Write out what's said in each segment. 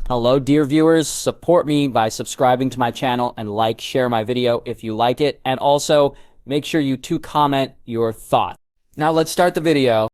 Hello, dear viewers. Support me by subscribing to my channel and share my video if you like it. And also, make sure you comment your thoughts. Now let's start the video.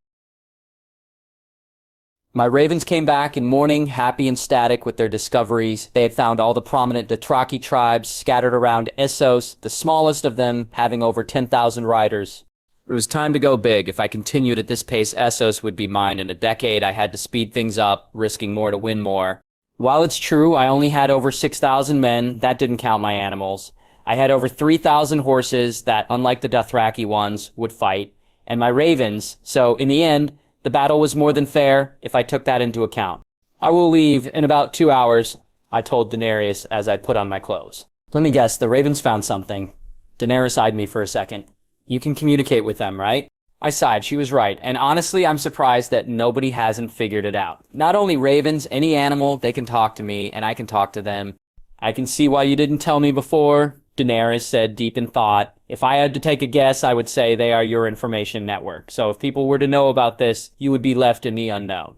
My ravens came back in morning, happy and ecstatic with their discoveries. They had found all the prominent Dothraki tribes scattered around Essos, the smallest of them having over 10,000 riders. It was time to go big. If I continued at this pace, Essos would be mine in a decade. I had to speed things up, risking more to win more. While it's true I only had over 6,000 men, that didn't count my animals. I had over 3,000 horses that, unlike the Dothraki ones, would fight, and my ravens, so in the end, the battle was more than fair if I took that into account. I will leave in about 2 hours, I told Daenerys as I put on my clothes. Let me guess, the ravens found something. Daenerys eyed me for a second. You can communicate with them, right? I sighed. She was right. And honestly, I'm surprised that nobody hasn't figured it out. Not only ravens, any animal, they can talk to me, and I can talk to them. I can see why you didn't tell me before, Daenerys said, deep in thought. If I had to take a guess, I would say they are your information network. So if people were to know about this, you would be left in the unknown.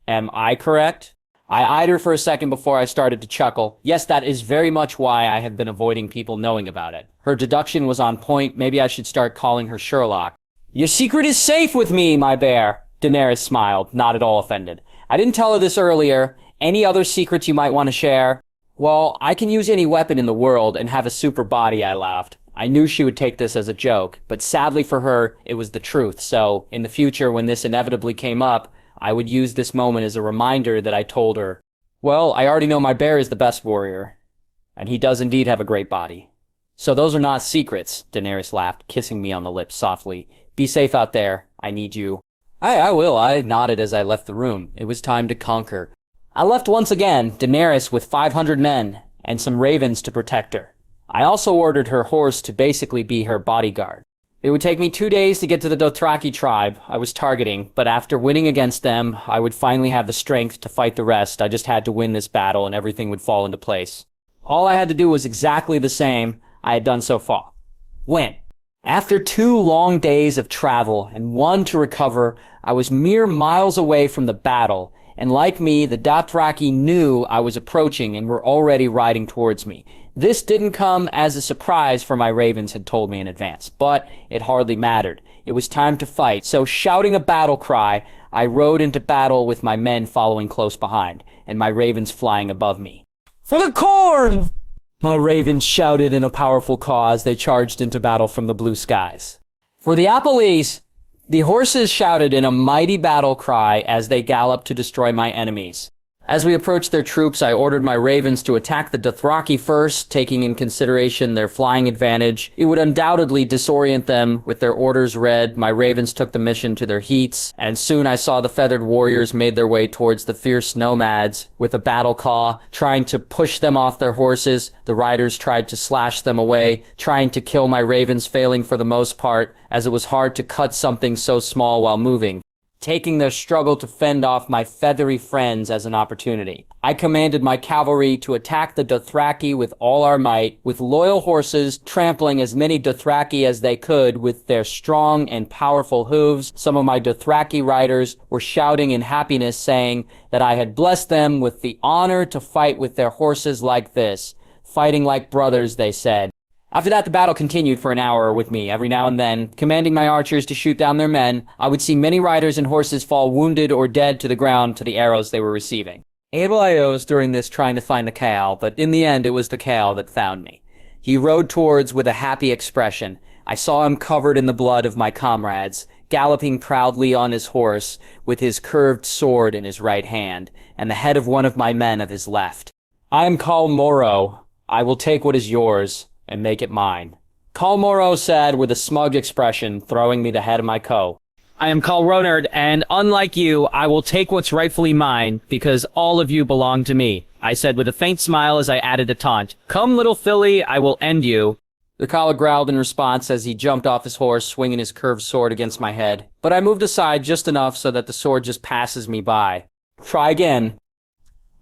Am I correct? I eyed her for a second before I started to chuckle. Yes, that is very much why I have been avoiding people knowing about it. Her deduction was on point. Maybe I should start calling her Sherlock. Your secret is safe with me, my bear. Daenerys smiled, not at all offended. I didn't tell her this earlier. Any other secrets you might want to share? Well, I can use any weapon in the world and have a super body, I laughed. I knew she would take this as a joke, but sadly for her, it was the truth. So, in the future, when this inevitably came up, I would use this moment as a reminder that I told her. Well, I already know my bear is the best warrior, and he does indeed have a great body. So those are not secrets, Daenerys laughed, kissing me on the lips softly. Be safe out there. I need you. I will. I nodded as I left the room. It was time to conquer. I left once again, Daenerys with 500 men and some ravens to protect her. I also ordered her horse to basically be her bodyguard. It would take me 2 days to get to the Dothraki tribe I was targeting, but after winning against them, I would finally have the strength to fight the rest. I just had to win this battle and everything would fall into place. All I had to do was exactly the same I had done so far. Win. After 2 long days of travel and 1 to recover, I was mere miles away from the battle, and like me, the Dothraki knew I was approaching and were already riding towards me. This didn't come as a surprise, for my ravens had told me in advance, but it hardly mattered. It was time to fight, so shouting a battle cry, I rode into battle with my men following close behind, and my ravens flying above me. For the corn! My ravens shouted in a powerful caw as they charged into battle from the blue skies. For the Appalese! The horses shouted in a mighty battle cry as they galloped to destroy my enemies. As we approached their troops, I ordered my ravens to attack the Dothraki first, taking in consideration their flying advantage. It would undoubtedly disorient them. With their orders read, my ravens took the mission to their heats, and soon I saw the feathered warriors made their way towards the fierce nomads with a battle call, trying to push them off their horses. The riders tried to slash them away, trying to kill my ravens, failing for the most part, as it was hard to cut something so small while moving, taking their struggle to fend off my feathery friends as an opportunity. I commanded my cavalry to attack the Dothraki with all our might, with loyal horses trampling as many Dothraki as they could with their strong and powerful hooves. Some of my Dothraki riders were shouting in happiness, saying that I had blessed them with the honor to fight with their horses like this. Fighting like brothers, they said. After that, the battle continued for an hour with me, every now and then, commanding my archers to shoot down their men. I would see many riders and horses fall wounded or dead to the ground to the arrows they were receiving. Abel I was during this trying to find the cow, but in the end it was the cow that found me. He rode towards with a happy expression. I saw him covered in the blood of my comrades, galloping proudly on his horse, with his curved sword in his right hand, and the head of one of my men of his left. I am Khal Moro. I will take what is yours and make it mine. Khal Moro said with a smug expression, throwing me the head of my coat. I am Khal Ronard, and unlike you, I will take what's rightfully mine, because all of you belong to me, I said with a faint smile as I added a taunt. Come, little filly, I will end you. The Khal growled in response as he jumped off his horse, swinging his curved sword against my head, but I moved aside just enough so that the sword just passes me by. Try again.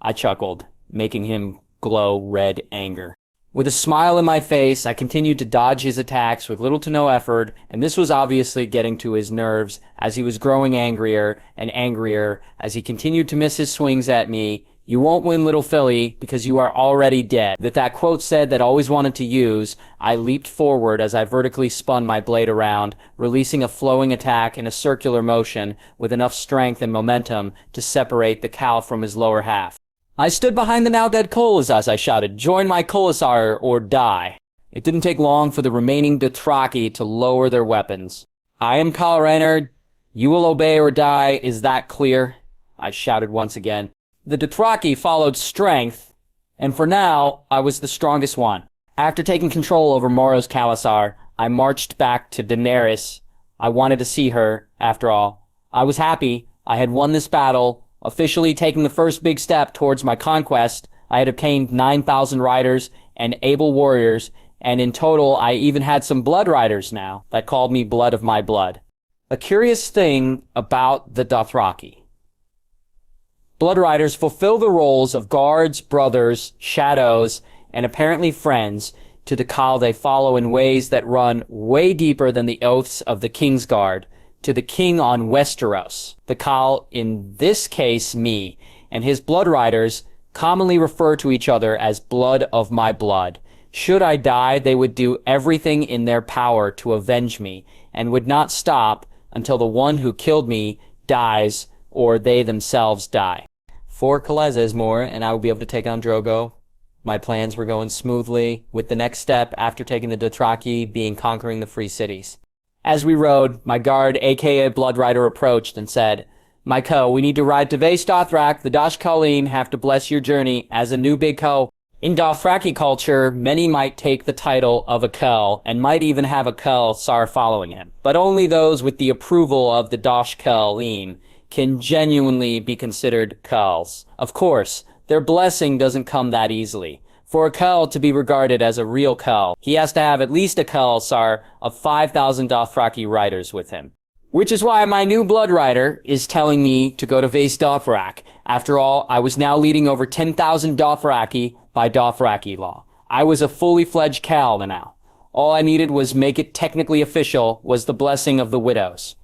I chuckled, making him glow red anger. With a smile in my face, I continued to dodge his attacks with little to no effort, and this was obviously getting to his nerves as he was growing angrier and angrier as he continued to miss his swings at me, You won't win, little filly, because you are already dead. With that quote said that I always wanted to use, I leaped forward as I vertically spun my blade around, releasing a flowing attack in a circular motion with enough strength and momentum to separate the cow from his lower half. I stood behind the now-dead Colas as I shouted, "Join my Colasar or die." It didn't take long for the remaining Dothraki to lower their weapons. "I am Khal Reynard. You will obey or die. Is that clear?" I shouted once again. The Dothraki followed strength, and for now, I was the strongest one. After taking control over Morrow's Khalasar, I marched back to Daenerys. I wanted to see her, after all. I was happy. I had won this battle, officially taking the first big step towards my conquest. I had obtained 9,000 riders and able warriors, and in total, I even had some blood riders now that called me blood of my blood. A curious thing about the Dothraki. Blood Riders fulfill the roles of guards, brothers, shadows, and apparently friends to the Khal they follow in ways that run way deeper than the oaths of the Kingsguard to the king on Westeros. The Khal, in this case me, and his Blood Riders commonly refer to each other as blood of my blood. Should I die, they would do everything in their power to avenge me, and would not stop until the one who killed me dies or they themselves die. 4 Kalezes more, and I will be able to take on Drogo. My plans were going smoothly, with the next step after taking the Dothraki being conquering the free cities. As we rode, my guard, aka Blood Rider, approached and said, "My co, we need to ride to Vaes Dothrak. The Dosh Colleen have to bless your journey as a new big co." In Dothraki culture, many might take the title of a Khal, and might even have a Khalasar following him. But only those with the approval of the Dosh Colleen can genuinely be considered Khals. Of course, their blessing doesn't come that easily. For a Khal to be regarded as a real Khal, he has to have at least a Khalasar of 5,000 Dothraki riders with him. Which is why my new Blood Rider is telling me to go to Vaes Dothrak. After all, I was now leading over 10,000 Dothraki by Dothraki law. I was a fully fledged Khal now. All I needed was make it technically official was the blessing of the widows.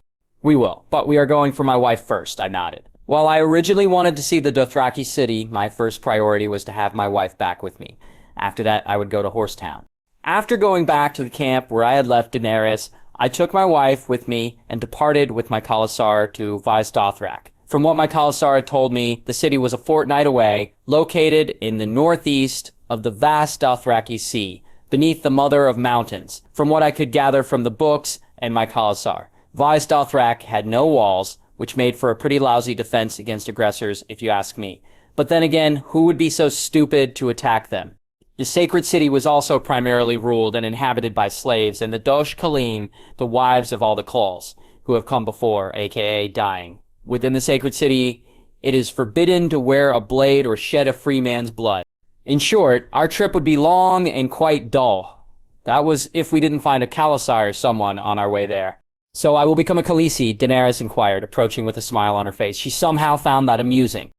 "We will, but we are going for my wife first," I nodded. While I originally wanted to see the Dothraki city, my first priority was to have my wife back with me. After that, I would go to Horsetown. After going back to the camp where I had left Daenerys, I took my wife with me and departed with my Khalasar to Vaes Dothrak. From what my Khalasar had told me, the city was a fortnight away, located in the northeast of the vast Dothraki Sea, beneath the mother of mountains, from what I could gather from the books and my Khalasar. Vaes Dothrak had no walls, which made for a pretty lousy defense against aggressors, if you ask me. But then again, who would be so stupid to attack them? The sacred city was also primarily ruled and inhabited by slaves, and the Dosh Colleen, the wives of all the Khals, who have come before, aka dying. Within the sacred city, it is forbidden to wear a blade or shed a free man's blood. In short, our trip would be long and quite dull. That was if we didn't find a Khalasar or someone on our way there. "So I will become a Khaleesi?" Daenerys inquired, approaching with a smile on her face. She somehow found that amusing.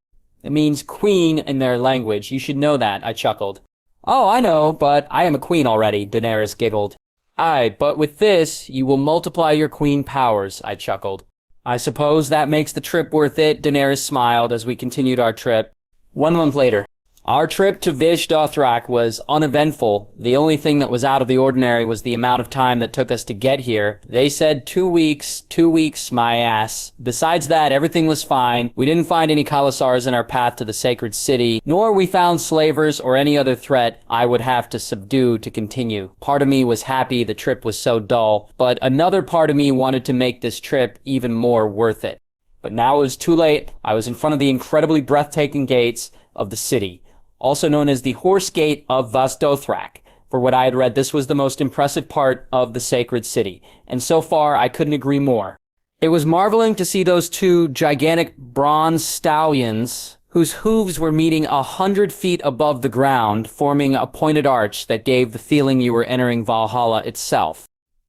"It means queen in their language. You should know that," I chuckled. "Oh, I know, but I am a queen already," Daenerys giggled. "Aye, but with this, you will multiply your queen powers," I chuckled. "I suppose that makes the trip worth it," Daenerys smiled as we continued our trip. 1 month later. Our trip to Vaes Dothrak was uneventful. The only thing that was out of the ordinary was the amount of time that took us to get here. They said 2 weeks, 2 weeks, my ass. Besides that, everything was fine. We didn't find any Khalasars in our path to the sacred city, nor we found slavers or any other threat I would have to subdue to continue. Part of me was happy the trip was so dull, but another part of me wanted to make this trip even more worth it. But now it was too late. I was in front of the incredibly breathtaking gates of the city, also known as the Horse Gate of Vaes Dothrak. For what I had read, this was the most impressive part of the sacred city, and so far I couldn't agree more. It was marveling to see those 2 gigantic bronze stallions whose hooves were meeting 100 feet above the ground, forming a pointed arch that gave the feeling you were entering Valhalla itself.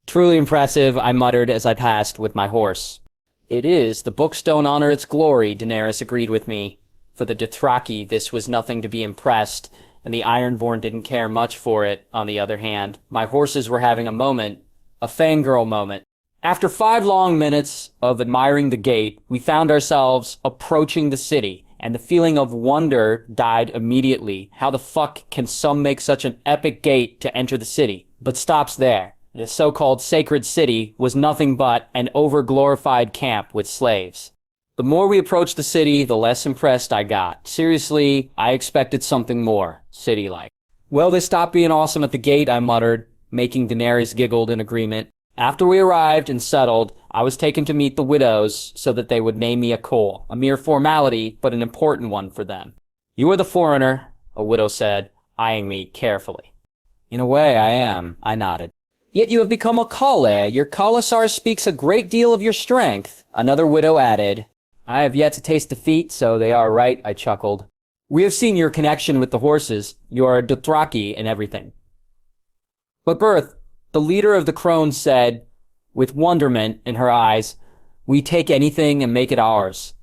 "Truly impressive," I muttered as I passed with my horse. "It is. The books don't honor its glory," Daenerys agreed with me. For the Dothraki, this was nothing to be impressed, and the Ironborn didn't care much for it, on the other hand. My horses were having a moment, a fangirl moment. After 5 long minutes of admiring the gate, we found ourselves approaching the city, and the feeling of wonder died immediately. How the fuck can some make such an epic gate to enter the city? But stops there. The so-called sacred city was nothing but an over-glorified camp with slaves. The more we approached the city, the less impressed I got. Seriously, I expected something more city-like. Well, they stopped being awesome at the gate, I muttered, making Daenerys giggled in agreement. After we arrived and settled, I was taken to meet the widows so that they would name me a Cole. A mere formality, but an important one for them. You are the foreigner, a widow said, eyeing me carefully. In a way, I am, I nodded. Yet you have become a Khale. Your Khalasar speaks a great deal of your strength, another widow added. I have yet to taste defeat, so they are right, I chuckled. We have seen your connection with the horses. You are a Dothraki and everything. But Berth, the leader of the crones said, with wonderment in her eyes, we take anything and make it ours.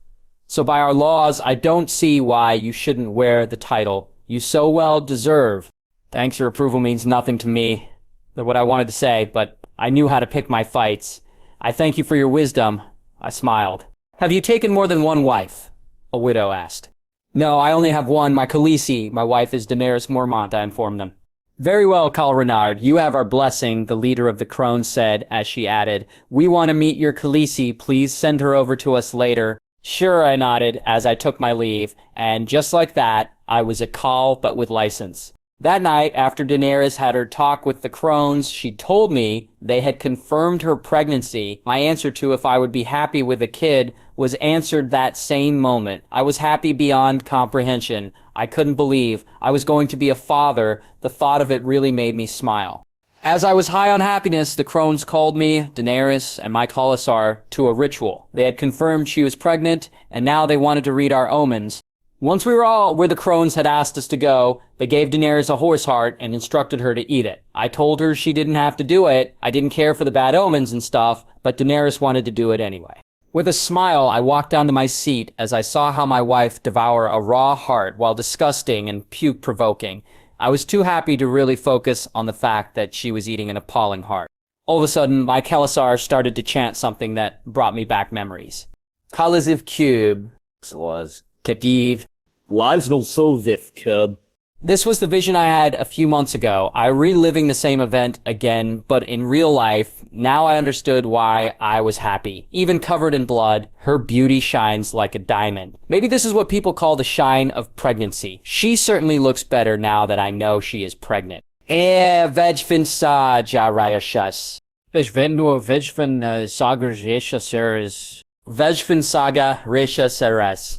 So by our laws, I don't see why you shouldn't wear the title you so well deserve. Thanks, your approval means nothing to me. That's what I wanted to say, but I knew how to pick my fights. I thank you for your wisdom. I smiled. Have you taken more than one wife? A widow asked. No, I only have one, my Khaleesi. My wife is Daenerys Mormont, I informed them. Very well, Khal Renard. You have our blessing, the leader of the crones said, as she added, we want to meet your Khaleesi. Please send her over to us later. Sure, I nodded as I took my leave, and just like that, I was a Khal, but with license. That night, after Daenerys had her talk with the crones, she told me they had confirmed her pregnancy. My answer to if I would be happy with a kid was answered that same moment. I was happy beyond comprehension. I couldn't believe I was going to be a father. The thought of it really made me smile. As I was high on happiness, the crones called me, Daenerys, and my Khalasar to a ritual. They had confirmed she was pregnant, and now they wanted to read our omens. Once we were all where the crones had asked us to go, they gave Daenerys a horse heart and instructed her to eat it. I told her she didn't have to do it. I didn't care for the bad omens and stuff, but Daenerys wanted to do it anyway. With a smile, I walked down to my seat as I saw how my wife devour a raw heart while disgusting and puke-provoking. I was too happy to really focus on the fact that she was eating an appalling heart. All of a sudden, my Khalasar started to chant something that brought me back memories. Khalaziv Cube, was Khadiv. Lives no so this cub. This was the vision I had a few months ago. I reliving the same event again, but in real life, now I understood why I was happy. Even covered in blood, her beauty shines like a diamond. Maybe this is what people call the shine of pregnancy. She certainly looks better now that I know she is pregnant. Vejfin sa jarayashas. Vejfin saga resha seres. Vejfin saga resha seres.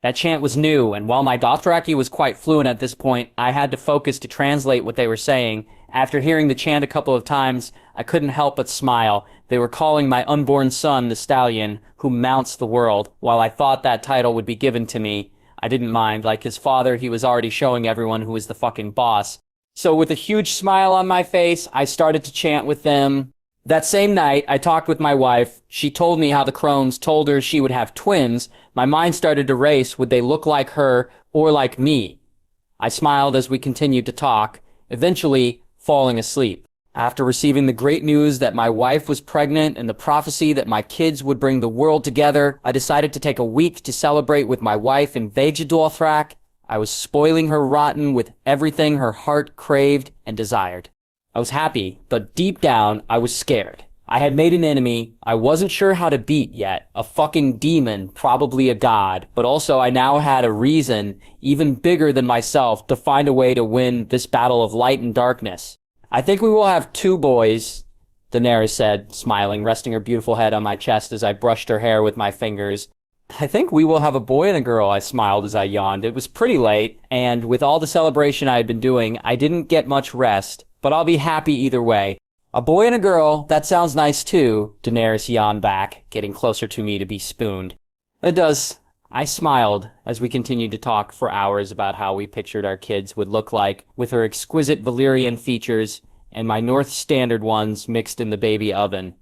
That chant was new, and while my Dothraki was quite fluent at this point, I had to focus to translate what they were saying. After hearing the chant a couple of times, I couldn't help but smile. They were calling my unborn son the stallion, who mounts the world. While I thought that title would be given to me, I didn't mind. Like his father, he was already showing everyone who was the fucking boss. So with a huge smile on my face, I started to chant with them. That same night, I talked with my wife. She told me how the crones told her she would have twins. My mind started to race. Would they look like her or like me? I smiled as we continued to talk, eventually falling asleep. After receiving the great news that my wife was pregnant and the prophecy that my kids would bring the world together, I decided to take a week to celebrate with my wife in Vejadorthrak. I was spoiling her rotten with everything her heart craved and desired. I was happy, but deep down, I was scared. I had made an enemy I wasn't sure how to beat yet, a fucking demon, probably a god, but also I now had a reason, even bigger than myself, to find a way to win this battle of light and darkness. I think we will have 2 boys, Daenerys said, smiling, resting her beautiful head on my chest as I brushed her hair with my fingers. I think we will have a boy and a girl, I smiled as I yawned. It was pretty late, and with all the celebration I had been doing, I didn't get much rest. But I'll be happy either way. A boy and a girl, that sounds nice too, Daenerys yawned back, getting closer to me to be spooned. It does. I smiled as we continued to talk for hours about how we pictured our kids would look like, with her exquisite Valyrian features and my North Standard ones mixed in the baby oven.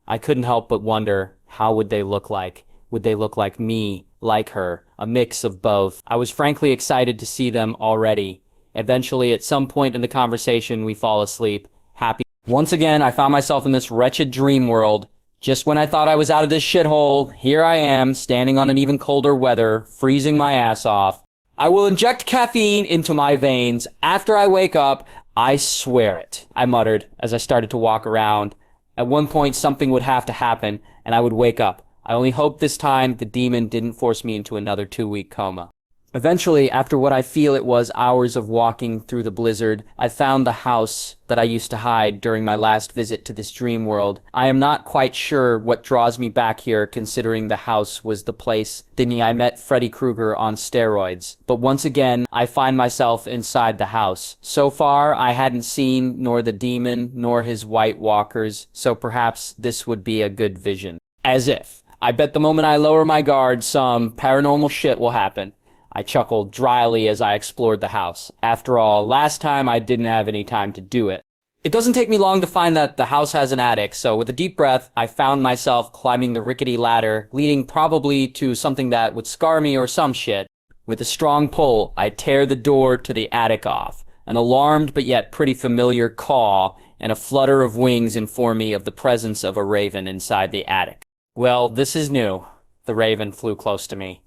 I couldn't help but wonder, how would they look like? Would they look like me, like her, a mix of both? I was frankly excited to see them already. Eventually, at some point in the conversation, we fall asleep, happy. Once again, I found myself in this wretched dream world, Just when I thought I was out of this shithole, here I am, standing on an even colder weather, freezing my ass off. I will inject caffeine into my veins after I wake up. I swear it, I muttered as I started to walk around. At one point, something would have to happen, and I would wake up. I only hoped this time the demon didn't force me into another 2-week coma. Eventually, after what I feel it was hours of walking through the blizzard, I found the house that I used to hide during my last visit to this dream world. I am not quite sure what draws me back here, considering the house was the place I met Freddy Krueger on steroids. But once again, I find myself inside the house. So far, I hadn't seen nor the demon nor his white walkers, so perhaps this would be a good vision. As if. I bet the moment I lower my guard, some paranormal shit will happen. I chuckled dryly as I explored the house. After all, last time I didn't have any time to do it. It doesn't take me long to find that the house has an attic, so with a deep breath, I found myself climbing the rickety ladder, leading probably to something that would scar me or some shit. With a strong pull, I tear the door to the attic off. An alarmed but yet pretty familiar caw and a flutter of wings inform me of the presence of a raven inside the attic. Well, this is new. The raven flew close to me,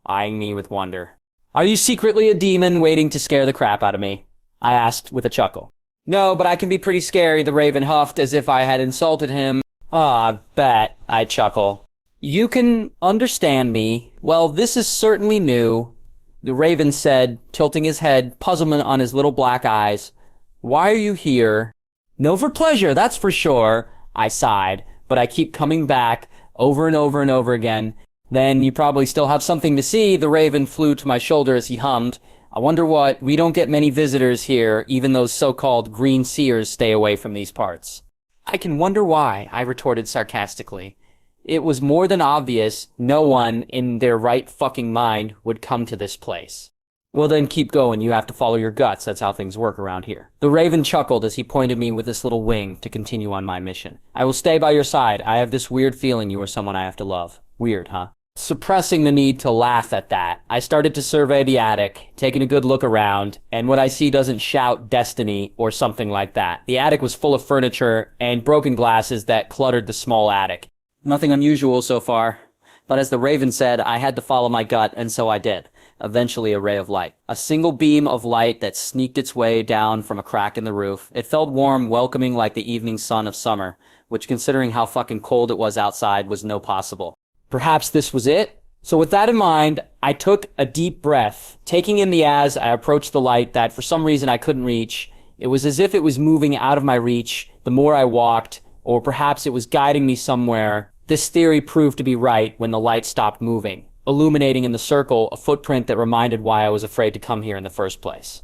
eyeing me with wonder. "Are you secretly a demon waiting to scare the crap out of me?" I asked with a chuckle. "No, but I can be pretty scary," the raven huffed as if I had insulted him. "Ah, bet," I chuckle. "You can understand me. Well, this is certainly new," the raven said, tilting his head, puzzlement on his little black eyes. "Why are you here?" "No for pleasure, that's for sure," I sighed, but I keep coming back over and over and over again. "Then you probably still have something to see," the raven flew to my shoulder as he hummed. "I wonder what, we don't get many visitors here, even those so-called green seers stay away from these parts." "I can wonder why," I retorted sarcastically. It was more than obvious no one in their right fucking mind would come to this place. "Well then keep going, you have to follow your guts, that's how things work around here." The raven chuckled as he pointed me with this little wing to continue on my mission. "I will stay by your side. I have this weird feeling you are someone I have to love." Weird, huh? Suppressing the need to laugh at that, I started to survey the attic, taking a good look around, and what I see doesn't shout destiny or something like that. The attic was full of furniture and broken glasses that cluttered the small attic. Nothing unusual so far, but as the raven said, I had to follow my gut, and so I did. Eventually a ray of light. A single beam of light that sneaked its way down from a crack in the roof. It felt warm, welcoming like the evening sun of summer, which considering how fucking cold it was outside was no possible. Perhaps this was it? So with that in mind, I took a deep breath, taking in the as I approached the light that for some reason I couldn't reach. It was as if it was moving out of my reach the more I walked, or perhaps it was guiding me somewhere. This theory proved to be right when the light stopped moving, illuminating in the circle a footprint that reminded why I was afraid to come here in the first place.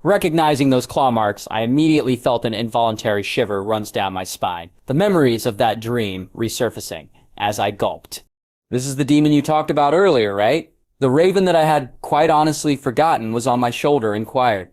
Recognizing those claw marks, I immediately felt an involuntary shiver runs down my spine. The memories of that dream resurfacing as I gulped. "This is the demon you talked about earlier, right?" The raven that I had quite honestly forgotten was on my shoulder inquired.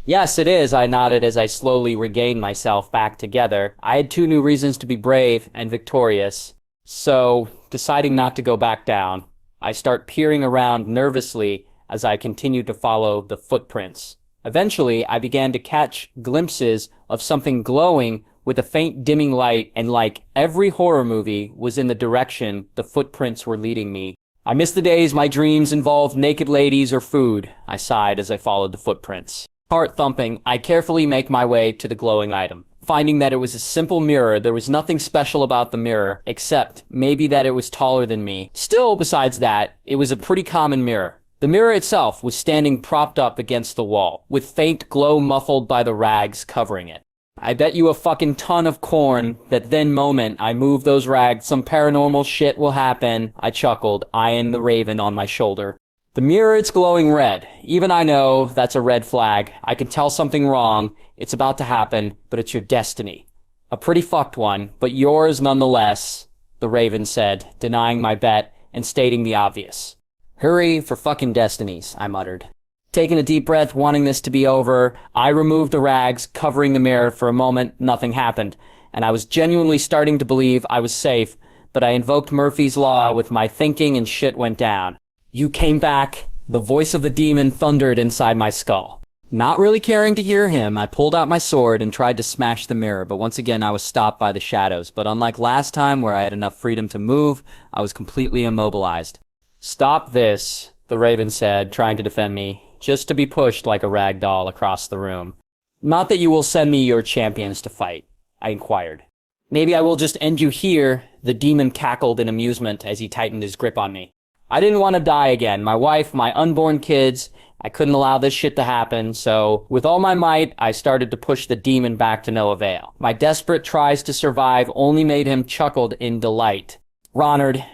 "Yes, it is," I nodded as I slowly regained myself back together. I had 2 new reasons to be brave and victorious. So, deciding not to go back down, I start peering around nervously as I continued to follow the footprints. Eventually, I began to catch glimpses of something glowing with a faint dimming light, and like every horror movie, was in the direction the footprints were leading me. I miss the days my dreams involved naked ladies or food, I sighed as I followed the footprints. Heart thumping, I carefully make my way to the glowing item. Finding that it was a simple mirror, there was nothing special about the mirror, except maybe that it was taller than me. Still, besides that, it was a pretty common mirror. The mirror itself was standing propped up against the wall, with faint glow muffled by the rags covering it. I bet you a fucking ton of corn that then moment I move those rags, some paranormal shit will happen, I chuckled, eyeing the raven on my shoulder. The mirror, it's glowing red. Even I know that's a red flag. I can tell something wrong. It's about to happen, but it's your destiny. A pretty fucked one, but yours nonetheless, the raven said, denying my bet and stating the obvious. Hurry for fucking destinies, I muttered. Taking a deep breath, wanting this to be over, I removed the rags, covering the mirror. For a moment, nothing happened, and I was genuinely starting to believe I was safe, but I invoked Murphy's Law with my thinking and shit went down. You came back. The voice of the demon thundered inside my skull. Not really caring to hear him, I pulled out my sword and tried to smash the mirror, but once again I was stopped by the shadows. But unlike last time where I had enough freedom to move, I was completely immobilized. "Stop this," the Raven said, trying to defend me, just to be pushed like a rag doll across the room. "Not that you will send me your champions to fight," I inquired. "Maybe I will just end you here," the demon cackled in amusement as he tightened his grip on me. I didn't want to die again. My wife, my unborn kids, I couldn't allow this shit to happen, so with all my might, I started to push the demon back to no avail. My desperate tries to survive only made him chuckled in delight. "Ronard,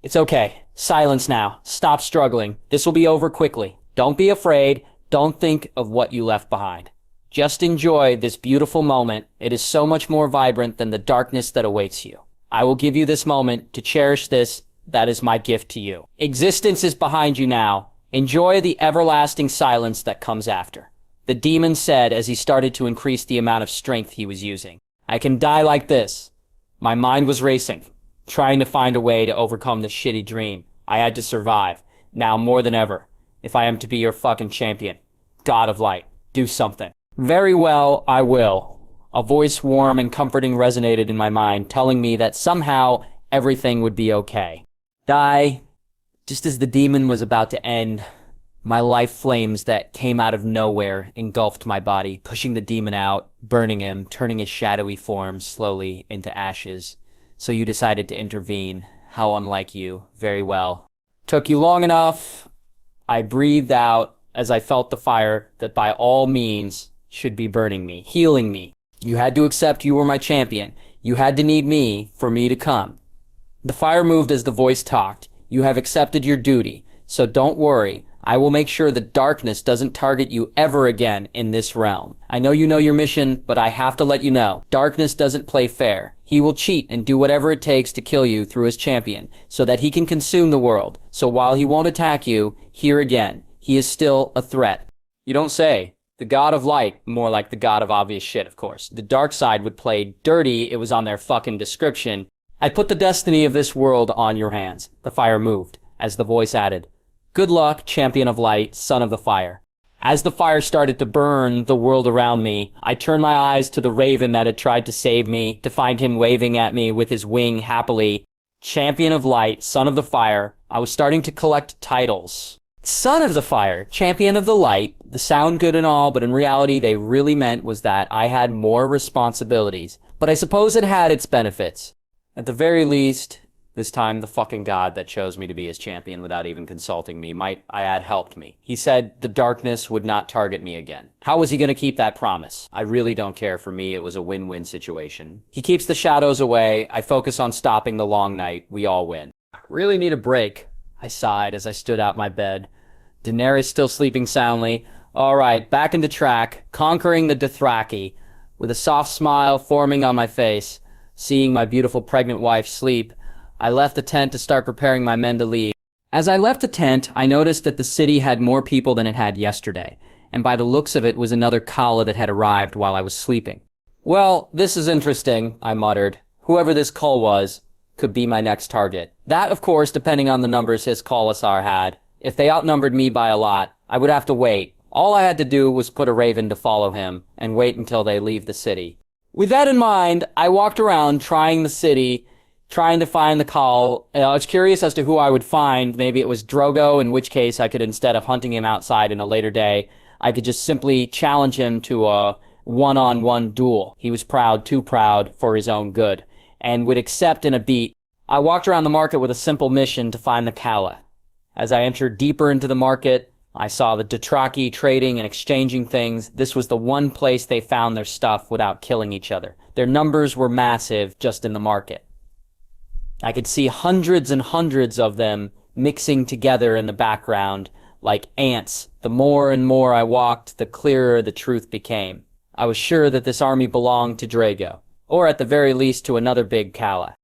it's okay. Silence now. Stop struggling. This will be over quickly. Don't be afraid. Don't think of what you left behind. Just enjoy this beautiful moment. It is so much more vibrant than the darkness that awaits you. I will give you this moment to cherish this. That is my gift to you. Existence is behind you now. Enjoy the everlasting silence that comes after," the demon said as he started to increase the amount of strength he was using. "I can die like this." My mind was racing, trying to find a way to overcome this shitty dream. I had to survive, now more than ever, if I am to be your fucking champion. God of Light, do something. "Very well, I will." A voice warm and comforting resonated in my mind, telling me that somehow everything would be okay. Die. Just as the demon was about to end, my life flames that came out of nowhere engulfed my body, pushing the demon out, burning him, turning his shadowy form slowly into ashes. "So you decided to intervene. How unlike you. Very well. Took you long enough." I breathed out as I felt the fire that by all means should be burning me, healing me. "You had to accept you were my champion. You had to need me for me to come." The fire moved as the voice talked. "You have accepted your duty, so don't worry. I will make sure the darkness doesn't target you ever again in this realm. I know you know your mission, but I have to let you know. Darkness doesn't play fair. He will cheat and do whatever it takes to kill you through his champion, so that he can consume the world. So while he won't attack you, here again, he is still a threat." "You don't say. The God of Light," more like the God of obvious shit, of course. The dark side would play dirty, it was on their fucking description. "I put the destiny of this world on your hands." The fire moved, as the voice added, "Good luck, champion of light, son of the fire." As the fire started to burn the world around me, I turned my eyes to the raven that had tried to save me, to find him waving at me with his wing happily. Champion of light, son of the fire. I was starting to collect titles. Son of the fire, champion of the light. The sound good and all, but in reality they really meant was that I had more responsibilities. But I suppose it had its benefits. At the very least, this time the fucking god that chose me to be his champion without even consulting me might, I add, helped me. He said the darkness would not target me again. How was he going to keep that promise? I really don't care. For me, it was a win-win situation. He keeps the shadows away. I focus on stopping the long night. We all win. Really need a break, I sighed as I stood out my bed. Daenerys still sleeping soundly. All right, back into track, conquering the Dothraki. With a soft smile forming on my face, seeing my beautiful pregnant wife sleep, I left the tent to start preparing my men to leave. As I left the tent, I noticed that the city had more people than it had yesterday, and by the looks of it was another Kala that had arrived while I was sleeping. Well, this is interesting, I muttered. Whoever this Kull was could be my next target. That, of course, depending on the numbers his Khalasar had. If they outnumbered me by a lot, I would have to wait. All I had to do was put a raven to follow him, and wait until they leave the city. With that in mind, I walked around trying the city, trying to find the call. I was curious as to who I would find. Maybe it was Drogo, in which case I could, instead of hunting him outside in a later day, I could just simply challenge him to a one-on-one duel. He was proud, too proud for his own good, and would accept in a beat. I walked around the market with a simple mission to find the Kala. As I entered deeper into the market, I saw the Dothraki trading and exchanging things. This was the one place they found their stuff without killing each other. Their numbers were massive just in the market. I could see hundreds and hundreds of them mixing together in the background like ants. The more and more I walked, the clearer the truth became. I was sure that this army belonged to Drogo, or at the very least to another big Kala.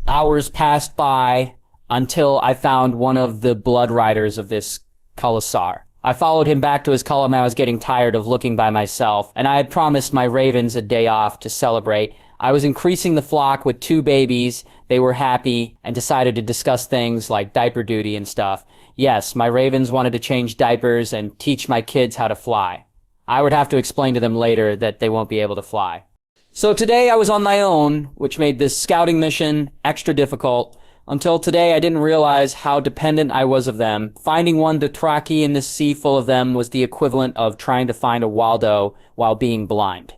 Hours passed by until I found one of the blood riders of this Khalasar. I followed him back to his column. I was getting tired of looking by myself, and I had promised my ravens a day off to celebrate. I was increasing the flock with 2 babies. They were happy and decided to discuss things like diaper duty and stuff. Yes, my ravens wanted to change diapers and teach my kids how to fly. I would have to explain to them later that they won't be able to fly. So today I was on my own, which made this scouting mission extra difficult. Until today, I didn't realize how dependent I was of them. Finding one Dothraki in this sea full of them was the equivalent of trying to find a Waldo while being blind.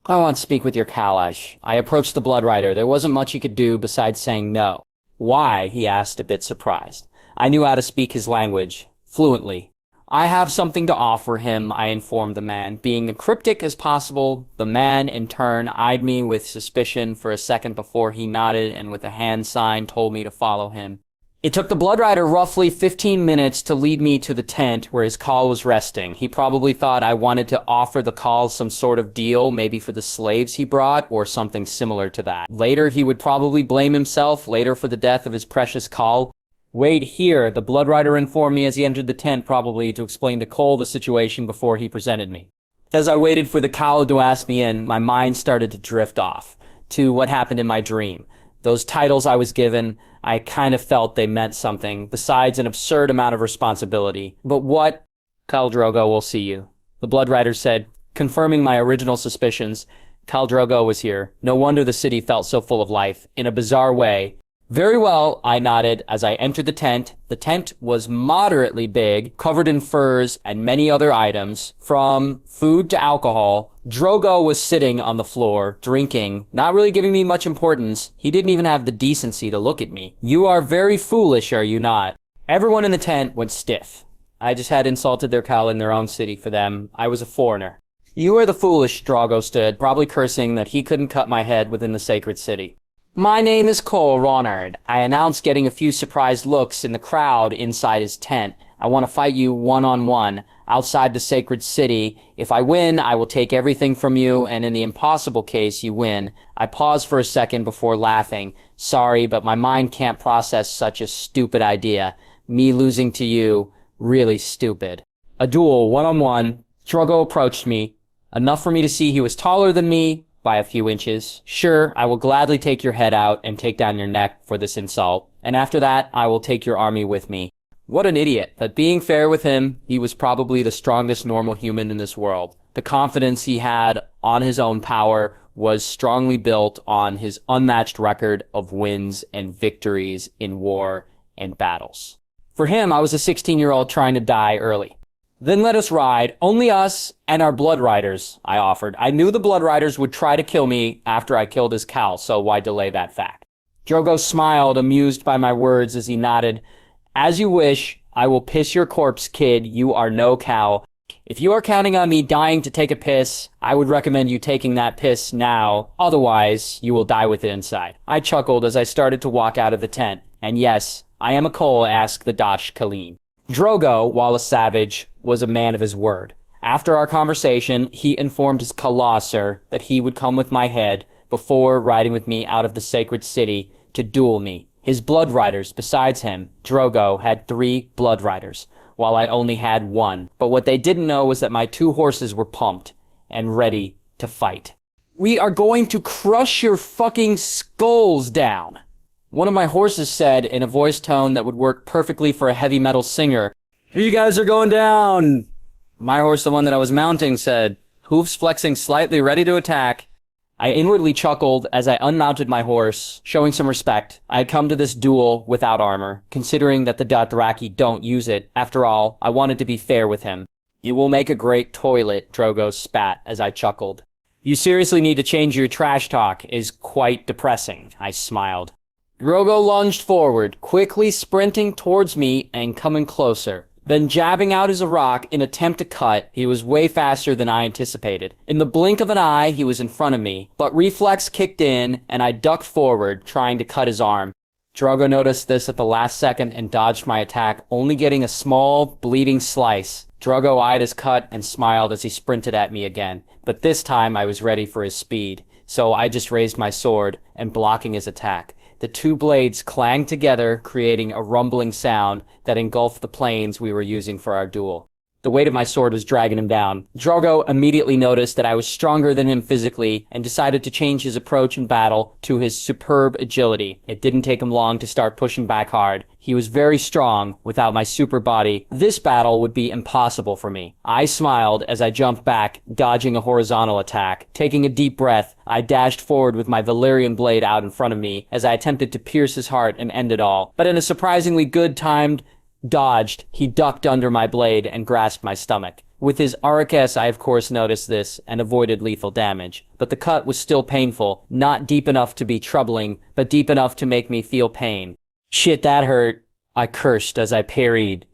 I want to speak with your Kalash. I approached the Blood Rider. There wasn't much he could do besides saying no. Why? He asked, a bit surprised. I knew how to speak his language, fluently. I have something to offer him, I informed the man. Being as cryptic as possible, the man, in turn, eyed me with suspicion for a second before he nodded and with a hand sign told me to follow him. It took the Blood Rider roughly 15 minutes to lead me to the tent where his call was resting. He probably thought I wanted to offer the call some sort of deal, maybe for the slaves he brought, or something similar to that. Later, he would probably blame himself later for the death of his precious call. Wait here, the Blood Rider informed me as he entered the tent, probably to explain to Cole the situation before he presented me. As I waited for the Khal to ask me in, my mind started to drift off to what happened in my dream. Those titles I was given, I kind of felt they meant something, besides an absurd amount of responsibility. But what? Khal Drogo will see you, the Blood Rider said, confirming my original suspicions. Khal Drogo was here. No wonder the city felt so full of life, in a bizarre way. Very well, I nodded as I entered the tent. The tent was moderately big, covered in furs and many other items, from food to alcohol. Drogo was sitting on the floor, drinking, not really giving me much importance. He didn't even have the decency to look at me. You are very foolish, are you not? Everyone in the tent went stiff. I just had insulted their Khal in their own city for them. I was a foreigner. You are the foolish, Drogo stood, probably cursing that he couldn't cut my head within the sacred city. My name is Cole Ronard. I announced, getting a few surprised looks in the crowd inside his tent. I want to fight you one-on-one, outside the sacred city. If I win, I will take everything from you, and in the impossible case you win. I paused for a second before laughing. Sorry, but my mind can't process such a stupid idea. Me losing to you, really stupid. A duel, one-on-one. Drogo approached me, enough for me to see he was taller than me, by a few inches. Sure, I will gladly take your head out and take down your neck for this insult, and after that, I will take your army with me. What an idiot. But being fair with him, he was probably the strongest normal human in this world. The confidence he had on his own power was strongly built on his unmatched record of wins and victories in war and battles. For him, I was a 16-year-old trying to die early. Then let us ride, only us and our Blood Riders, I offered. I knew the Blood Riders would try to kill me after I killed his Khal, so why delay that fact? Drogo smiled, amused by my words as he nodded. As you wish, I will piss your corpse, kid. You are no Khal. If you are counting on me dying to take a piss, I would recommend you taking that piss now. Otherwise, you will die with it inside. I chuckled as I started to walk out of the tent. And yes, I am a Cole, asked the Dash Khaleen. Drogo, while a savage, was a man of his word. After our conversation, he informed his Colosser that he would come with my head before riding with me out of the sacred city to duel me. His Blood Riders, besides him, Drogo, had 3 Blood Riders, while I only had 1. But what they didn't know was that my 2 horses were pumped and ready to fight. We are going to crush your fucking skulls down, one of my horses said in a voice tone that would work perfectly for a heavy metal singer. You guys are going down. My horse, the one that I was mounting, said, hoofs flexing slightly, ready to attack. I inwardly chuckled as I unmounted my horse, showing some respect. I had come to this duel without armor, considering that the Dothraki don't use it. After all, I wanted to be fair with him. You will make a great toilet, Drogo spat as I chuckled. You seriously need to change your trash talk, is quite depressing, I smiled. Drogo lunged forward, quickly sprinting towards me and coming closer. Then jabbing out his rock in attempt to cut, he was way faster than I anticipated. In the blink of an eye, he was in front of me, but reflex kicked in, and I ducked forward, trying to cut his arm. Drogo noticed this at the last second and dodged my attack, only getting a small, bleeding slice. Drogo eyed his cut and smiled as he sprinted at me again, but this time I was ready for his speed, so I just raised my sword and blocking his attack. The 2 blades clanged together, creating a rumbling sound that engulfed the planes we were using for our duel. The weight of my sword was dragging him down. Drogo immediately noticed that I was stronger than him physically and decided to change his approach in battle to his superb agility. It didn't take him long to start pushing back hard. He was very strong. Without my super body, this battle would be impossible for me. I smiled as I jumped back, dodging a horizontal attack. Taking a deep breath, I dashed forward with my Valyrian blade out in front of me as I attempted to pierce his heart and end it all. But in a surprisingly good-timed dodged, he ducked under my blade and grasped my stomach. With his Arrakis, I of course noticed this and avoided lethal damage. But the cut was still painful, not deep enough to be troubling, but deep enough to make me feel pain. Shit, that hurt, I cursed as I parried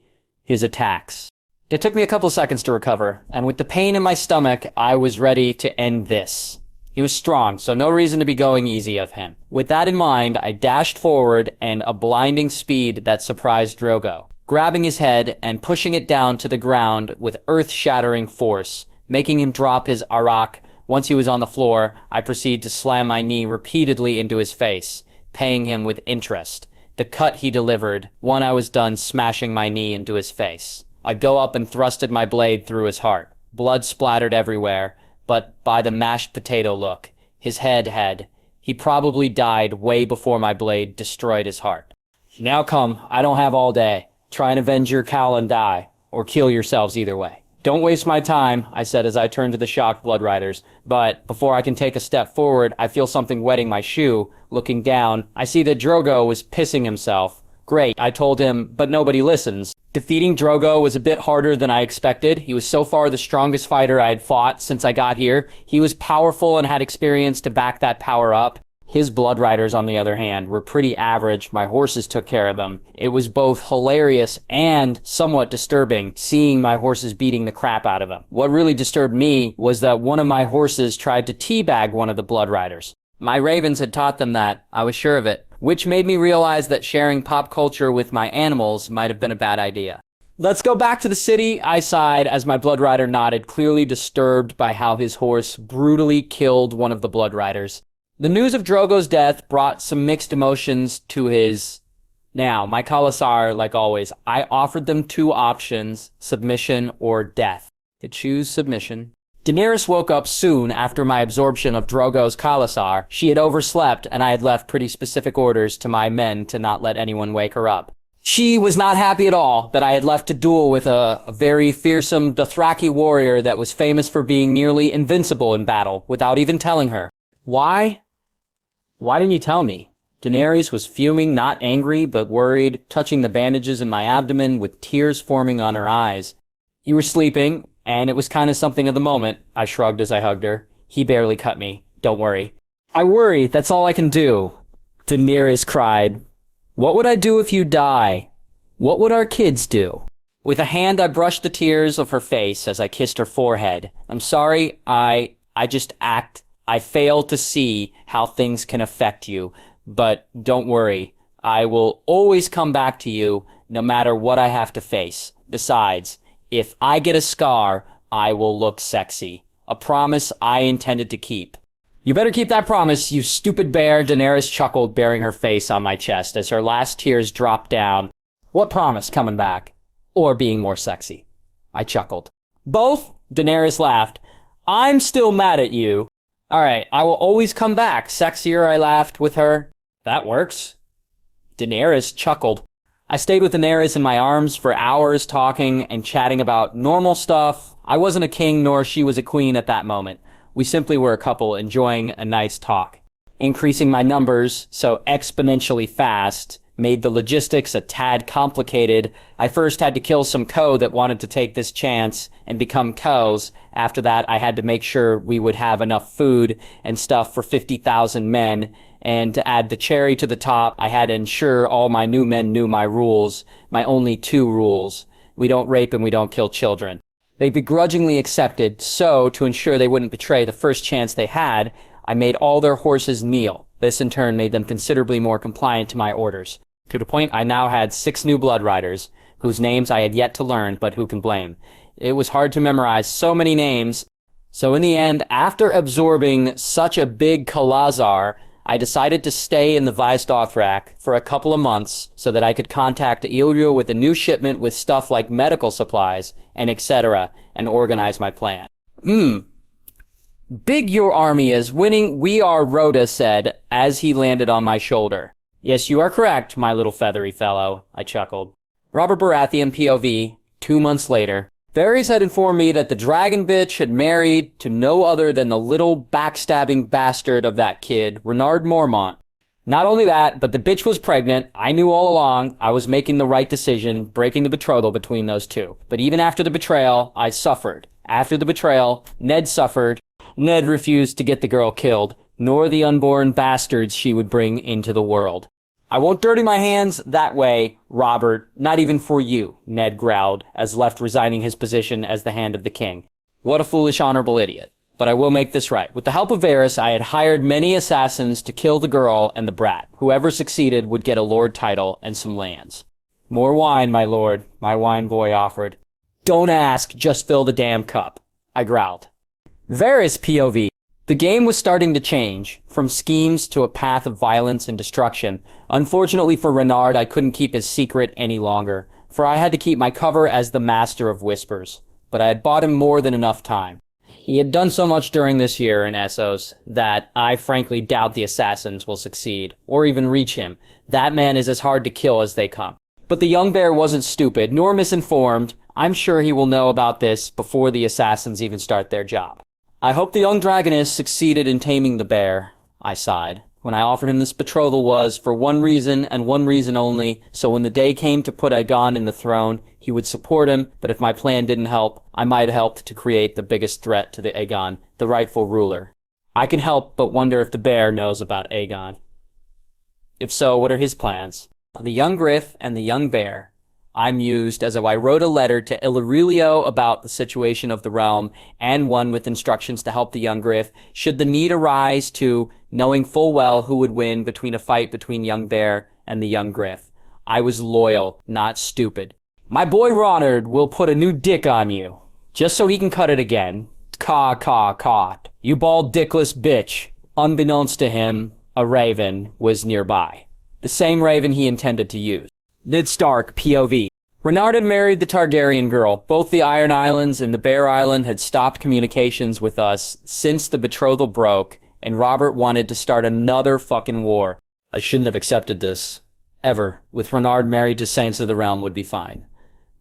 his attacks. It took me a couple seconds to recover, and with the pain in my stomach, I was ready to end this. He was strong, so no reason to be going easy of him. With that in mind, I dashed forward and a blinding speed that surprised Drogo, grabbing his head and pushing it down to the ground with earth-shattering force, making him drop his arak. Once he was on the floor, I proceeded to slam my knee repeatedly into his face, paying him with interest. The cut he delivered, when I was done smashing my knee into his face. I go up and thrusted my blade through his heart. Blood splattered everywhere, but by the mashed potato look, his head, he probably died way before my blade destroyed his heart. Now come, I don't have all day. Try and avenge your cowl and die, or kill yourselves either way. Don't waste my time, I said as I turned to the shocked Blood Riders, but before I can take a step forward, I feel something wetting my shoe. Looking down, I see that Drogo was pissing himself. Great, I told him, but nobody listens. Defeating Drogo was a bit harder than I expected. He was so far the strongest fighter I had fought since I got here. He was powerful and had experience to back that power up. His Blood Riders, on the other hand, were pretty average. My horses took care of them. It was both hilarious and somewhat disturbing seeing my horses beating the crap out of him. What really disturbed me was that one of my horses tried to teabag one of the Blood Riders. My ravens had taught them that. I was sure of it. Which made me realize that sharing pop culture with my animals might have been a bad idea. Let's go back to the city, I sighed as my Blood Rider nodded, clearly disturbed by how his horse brutally killed one of the Blood Riders. The news of Drogo's death brought some mixed emotions to his... Now, my Khalasar, like always, I offered them two options, submission or death. To choose submission. Daenerys woke up soon after my absorption of Drogo's Khalasar. She had overslept, and I had left pretty specific orders to my men to not let anyone wake her up. She was not happy at all that I had left to duel with a very fearsome Dothraki warrior that was famous for being nearly invincible in battle, without even telling her. Why? Why didn't you tell me? Daenerys was fuming, not angry, but worried, touching the bandages in my abdomen with tears forming on her eyes. You were sleeping, and it was kind of something of the moment, I shrugged as I hugged her. He barely cut me. Don't worry. I worry, that's all I can do. Daenerys cried. What would I do if you die? What would our kids do? With a hand I brushed the tears of her face as I kissed her forehead. I'm sorry, I fail to see how things can affect you, but don't worry. I will always come back to you, no matter what I have to face. Besides, if I get a scar, I will look sexy. A promise I intended to keep. You better keep that promise, you stupid bear, Daenerys chuckled, burying her face on my chest as her last tears dropped down. What promise, coming back? Or being more sexy? I chuckled. Both? Daenerys laughed. I'm still mad at you. Alright, I will always come back. Sexier, I laughed with her. That works. Daenerys chuckled. I stayed with Daenerys in my arms for hours talking and chatting about normal stuff. I wasn't a king nor she was a queen at that moment. We simply were a couple enjoying a nice talk. Increasing my numbers so exponentially fast made the logistics a tad complicated. I first had to kill some Ko that wanted to take this chance and become Kos. After that, I had to make sure we would have enough food and stuff for 50,000 men. And to add the cherry to the top, I had to ensure all my new men knew my rules. My only two rules. We don't rape and we don't kill children. They begrudgingly accepted, so to ensure they wouldn't betray the first chance they had, I made all their horses kneel. This in turn made them considerably more compliant to my orders. To the point I now had 6 new Blood Riders, whose names I had yet to learn, but who can blame. It was hard to memorize so many names, so in the end, after absorbing such a big Khalasar, I decided to stay in the Vizdothrak for a couple of months so that I could contact Illyria with a new shipment with stuff like medical supplies and etc. and organize my plan. Big your army is winning, we are, Rhoda said as he landed on my shoulder. Yes, you are correct, my little feathery fellow, I chuckled. Robert Baratheon POV, 2 months later. Varys had informed me that the dragon bitch had married to no other than the little backstabbing bastard of that kid, Renard Mormont. Not only that, but the bitch was pregnant. I knew all along I was making the right decision, breaking the betrothal between those two. But even after the betrayal, I suffered. After the betrayal, Ned suffered. Ned refused to get the girl killed, nor the unborn bastards she would bring into the world. I won't dirty my hands that way, Robert, not even for you, Ned growled, as left resigning his position as the Hand of the King. What a foolish, honorable idiot. But I will make this right. With the help of Varys, I had hired many assassins to kill the girl and the brat. Whoever succeeded would get a lord title and some lands. More wine, my lord, my wine boy offered. Don't ask, just fill the damn cup, I growled. Varys POV. The game was starting to change, from schemes to a path of violence and destruction. Unfortunately for Renard, I couldn't keep his secret any longer, for I had to keep my cover as the Master of Whispers. But I had bought him more than enough time. He had done so much during this year in Essos that I frankly doubt the assassins will succeed, or even reach him. That man is as hard to kill as they come. But the young bear wasn't stupid, nor misinformed. I'm sure he will know about this before the assassins even start their job. I hope the young dragoness succeeded in taming the bear, I sighed. When I offered him this betrothal was for one reason and one reason only, so when the day came to put Aegon in the throne, he would support him, but if my plan didn't help, I might have helped to create the biggest threat to the Aegon, the rightful ruler. I can help but wonder if the bear knows about Aegon. If so, what are his plans? The young Griff and the young bear. I mused as I wrote a letter to Illyrio about the situation of the realm, and one with instructions to help the young Griff, should the need arise to knowing full well who would win between a fight between young bear and the young Griff. I was loyal, not stupid. My boy Ronard will put a new dick on you, just so he can cut it again. Caw, caw, caw. You bald dickless bitch. Unbeknownst to him, a raven was nearby. The same raven he intended to use. Ned Stark, POV. Renard had married the Targaryen girl. Both the Iron Islands and the Bear Island had stopped communications with us since the betrothal broke, and Robert wanted to start another fucking war. I shouldn't have accepted this. Ever. With Renard married to Saints of the Realm would be fine.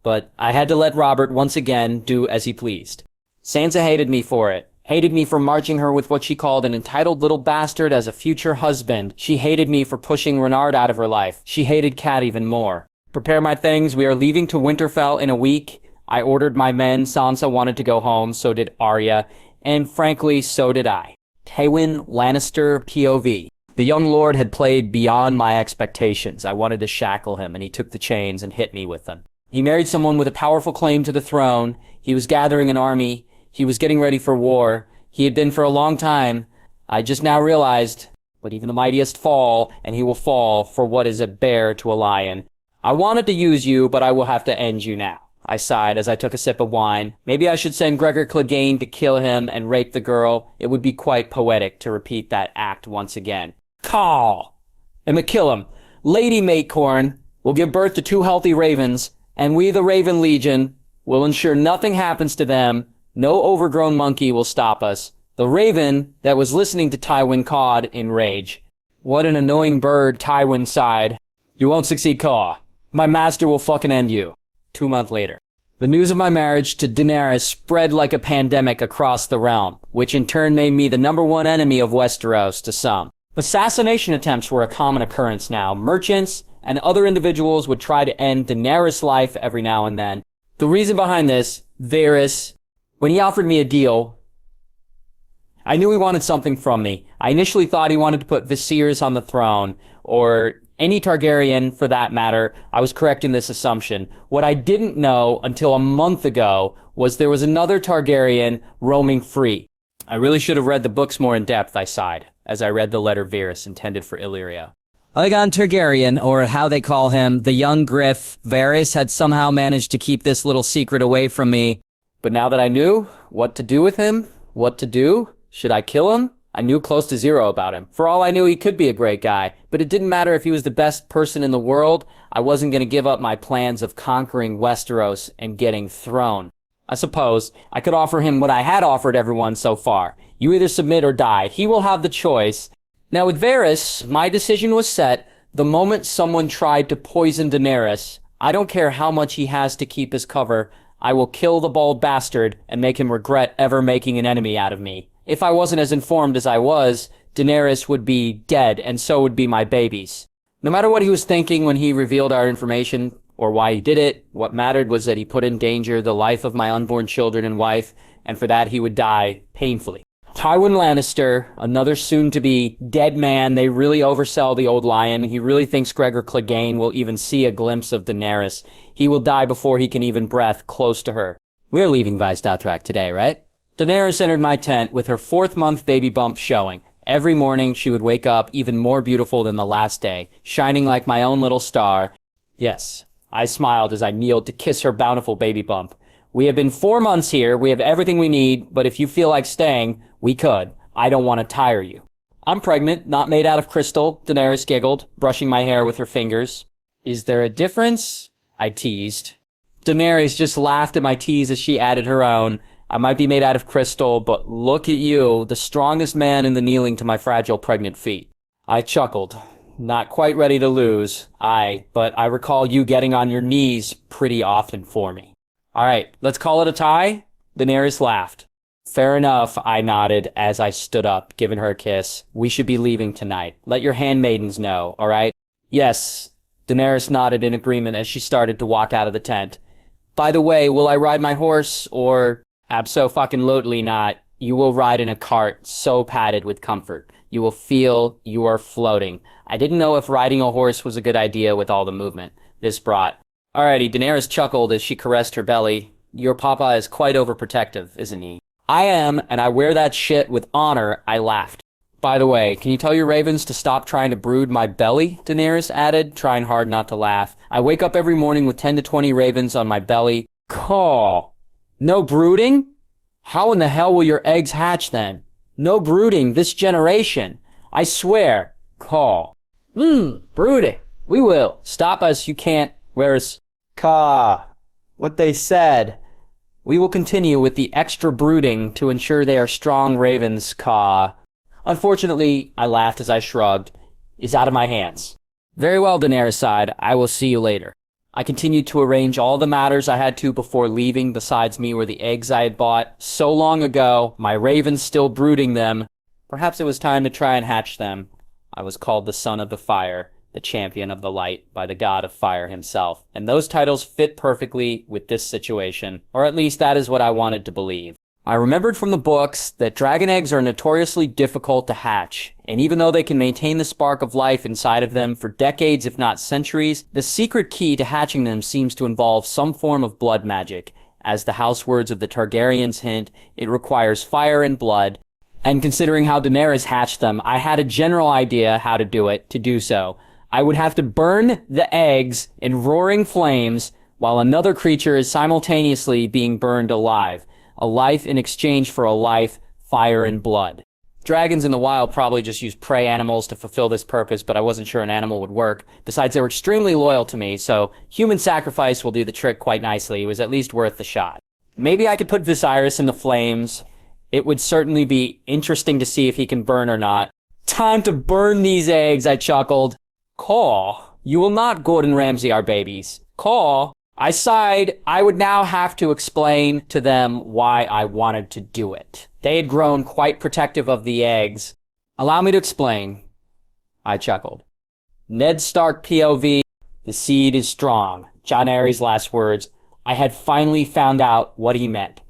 But I had to let Robert once again do as he pleased. Sansa hated me for it. Hated me for marching her with what she called an entitled little bastard as a future husband. She hated me for pushing Renard out of her life. She hated Cat even more. Prepare my things. We are leaving to Winterfell in a week. I ordered my men. Sansa wanted to go home. So did Arya. And frankly, so did I. Tywin Lannister POV. The young lord had played beyond my expectations. I wanted to shackle him, and he took the chains and hit me with them. He married someone with a powerful claim to the throne. He was gathering an army. He was getting ready for war. He had been for a long time. I just now realized, but even the mightiest fall, and he will fall for what is a bear to a lion. I wanted to use you, but I will have to end you now. I sighed as I took a sip of wine. Maybe I should send Gregor Clegane to kill him and rape the girl. It would be quite poetic to repeat that act once again. Call! I'ma kill him. Lady Matecorn will give birth to 2 healthy ravens, and we, the Raven Legion, will ensure nothing happens to them. No overgrown monkey will stop us. The raven that was listening to Tywin cawed in rage. What an annoying bird, Tywin sighed. You won't succeed, Caw. My master will fucking end you. 2 months later. The news of my marriage to Daenerys spread like a pandemic across the realm, which in turn made me the #1 enemy of Westeros to some. Assassination attempts were a common occurrence now. Merchants and other individuals would try to end Daenerys' life every now and then. The reason behind this, Varys, when he offered me a deal, I knew he wanted something from me. I initially thought he wanted to put Viserys on the throne, or any Targaryen for that matter. I was correct in this assumption. What I didn't know until a month ago was there was another Targaryen roaming free. I really should have read the books more in depth, I sighed, as I read the letter Varys intended for Illyria. Aegon Targaryen, or how they call him, the young Griff, Varys had somehow managed to keep this little secret away from me. But now that I knew what to do with him, what to do, should I kill him? I knew close to zero about him. For all I knew, he could be a great guy, but it didn't matter if he was the best person in the world. I wasn't going to give up my plans of conquering Westeros and getting thrown. I suppose I could offer him what I had offered everyone so far. You either submit or die. He will have the choice. Now with Varys, my decision was set the moment someone tried to poison Daenerys. I don't care how much he has to keep his cover. I will kill the bald bastard and make him regret ever making an enemy out of me. If I wasn't as informed as I was, Daenerys would be dead, and so would be my babies. No matter what he was thinking when he revealed our information, or why he did it, what mattered was that he put in danger the life of my unborn children and wife, and for that he would die painfully. Tywin Lannister, another soon-to-be dead man. They really oversell the old lion. He really thinks Gregor Clegane will even see a glimpse of Daenerys. He will die before he can even breath close to her. We're leaving Vaisdatrak today, right? Daenerys entered my tent with her 4th-month baby bump showing. Every morning she would wake up even more beautiful than the last day, shining like my own little star. Yes, I smiled as I kneeled to kiss her bountiful baby bump. We have been 4 months here, we have everything we need, but if you feel like staying, we could. I don't want to tire you. I'm pregnant, not made out of crystal, Daenerys giggled, brushing my hair with her fingers. Is there a difference? I teased. Daenerys just laughed at my tease as she added her own. I might be made out of crystal, but look at you, the strongest man in the kneeling to my fragile pregnant feet. I chuckled. Not quite ready to lose. But I recall you getting on your knees pretty often for me. All right, let's call it a tie? Daenerys laughed. Fair enough, I nodded as I stood up, giving her a kiss. We should be leaving tonight. Let your handmaidens know, all right? Yes. Daenerys nodded in agreement as she started to walk out of the tent. By the way, will I ride my horse, or... Abso-fucking-lutely not. You will ride in a cart so padded with comfort. You will feel you are floating. I didn't know if riding a horse was a good idea with all the movement this brought. Alrighty, Daenerys chuckled as she caressed her belly. Your papa is quite overprotective, isn't he? I am, and I wear that shit with honor, I laughed. By the way, can you tell your ravens to stop trying to brood my belly? Daenerys added, trying hard not to laugh. I wake up every morning with 10 to 20 ravens on my belly. Caw. No brooding? How in the hell will your eggs hatch then? No brooding this generation. I swear. Caw. Brooding. We will. Stop us, you can't. Where's... Caw. What they said. We will continue with the extra brooding to ensure they are strong ravens, caw. Unfortunately, I laughed as I shrugged, is out of my hands. Very well, Daenerys sighed. I will see you later. I continued to arrange all the matters I had to before leaving. Beside me were the eggs I had bought so long ago, my ravens still brooding them. Perhaps it was time to try and hatch them. I was called the Son of the Fire, the Champion of the Light, by the God of Fire himself, and those titles fit perfectly with this situation, or at least that is what I wanted to believe. I remembered from the books that dragon eggs are notoriously difficult to hatch, and even though they can maintain the spark of life inside of them for decades if not centuries, the secret key to hatching them seems to involve some form of blood magic. As the house words of the Targaryens hint, it requires fire and blood, and considering how Daenerys hatched them, I had a general idea how to do it. To do so, I would have to burn the eggs in roaring flames while another creature is simultaneously being burned alive. A life in exchange for a life, fire, and blood. Dragons in the wild probably just use prey animals to fulfill this purpose, but I wasn't sure an animal would work. Besides, they were extremely loyal to me, so human sacrifice will do the trick quite nicely. It was at least worth the shot. Maybe I could put Viserys in the flames. It would certainly be interesting to see if he can burn or not. Time to burn these eggs, I chuckled. Caw, you will not Gordon Ramsay our babies. Caw. I sighed. I would now have to explain to them why I wanted to do it. They had grown quite protective of the eggs. Allow me to explain. I chuckled. Ned Stark POV, the seed is strong. Jon Arryn's last words. I had finally found out what he meant.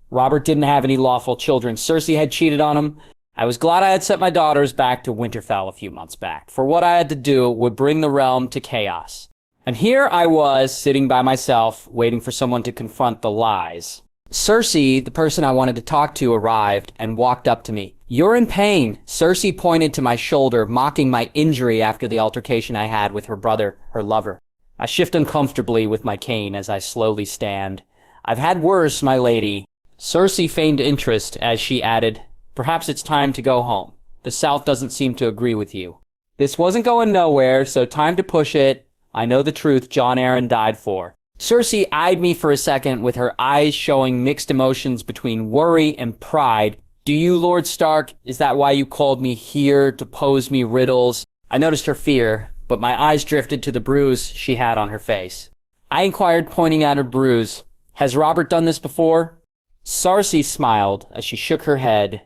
Robert didn't have any lawful children. Cersei had cheated on him. I was glad I had sent my daughters back to Winterfell a few months back, for what I had to do would bring the realm to chaos. And here I was, sitting by myself, waiting for someone to confront the lies. Cersei, the person I wanted to talk to, arrived and walked up to me. You're in pain. Cersei pointed to my shoulder, mocking my injury after the altercation I had with her brother, her lover. I shift uncomfortably with my cane as I slowly stand. I've had worse, my lady. Cersei feigned interest as she added, perhaps it's time to go home. The South doesn't seem to agree with you. This wasn't going nowhere, so time to push it. I know the truth Jon Arryn died for. Cersei eyed me for a second with her eyes showing mixed emotions between worry and pride. Do you, Lord Stark? Is that why you called me here to pose me riddles? I noticed her fear, but my eyes drifted to the bruise she had on her face. I inquired, pointing at her bruise. Has Robert done this before? Cersei smiled as she shook her head.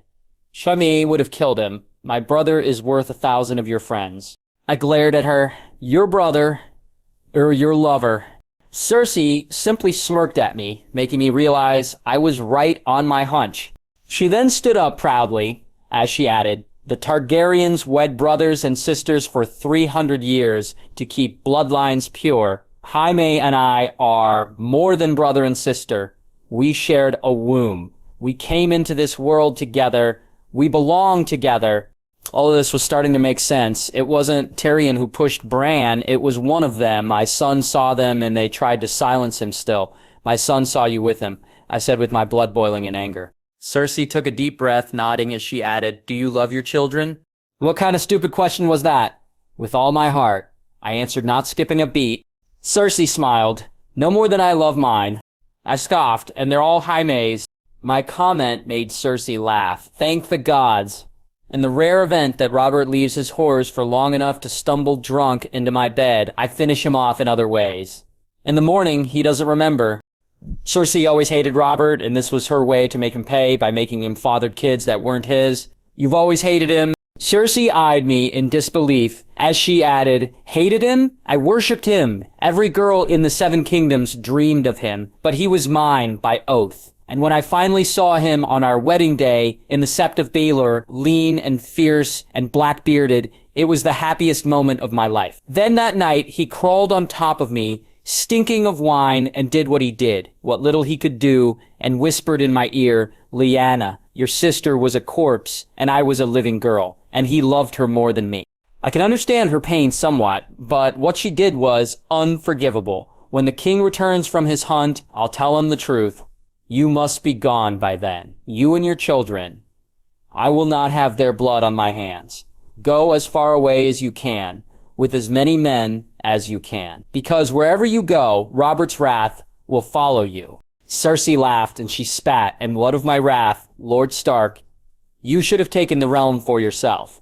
Shami would have killed him. My brother is worth 1,000 of your friends. I glared at her. Your brother, or your lover. Cersei simply smirked at me, making me realize I was right on my hunch. She then stood up proudly, as she added, the Targaryens wed brothers and sisters for 300 years to keep bloodlines pure. Jaime and I are more than brother and sister. We shared a womb. We came into this world together. We belong together. All of this was starting to make sense. It wasn't Tyrion who pushed Bran. It was one of them. My son saw them and they tried to silence him still. My son saw you with him, I said with my blood boiling in anger. Cersei took a deep breath, nodding as she added, Do you love your children? What kind of stupid question was that? With all my heart, I answered, not skipping a beat. Cersei smiled. No more than I love mine. I scoffed, and they're all Jaime's. My comment made Cersei laugh. Thank the gods. In the rare event that Robert leaves his whores for long enough to stumble drunk into my bed, I finish him off in other ways. In the morning, he doesn't remember. Cersei always hated Robert, and this was her way to make him pay by making him fathered kids that weren't his. You've always hated him. Cersei eyed me in disbelief as she added, Hated him? I worshipped him. Every girl in the Seven Kingdoms dreamed of him, but he was mine by oath. And when I finally saw him on our wedding day in the Sept of Baelor, lean and fierce and black-bearded, it was the happiest moment of my life. Then that night, he crawled on top of me, stinking of wine, and did what he did, what little he could do, and whispered in my ear, Lyanna, your sister was a corpse, and I was a living girl, and he loved her more than me. I can understand her pain somewhat, but what she did was unforgivable. When the king returns from his hunt, I'll tell him the truth. You must be gone by then, you and your children. I will not have their blood on my hands. Go as far away as you can, with as many men as you can. Because wherever you go, Robert's wrath will follow you. Cersei laughed and she spat, and what of my wrath, Lord Stark? You should have taken the realm for yourself.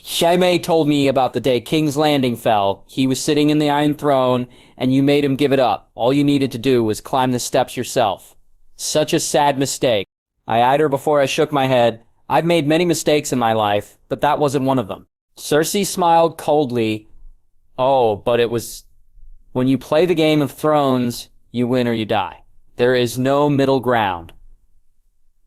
Jaime told me about the day King's Landing fell. He was sitting in the Iron Throne, and you made him give it up. All you needed to do was climb the steps yourself. Such a sad mistake. I eyed her before I shook my head. I've made many mistakes in my life, but that wasn't one of them. Cersei smiled coldly. Oh, but it was... When you play the Game of Thrones, you win or you die. There is no middle ground.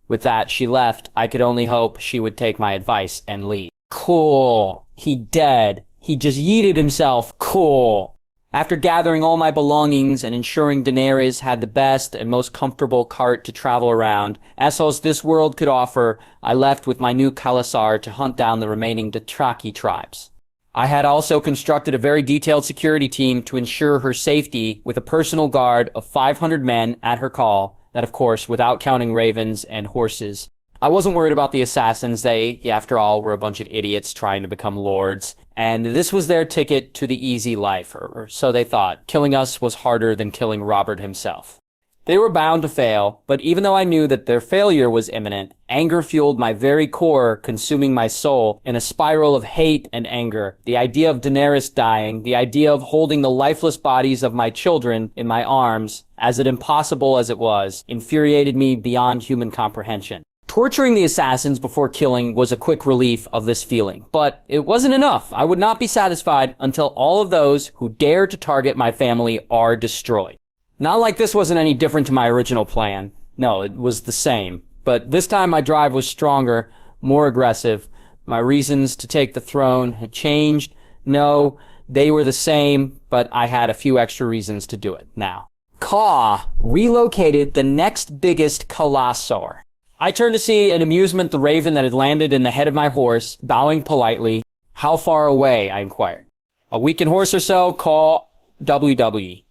With that, she left. I could only hope she would take my advice and leave. Cool. He dead. He just yeeted himself. Cool. After gathering all my belongings and ensuring Daenerys had the best and most comfortable cart to travel around, Essos this world could offer, I left with my new Khalasar to hunt down the remaining Dothraki tribes. I had also constructed a very detailed security team to ensure her safety with a personal guard of 500 men at her call, that of course without counting ravens and horses. I wasn't worried about the assassins. They, after all, were a bunch of idiots trying to become lords. And this was their ticket to the easy life, or so they thought. Killing us was harder than killing Robert himself. They were bound to fail, but even though I knew that their failure was imminent, anger fueled my very core, consuming my soul in a spiral of hate and anger. The idea of Daenerys dying, the idea of holding the lifeless bodies of my children in my arms, as impossible as it was, infuriated me beyond human comprehension. Torturing the assassins before killing was a quick relief of this feeling, but it wasn't enough. I would not be satisfied until all of those who dare to target my family are destroyed. Not like this wasn't any different to my original plan. No, it was the same. But this time my drive was stronger, more aggressive. My reasons to take the throne had changed. No, they were the same, but I had a few extra reasons to do it now. Caw relocated the next biggest Khalasar. I turned to see in amusement the raven that had landed in the head of my horse, bowing politely. How far away? I inquired. A week and horse or so, call WW.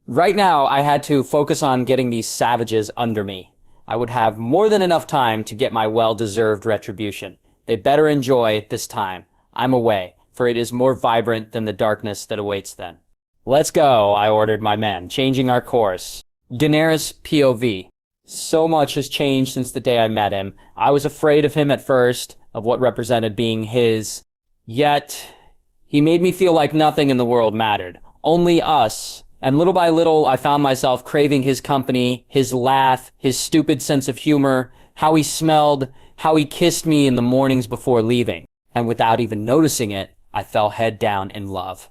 Right now, I had to focus on getting these savages under me. I would have more than enough time to get my well-deserved retribution. They better enjoy it this time. I'm away, for it is more vibrant than the darkness that awaits them. Let's go, I ordered my men, changing our course. Daenerys POV. So much has changed since the day I met him. I was afraid of him at first, of what represented being his. Yet, he made me feel like nothing in the world mattered. Only us. And little by little, I found myself craving his company, his laugh, his stupid sense of humor, how he smelled, how he kissed me in the mornings before leaving. And without even noticing it, I fell head down in love.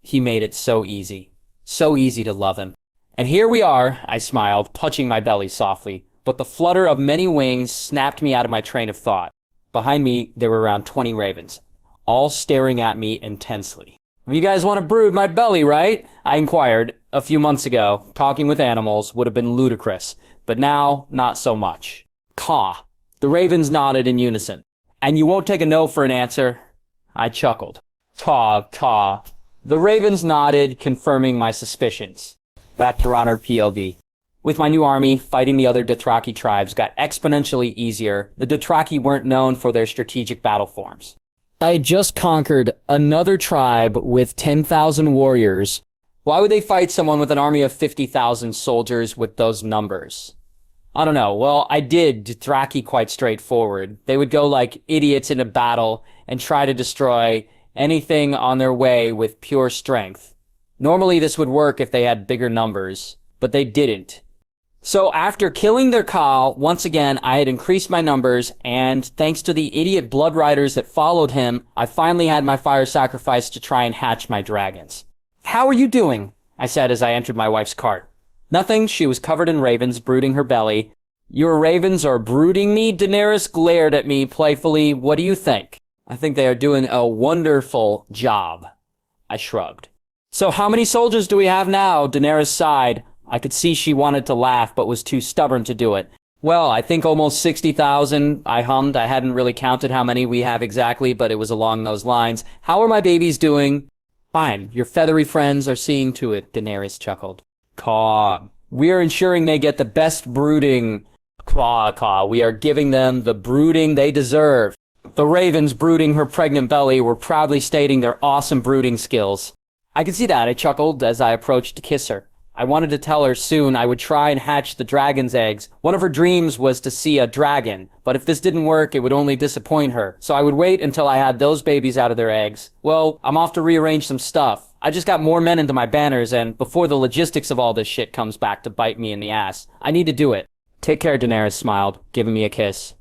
He made it so easy. So easy to love him. And here we are, I smiled, touching my belly softly. But the flutter of many wings snapped me out of my train of thought. Behind me, there were around 20 ravens, all staring at me intensely. You guys want to brood my belly, right? I inquired. A few months ago, talking with animals would have been ludicrous, but now, not so much. Caw. The ravens nodded in unison. And you won't take a no for an answer? I chuckled. Caw, caw. The ravens nodded, confirming my suspicions. Back to Ronard PLD. With my new army, fighting the other Dothraki tribes got exponentially easier. The Dothraki weren't known for their strategic battle forms. I had just conquered another tribe with 10,000 warriors. Why would they fight someone with an army of 50,000 soldiers with those numbers? I don't know. Well, I did Dothraki quite straightforward. They would go like idiots into battle and try to destroy anything on their way with pure strength. Normally this would work if they had bigger numbers, but they didn't. So after killing their Khal, once again, I had increased my numbers, and thanks to the idiot blood riders that followed him, I finally had my fire sacrifice to try and hatch my dragons. How are you doing? I said as I entered my wife's cart. Nothing, she was covered in ravens, brooding her belly. Your ravens are brooding me? Daenerys glared at me playfully. What do you think? I think they are doing a wonderful job. I shrugged. So how many soldiers do we have now? Daenerys sighed. I could see she wanted to laugh, but was too stubborn to do it. Well, I think almost 60,000, I hummed. I hadn't really counted how many we have exactly, but it was along those lines. How are my babies doing? Fine. Your feathery friends are seeing to it, Daenerys chuckled. Caw. We are ensuring they get the best brooding. Caw, caw. We are giving them the brooding they deserve. The ravens brooding her pregnant belly were proudly stating their awesome brooding skills. I could see that, I chuckled as I approached to kiss her. I wanted to tell her soon I would try and hatch the dragon's eggs. One of her dreams was to see a dragon, but if this didn't work, it would only disappoint her. So I would wait until I had those babies out of their eggs. Well, I'm off to rearrange some stuff. I just got more men into my banners, and before the logistics of all this shit comes back to bite me in the ass, I need to do it. Take care, Daenerys smiled, giving me a kiss.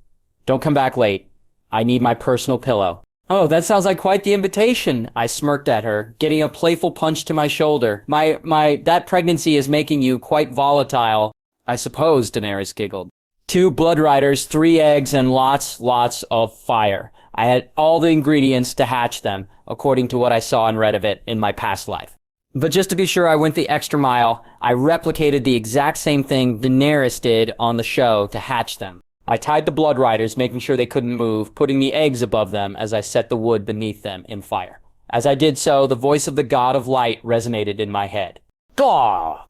Don't come back late. I need my personal pillow. Oh, that sounds like quite the invitation, I smirked at her, getting a playful punch to my shoulder. That pregnancy is making you quite volatile. I suppose, Daenerys giggled. 2 blood riders, 3 eggs, and lots of fire. I had all the ingredients to hatch them, according to what I saw and read of it in my past life. But just to be sure I went the extra mile, I replicated the exact same thing Daenerys did on the show to hatch them. I tied the blood riders, making sure they couldn't move, putting the eggs above them as I set the wood beneath them in fire. As I did so, the voice of the god of light resonated in my head. Gaw!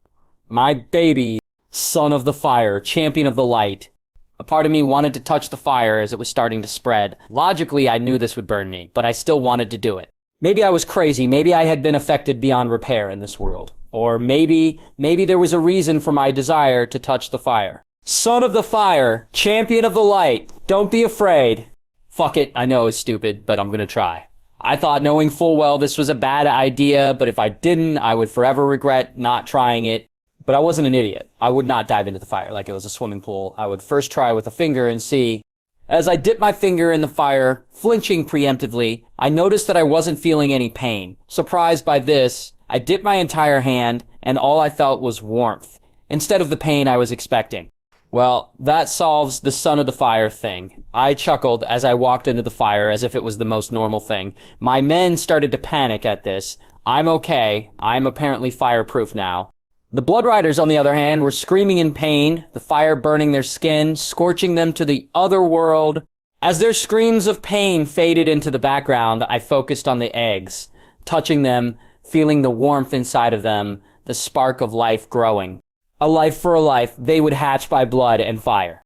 My baby, son of the fire, champion of the light. A part of me wanted to touch the fire as it was starting to spread. Logically, I knew this would burn me, but I still wanted to do it. Maybe I was crazy, maybe I had been affected beyond repair in this world. Or maybe there was a reason for my desire to touch the fire. Son of the fire, champion of the light, don't be afraid. Fuck it, I know it's stupid, but I'm gonna try. I thought knowing full well this was a bad idea, but if I didn't, I would forever regret not trying it. But I wasn't an idiot. I would not dive into the fire like it was a swimming pool. I would first try with a finger and see. As I dipped my finger in the fire, flinching preemptively, I noticed that I wasn't feeling any pain. Surprised by this, I dipped my entire hand, and all I felt was warmth, instead of the pain I was expecting. Well, that solves the son of the fire thing. I chuckled as I walked into the fire as if it was the most normal thing. My men started to panic at this. I'm okay. I'm apparently fireproof now. The blood riders, on the other hand, were screaming in pain, the fire burning their skin, scorching them to the other world. As their screams of pain faded into the background, I focused on the eggs, touching them, feeling the warmth inside of them, the spark of life growing. A life for a life, they would hatch by blood and fire.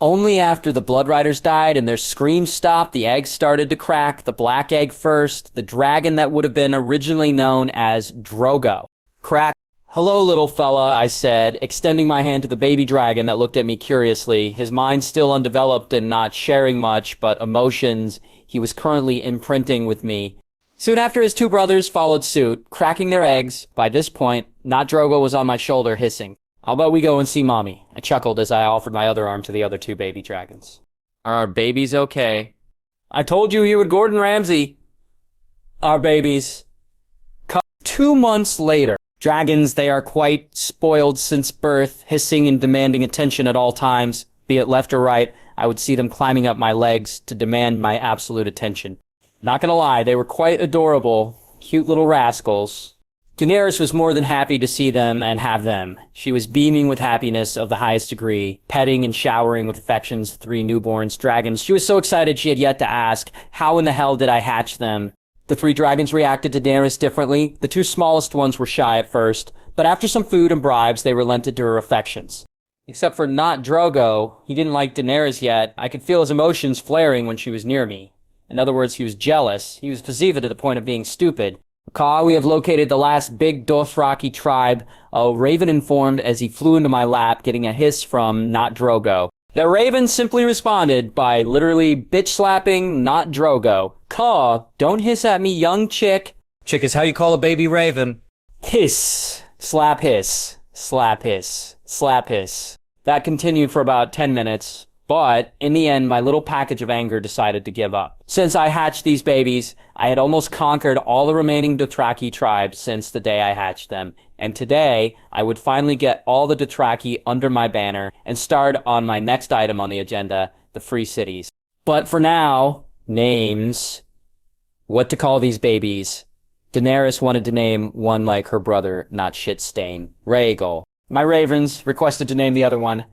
Only after the Blood Riders died and their screams stopped, the eggs started to crack, the black egg first, the dragon that would have been originally known as Drogo. Crack. "Hello, little fella," I said, extending my hand to the baby dragon that looked at me curiously, his mind still undeveloped and not sharing much, but emotions he was currently imprinting with me. Soon after, his two brothers followed suit, cracking their eggs. By this point, Not Drogo was on my shoulder, hissing. "How about we go and see Mommy?" I chuckled as I offered my other arm to the other two baby dragons. "Are our babies okay?" "I told you he would Gordon Ramsay." "Our babies." 2 months later. Dragons, they are quite spoiled since birth, hissing and demanding attention at all times, be it left or right. I would see them climbing up my legs to demand my absolute attention. Not gonna lie, they were quite adorable, cute little rascals. Daenerys was more than happy to see them and have them. She was beaming with happiness of the highest degree, petting and showering with affections the 3 newborns dragons. She was so excited she had yet to ask, how in the hell did I hatch them? The 3 dragons reacted to Daenerys differently. The 2 smallest ones were shy at first, but after some food and bribes, they relented to her affections. Except for Not Drogo, he didn't like Daenerys yet. I could feel his emotions flaring when she was near me. In other words, he was jealous. He was possessive to the point of being stupid. "Ka, we have located the last big Dothraki tribe," a raven informed as he flew into my lap, getting a hiss from Not Drogo. The raven simply responded by literally bitch-slapping Not Drogo. "Ka, don't hiss at me, young chick." Chick is how you call a baby raven. Hiss. Slap hiss. Slap hiss. Slap hiss. That continued for about 10 minutes, but in the end, my little package of anger decided to give up. Since I hatched these babies, I had almost conquered all the remaining Dothraki tribes since the day I hatched them, and today, I would finally get all the Dothraki under my banner and start on my next item on the agenda, the Free Cities. But for now, names. What to call these babies? Daenerys wanted to name one like her brother, not Shitstain. Rhaegal. My ravens requested to name the other one,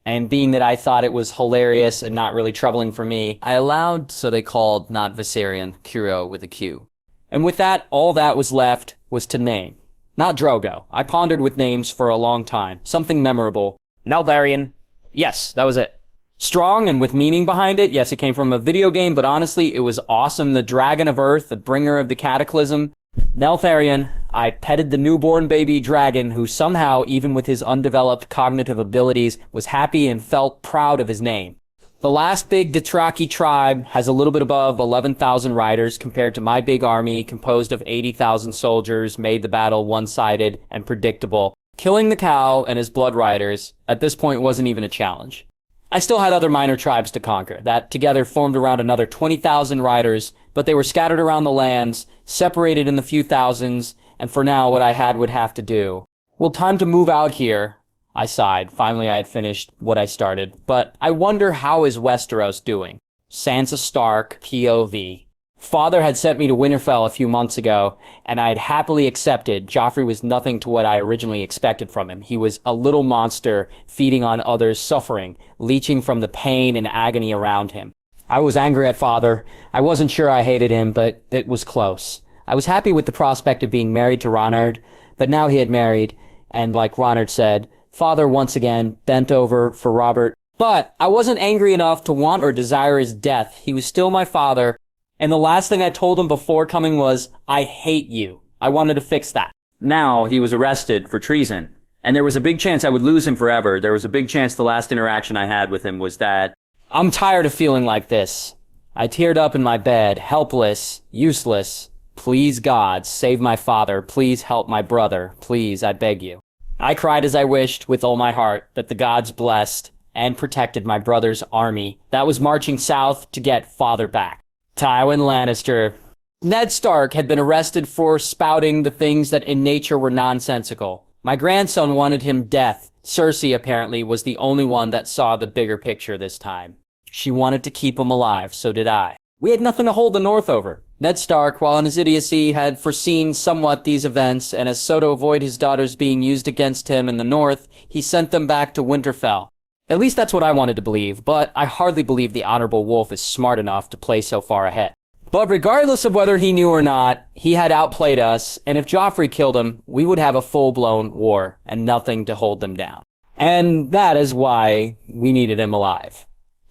and being that I thought it was hilarious and not really troubling for me, I allowed, so they called not Viserion, Kuro with a Q. And with that, all that was left was to name. Not Drogo. I pondered with names for a long time. Something memorable. Neltharion. Yes, that was it. Strong and with meaning behind it. Yes, it came from a video game, but honestly, it was awesome. The Dragon of Earth, the bringer of the Cataclysm. Neltharion. I petted the newborn baby dragon who somehow, even with his undeveloped cognitive abilities, was happy and felt proud of his name. The last big Dothraki tribe has a little bit above 11,000 riders compared to my big army composed of 80,000 soldiers made the battle one-sided and predictable. Killing the cow and his blood riders at this point wasn't even a challenge. I still had other minor tribes to conquer that together formed around another 20,000 riders, but they were scattered around the lands, separated in the few thousands, and for now what I had would have to do. Well, time to move out here. I sighed. Finally, I had finished what I started. But I wonder, how is Westeros doing? Sansa Stark, POV. Father had sent me to Winterfell a few months ago, and I had happily accepted. Joffrey was nothing to what I originally expected from him. He was a little monster, feeding on others' suffering, leeching from the pain and agony around him. I was angry at Father. I wasn't sure I hated him, but it was close. I was happy with the prospect of being married to Ronard, but now he had married, and like Ronard said, Father once again bent over for Robert. But I wasn't angry enough to want or desire his death. He was still my father, and the last thing I told him before coming was, "I hate you." I wanted to fix that. Now he was arrested for treason, and there was a big chance I would lose him forever. There was a big chance the last interaction I had with him was that. I'm tired of feeling like this. I teared up in my bed, helpless, useless. Please, God, save my father. Please help my brother. Please, I beg you. I cried as I wished, with all my heart, that the gods blessed and protected my brother's army that was marching south to get Father back. Tywin Lannister. Ned Stark had been arrested for spouting the things that in nature were nonsensical. My grandson wanted him death. Cersei, apparently, was the only one that saw the bigger picture this time. She wanted to keep him alive, so did I. We had nothing to hold the North over. Ned Stark, while in his idiocy, had foreseen somewhat these events, and as so to avoid his daughters being used against him in the North, he sent them back to Winterfell. At least that's what I wanted to believe, but I hardly believe the Honorable Wolf is smart enough to play so far ahead. But regardless of whether he knew or not, he had outplayed us, and if Joffrey killed him, we would have a full-blown war, and nothing to hold them down. And that is why we needed him alive.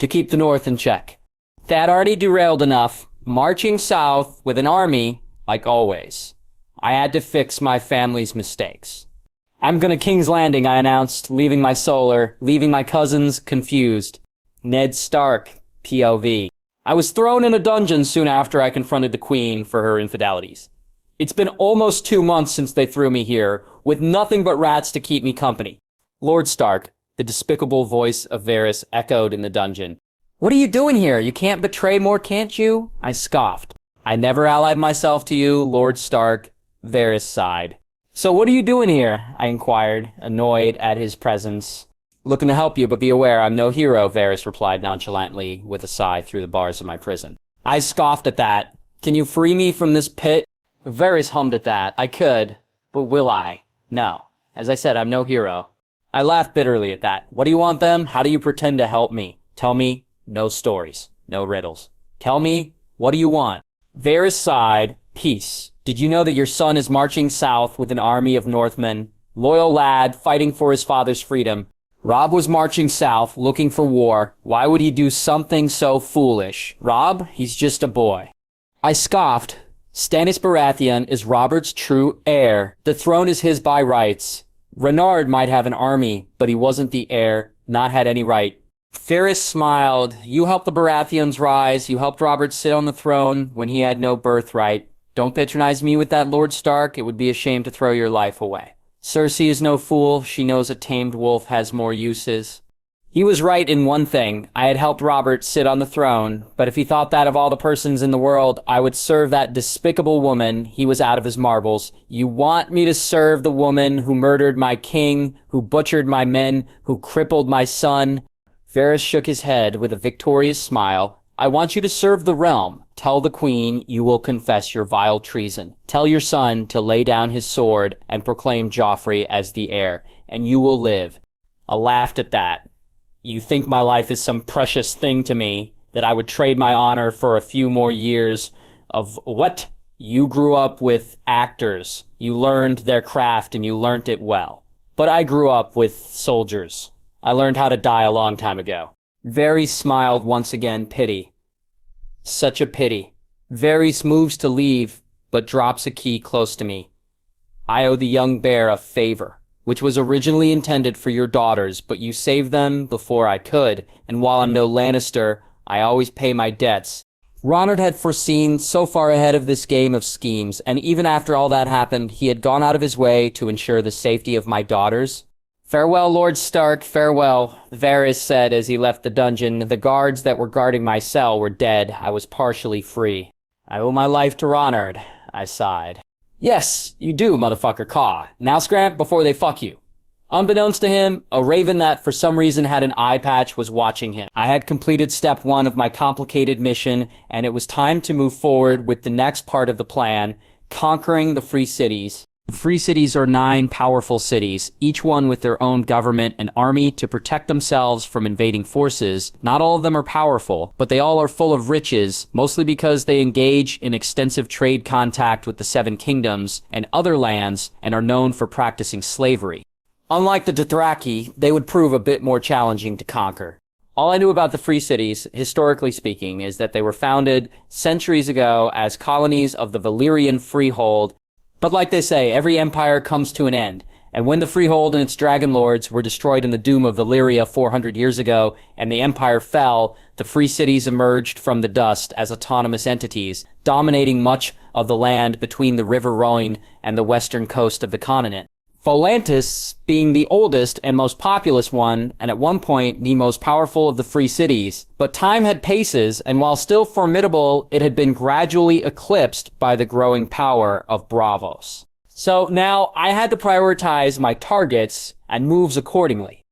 to keep the North in check. They had already derailed enough, marching south with an army, like always. I had to fix my family's mistakes. I'm gonna King's Landing, I announced, leaving my solar, leaving my cousins confused. Ned Stark, POV. I was thrown in a dungeon soon after I confronted the Queen for her infidelities. It's been almost 2 months since they threw me here, with nothing but rats to keep me company. Lord Stark, the despicable voice of Varys echoed in the dungeon. What are you doing here? You can't betray more, can't you? I scoffed. I never allied myself to you, Lord Stark. Varys sighed. So what are you doing here? I inquired, annoyed at his presence. Looking to help you, but be aware I'm no hero, Varys replied nonchalantly with a sigh through the bars of my prison. I scoffed at that. Can you free me from this pit? Varys hummed at that. I could, but will I? No. As I said, I'm no hero. I laughed bitterly at that. What do you want them? How do you pretend to help me? Tell me, no stories, no riddles. Tell me, what do you want? Varys sighed. Peace. Did you know that your son is marching south with an army of Northmen? Loyal lad, fighting for his father's freedom. Robb was marching south, looking for war. Why would he do something so foolish? Robb? He's just a boy. I scoffed. Stannis Baratheon is Robert's true heir. The throne is his by rights. Renard might have an army, but he wasn't the heir, not had any right. Varys smiled. You helped the Baratheons rise. You helped Robert sit on the throne when he had no birthright. Don't patronize me with that, Lord Stark. It would be a shame to throw your life away. Cersei is no fool. She knows a tamed wolf has more uses. He was right in one thing. I had helped Robert sit on the throne, but if he thought that of all the persons in the world, I would serve that despicable woman, he was out of his marbles. You want me to serve the woman who murdered my king, who butchered my men, who crippled my son? Varys shook his head with a victorious smile. I want you to serve the realm. Tell the queen you will confess your vile treason. Tell your son to lay down his sword and proclaim Joffrey as the heir, and you will live. I laughed at that. You think my life is some precious thing to me, that I would trade my honor for a few more years of what? You grew up with actors. You learned their craft and you learned it well. But I grew up with soldiers. I learned how to die a long time ago. Varys smiled once again, pity. Such a pity. Varys moves to leave, but drops a key close to me. I owe the young bear a favor, which was originally intended for your daughters, but you saved them before I could, and while I'm no Lannister, I always pay my debts. Ronard had foreseen so far ahead of this game of schemes, and even after all that happened, he had gone out of his way to ensure the safety of my daughters. Farewell, Lord Stark, farewell, Varys said as he left the dungeon. The guards that were guarding my cell were dead. I was partially free. I owe my life to Ronard, I sighed. Yes, you do, motherfucker, caw. Now scram before they fuck you. Unbeknownst to him, a raven that for some reason had an eye patch was watching him. I had completed step 1 of my complicated mission, and it was time to move forward with the next part of the plan, conquering the free cities. Free cities are 9 powerful cities, each one with their own government and army to protect themselves from invading forces. Not all of them are powerful, but they all are full of riches, mostly because they engage in extensive trade contact with the 7 kingdoms and other lands and are known for practicing slavery. Unlike the Dothraki, they would prove a bit more challenging to conquer. All I knew about the free cities, historically speaking, is that they were founded centuries ago as colonies of the Valyrian Freehold. But like they say, every empire comes to an end, and when the Freehold and its dragon lords were destroyed in the doom of Valyria 400 years ago, and the empire fell, the free cities emerged from the dust as autonomous entities, dominating much of the land between the River Rhine and the western coast of the continent. Volantis being the oldest and most populous one, and at one point the most powerful of the free cities. But time had paces, and while still formidable, it had been gradually eclipsed by the growing power of Braavos. So now I had to prioritize my targets and moves accordingly.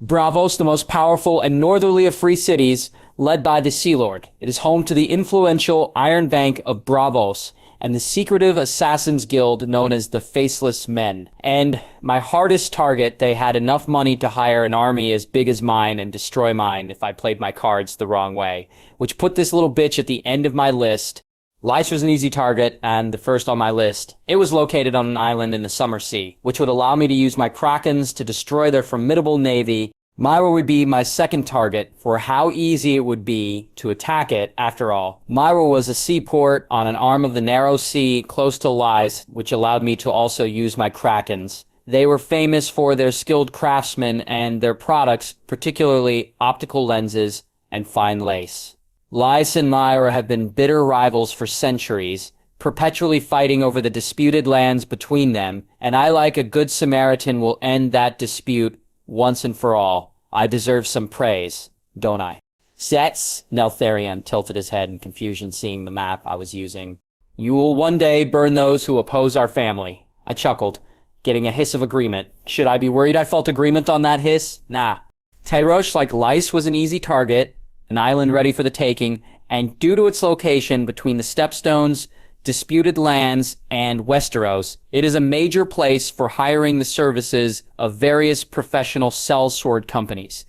Braavos, the most powerful and northerly of free cities, led by the Sea Lord. It is home to the influential Iron Bank of Braavos, and the secretive assassins guild known as the Faceless Men. And my hardest target, they had enough money to hire an army as big as mine and destroy mine if I played my cards the wrong way, which put this little bitch at the end of my list. Lys was an easy target, and the first on my list. It was located on an island in the Summer Sea, which would allow me to use my Krakens to destroy their formidable navy Myra would be my second target for how easy it would be to attack it. After all, Myra was a seaport on an arm of the narrow sea close to Lys, which allowed me to also use my krakens. They were famous for their skilled craftsmen and their products, particularly optical lenses and fine lace. Lys and Myra have been bitter rivals for centuries, perpetually fighting over the disputed lands between them, and I, like a good Samaritan, will end that dispute once and for all. I deserve some praise, don't I? Sets, Neltharion tilted his head in confusion, seeing the map I was using. You will one day burn those who oppose our family. I chuckled, getting a hiss of agreement. Should I be worried I felt agreement on that hiss? Nah. Tyrosh, like Lys, was an easy target, an island ready for the taking, and due to its location between the Stepstones, disputed lands, and Westeros, it is a major place for hiring the services of various professional sellsword companies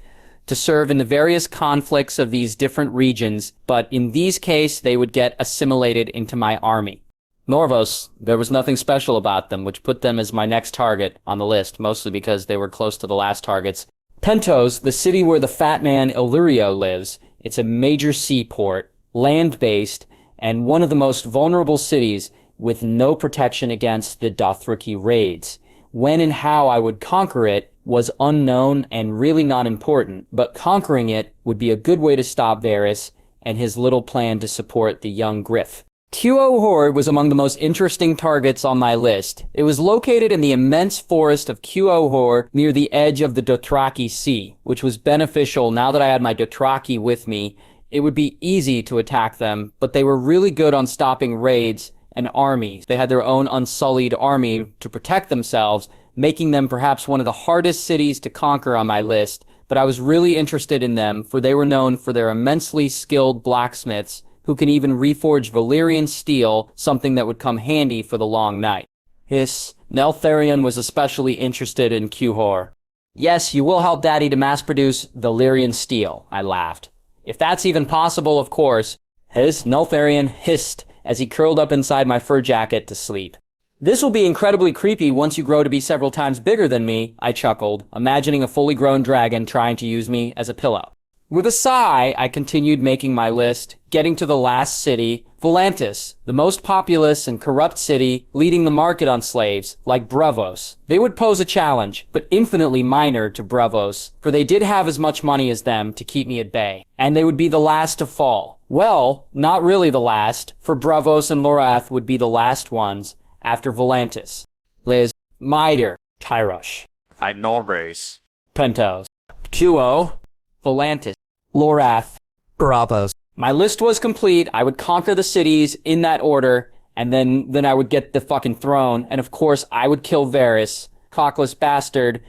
to serve in the various conflicts of these different regions, but in these cases, they would get assimilated into my army. Norvos, there was nothing special about them, which put them as my next target on the list, mostly because they were close to the last targets. Pentos, the city where the fat man Illyrio lives, it's a major seaport, land-based, and one of the most vulnerable cities with no protection against the Dothraki raids. When and how I would conquer it was unknown and really not important, but conquering it would be a good way to stop Varys and his little plan to support the young Griff. Quo was among the most interesting targets on my list. It was located in the immense forest of Quo near the edge of the Dothraki Sea, which was beneficial now that I had my Dothraki with me. It would be easy to attack them, but they were really good on stopping raids and armies. They had their own unsullied army to protect themselves, making them perhaps one of the hardest cities to conquer on my list, but I was really interested in them, for they were known for their immensely skilled blacksmiths who can even reforge Valyrian steel, something that would come handy for the long night. Neltharion was especially interested in Quhor. Yes, you will help Daddy to mass-produce Valyrian steel, I laughed. If that's even possible, of course. Neltharion hissed as he curled up inside my fur jacket to sleep. This will be incredibly creepy once you grow to be several times bigger than me, I chuckled, imagining a fully grown dragon trying to use me as a pillow. With a sigh, I continued making my list, getting to the last city, Volantis, the most populous and corrupt city, leading the market on slaves, like Braavos. They would pose a challenge, but infinitely minor to Braavos, for they did have as much money as them to keep me at bay, and they would be the last to fall. Well, not really the last, for Braavos and Lorath would be the last ones after Volantis. Liz, Mitre, Tyrosh, I Norvos, Pentos, Quo, Volantis, Lorath, Bravos. My list was complete. I would conquer the cities in that order, and then I would get the fucking throne. And of course, I would kill Varys, cockless bastard.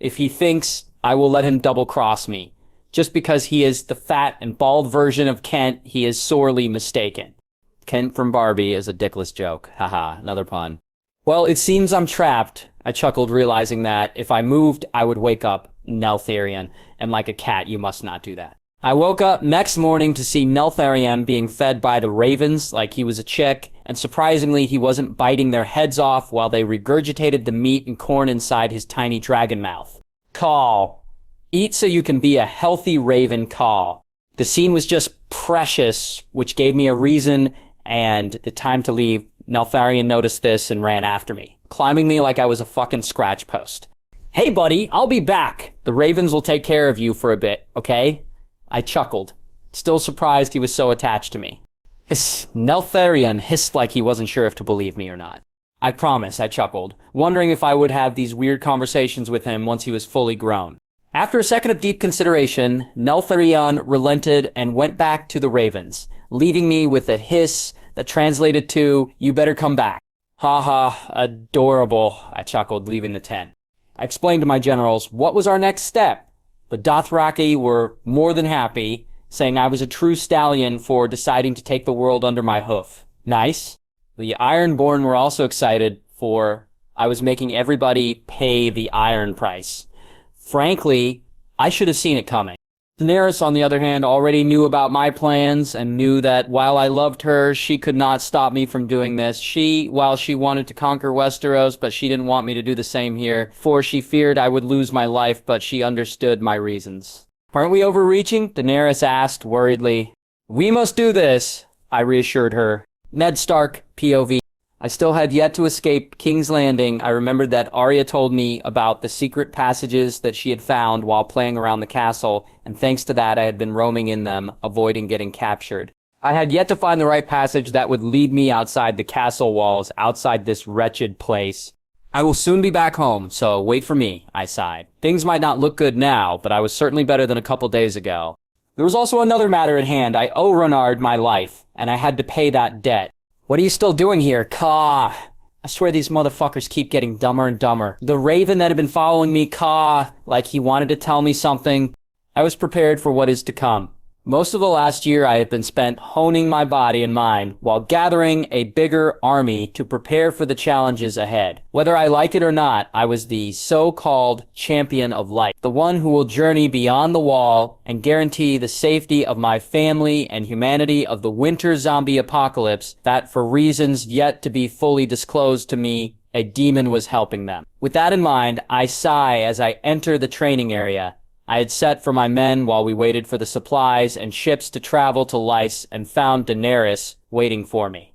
If he thinks I will let him double-cross me. Just because he is the fat and bald version of Kent, he is sorely mistaken. Kent from Barbie is a dickless joke. Haha, another pun. Well, it seems I'm trapped. I chuckled, realizing that if I moved, I would wake up Neltharion. And like a cat, you must not do that. I woke up next morning to see Neltharion being fed by the ravens like he was a chick, and surprisingly he wasn't biting their heads off while they regurgitated the meat and corn inside his tiny dragon mouth. Call. Eat so you can be a healthy raven, call. The scene was just precious, which gave me a reason and the time to leave. Neltharion noticed this and ran after me, climbing me like I was a fucking scratch post. Hey buddy, I'll be back. The ravens will take care of you for a bit, okay? I chuckled, still surprised he was so attached to me. Neltharion hissed like he wasn't sure if to believe me or not. I promise, I chuckled, wondering if I would have these weird conversations with him once he was fully grown. After a second of deep consideration, Neltharion relented and went back to the ravens, leaving me with a hiss that translated to, "You better come back." Ha ha, adorable, I chuckled, leaving the tent. I explained to my generals what was our next step. The Dothraki were more than happy, saying I was a true stallion for deciding to take the world under my hoof. Nice. The Ironborn were also excited for I was making everybody pay the iron price. Frankly, I should have seen it coming. Daenerys, on the other hand, already knew about my plans and knew that while I loved her, she could not stop me from doing this. While she wanted to conquer Westeros, but she didn't want me to do the same here, for she feared I would lose my life, but she understood my reasons. Aren't we overreaching? Daenerys asked worriedly. We must do this, I reassured her. Ned Stark, POV. I still had yet to escape King's Landing. I remembered that Arya told me about the secret passages that she had found while playing around the castle, and thanks to that I had been roaming in them, avoiding getting captured. I had yet to find the right passage that would lead me outside the castle walls, outside this wretched place. I will soon be back home, so wait for me, I sighed. Things might not look good now, but I was certainly better than a couple days ago. There was also another matter at hand. I owe Renard my life, and I had to pay that debt. What are you still doing here? Caw. I swear these motherfuckers keep getting dumber and dumber. The raven that had been following me, caw, like he wanted to tell me something. I was prepared for what is to come. Most of the last year I have been spent honing my body and mind while gathering a bigger army to prepare for the challenges ahead. Whether I like it or not, I was the so-called champion of light, the one who will journey beyond the wall and guarantee the safety of my family and humanity of the winter zombie apocalypse that, for reasons yet to be fully disclosed to me, a demon was helping them. With that in mind, I sigh as I enter the training area. I had set for my men while we waited for the supplies and ships to travel to Lyce and found Daenerys waiting for me.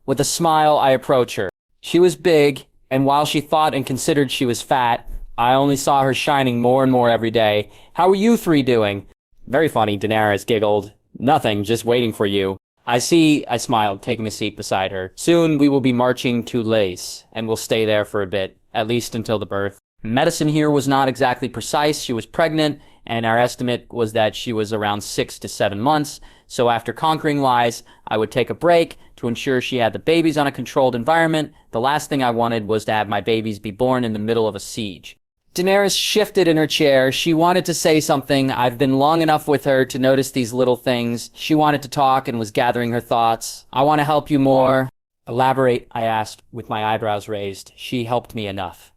With a smile, I approach her. She was big, and while she thought and considered she was fat, I only saw her shining more and more every day. How are you three doing? Very funny, Daenerys giggled. Nothing, just waiting for you. I see, I smiled, taking a seat beside her. Soon we will be marching to Lyce, and we'll stay there for a bit, at least until the birth. Medicine here was not exactly precise. She was pregnant, and our estimate was that she was around 6 to 7 months. So after conquering Lyce, I would take a break to ensure she had the babies on a controlled environment. The last thing I wanted was to have my babies be born in the middle of a siege. Daenerys shifted in her chair. She wanted to say something. I've been long enough with her to notice these little things. She wanted to talk and was gathering her thoughts. I want to help you more. Elaborate, I asked, with my eyebrows raised. She helped me enough,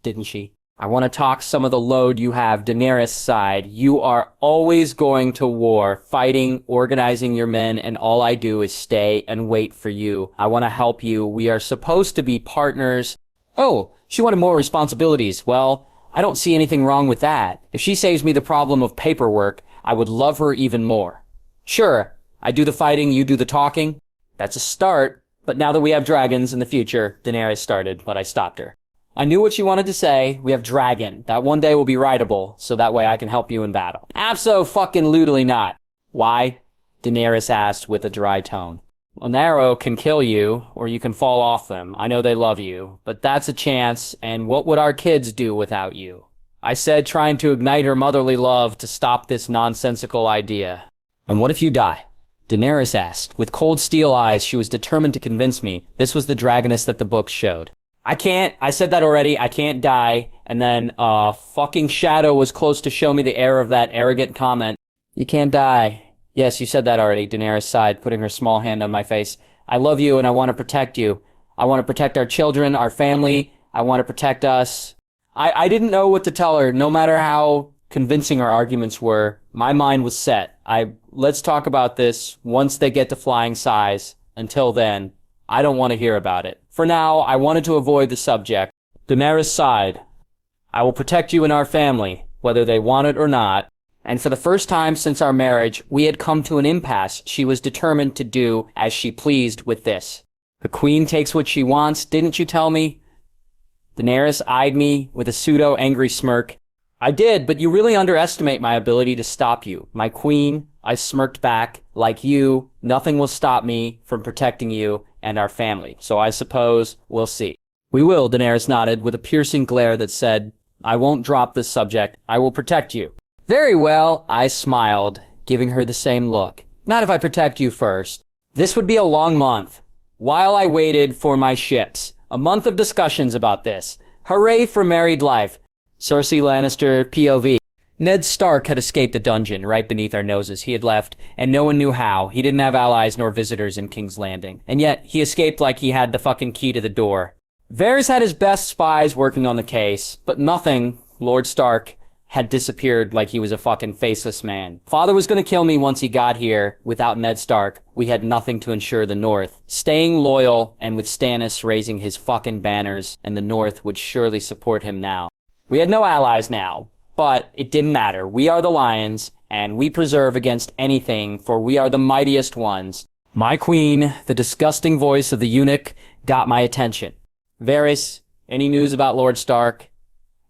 didn't she? I want to talk some of the load you have, Daenerys sighed. You are always going to war, fighting, organizing your men, and all I do is stay and wait for you. I want to help you. We are supposed to be partners. Oh, she wanted more responsibilities. Well, I don't see anything wrong with that. If she saves me the problem of paperwork, I would love her even more. Sure, I do the fighting, you do the talking. That's a start. But now that we have dragons in the future, Daenerys started, but I stopped her. I knew what she wanted to say. We have dragon. That one day will be rideable, so that way I can help you in battle. Abso-fucking-lutely not. Why? Daenerys asked with a dry tone. An arrow can kill you, or you can fall off them. I know they love you, but that's a chance, and what would our kids do without you? I said, trying to ignite her motherly love to stop this nonsensical idea. And what if you die? Daenerys asked. With cold steel eyes, she was determined to convince me. This was the dragoness that the books showed. I said that already, I can't die, and then, fucking Shadow was close to show me the error of that arrogant comment. You can't die. Yes, you said that already, Daenerys sighed, putting her small hand on my face. I love you and I want to protect you. I want to protect our children, our family. I want to protect us. I didn't know what to tell her, no matter how convincing our arguments were. My mind was set. Let's talk about this once they get to flying size. Until then, I don't want to hear about it. For now, I wanted to avoid the subject. Daenerys sighed. I will protect you and our family, whether they want it or not. And for the first time since our marriage, we had come to an impasse. She was determined to do as she pleased with this. The queen takes what she wants, didn't you tell me? Daenerys eyed me with a pseudo-angry smirk. I did, but you really underestimate my ability to stop you. My queen, I smirked back. Like you, nothing will stop me from protecting you and our family. So I suppose we'll see. We will, Daenerys nodded with a piercing glare that said, I won't drop this subject. I will protect you. Very well, I smiled, giving her the same look. Not if I protect you first. This would be a long month. While I waited for my ships. A month of discussions about this. Hooray for married life. Cersei Lannister, POV. Ned Stark had escaped the dungeon right beneath our noses. He had left, and no one knew how. He didn't have allies nor visitors in King's Landing. And yet, he escaped like he had the fucking key to the door. Varys had his best spies working on the case, but nothing, Lord Stark, had disappeared like he was a fucking faceless man. Father was gonna kill me once he got here. Without Ned Stark, we had nothing to ensure the North. Staying loyal, and with Stannis raising his fucking banners, and the North would surely support him now. We had no allies now, but it didn't matter. We are the lions, and we preserve against anything, for we are the mightiest ones. My queen, the disgusting voice of the eunuch, got my attention. Varys, any news about Lord Stark?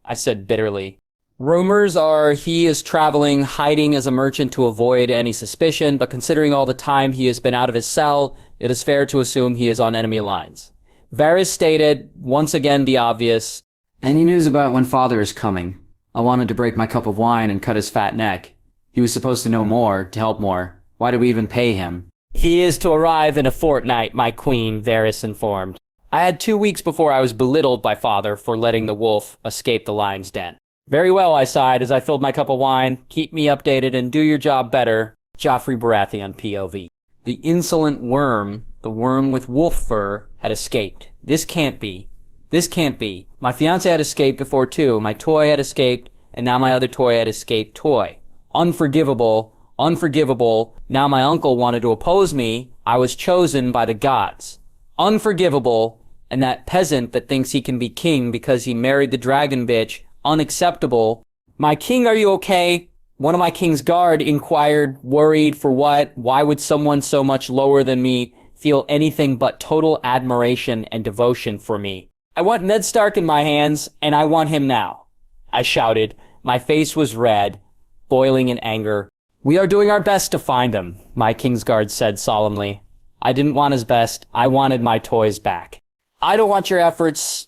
I said bitterly. Rumors are he is traveling, hiding as a merchant to avoid any suspicion, but considering all the time he has been out of his cell, it is fair to assume he is on enemy lines. Varys stated, once again the obvious, any news about when Father is coming? I wanted to break my cup of wine and cut his fat neck. He was supposed to know more, to help more. Why did we even pay him? He is to arrive in a fortnight, my queen, Varys informed. I had 2 weeks before I was belittled by Father for letting the wolf escape the lion's den. Very well, I sighed as I filled my cup of wine. Keep me updated and do your job better. Joffrey Baratheon POV. The insolent worm, the worm with wolf fur, had escaped. This can't be. This can't be. My fiancé had escaped before too. My toy had escaped, and now my other toy had escaped toy. Unforgivable. Unforgivable. Now my uncle wanted to oppose me. I was chosen by the gods. Unforgivable. And that peasant that thinks he can be king because he married the dragon bitch. Unacceptable. My king, are you okay? One of my king's guard inquired, worried for what? Why would someone so much lower than me feel anything but total admiration and devotion for me? I want Ned Stark in my hands, and I want him now. I shouted. My face was red, boiling in anger. We are doing our best to find him, my Kingsguard said solemnly. I didn't want his best. I wanted my toys back. I don't want your efforts.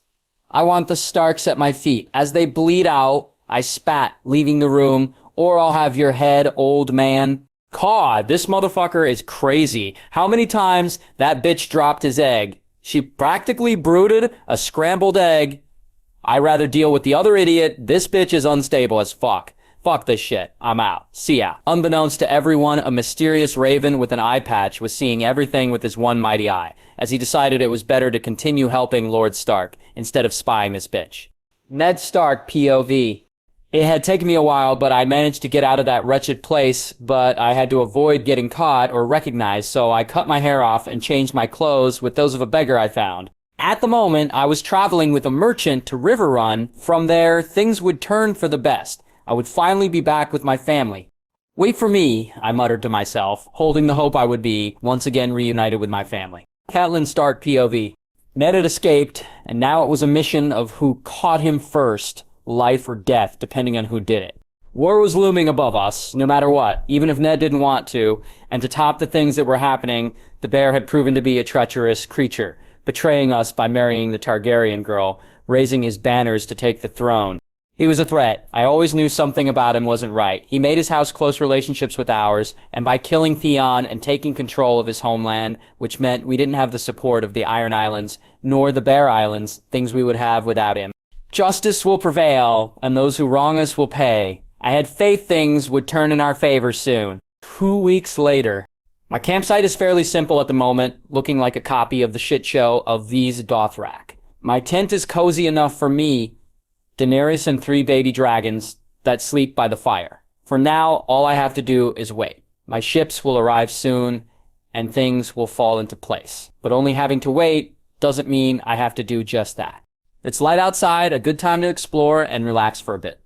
I want the Starks at my feet. As they bleed out, I spat, leaving the room, or I'll have your head, old man. God, this motherfucker is crazy. How many times that bitch dropped his egg? She practically brooded a scrambled egg. I'd rather deal with the other idiot. This bitch is unstable as fuck. Fuck this shit. I'm out. See ya. Unbeknownst to everyone, a mysterious raven with an eye patch was seeing everything with his one mighty eye, as he decided it was better to continue helping Lord Stark instead of spying this bitch. Ned Stark POV. It had taken me a while, but I managed to get out of that wretched place, but I had to avoid getting caught or recognized, so I cut my hair off and changed my clothes with those of a beggar I found. At the moment, I was traveling with a merchant to River Run. From there, things would turn for the best. I would finally be back with my family. Wait for me, I muttered to myself, holding the hope I would be once again reunited with my family. Catelyn Stark POV. Ned had escaped, and now it was a mission of who caught him first, life or death, depending on who did it. War was looming above us, no matter what, even if Ned didn't want to, and to top the things that were happening, the bear had proven to be a treacherous creature, betraying us by marrying the Targaryen girl, raising his banners to take the throne. He was a threat. I always knew something about him wasn't right. He made his house close relationships with ours, and by killing Theon and taking control of his homeland, which meant we didn't have the support of the Iron Islands, nor the Bear Islands, things we would have without him. Justice will prevail, and those who wrong us will pay. I had faith things would turn in our favor soon. 2 weeks later. My campsite is fairly simple at the moment, looking like a copy of the shit show of These Dothrak. My tent is cozy enough for me, Daenerys and 3 baby dragons that sleep by the fire. For now, all I have to do is wait. My ships will arrive soon, and things will fall into place. But only having to wait doesn't mean I have to do just that. It's light outside, a good time to explore and relax for a bit.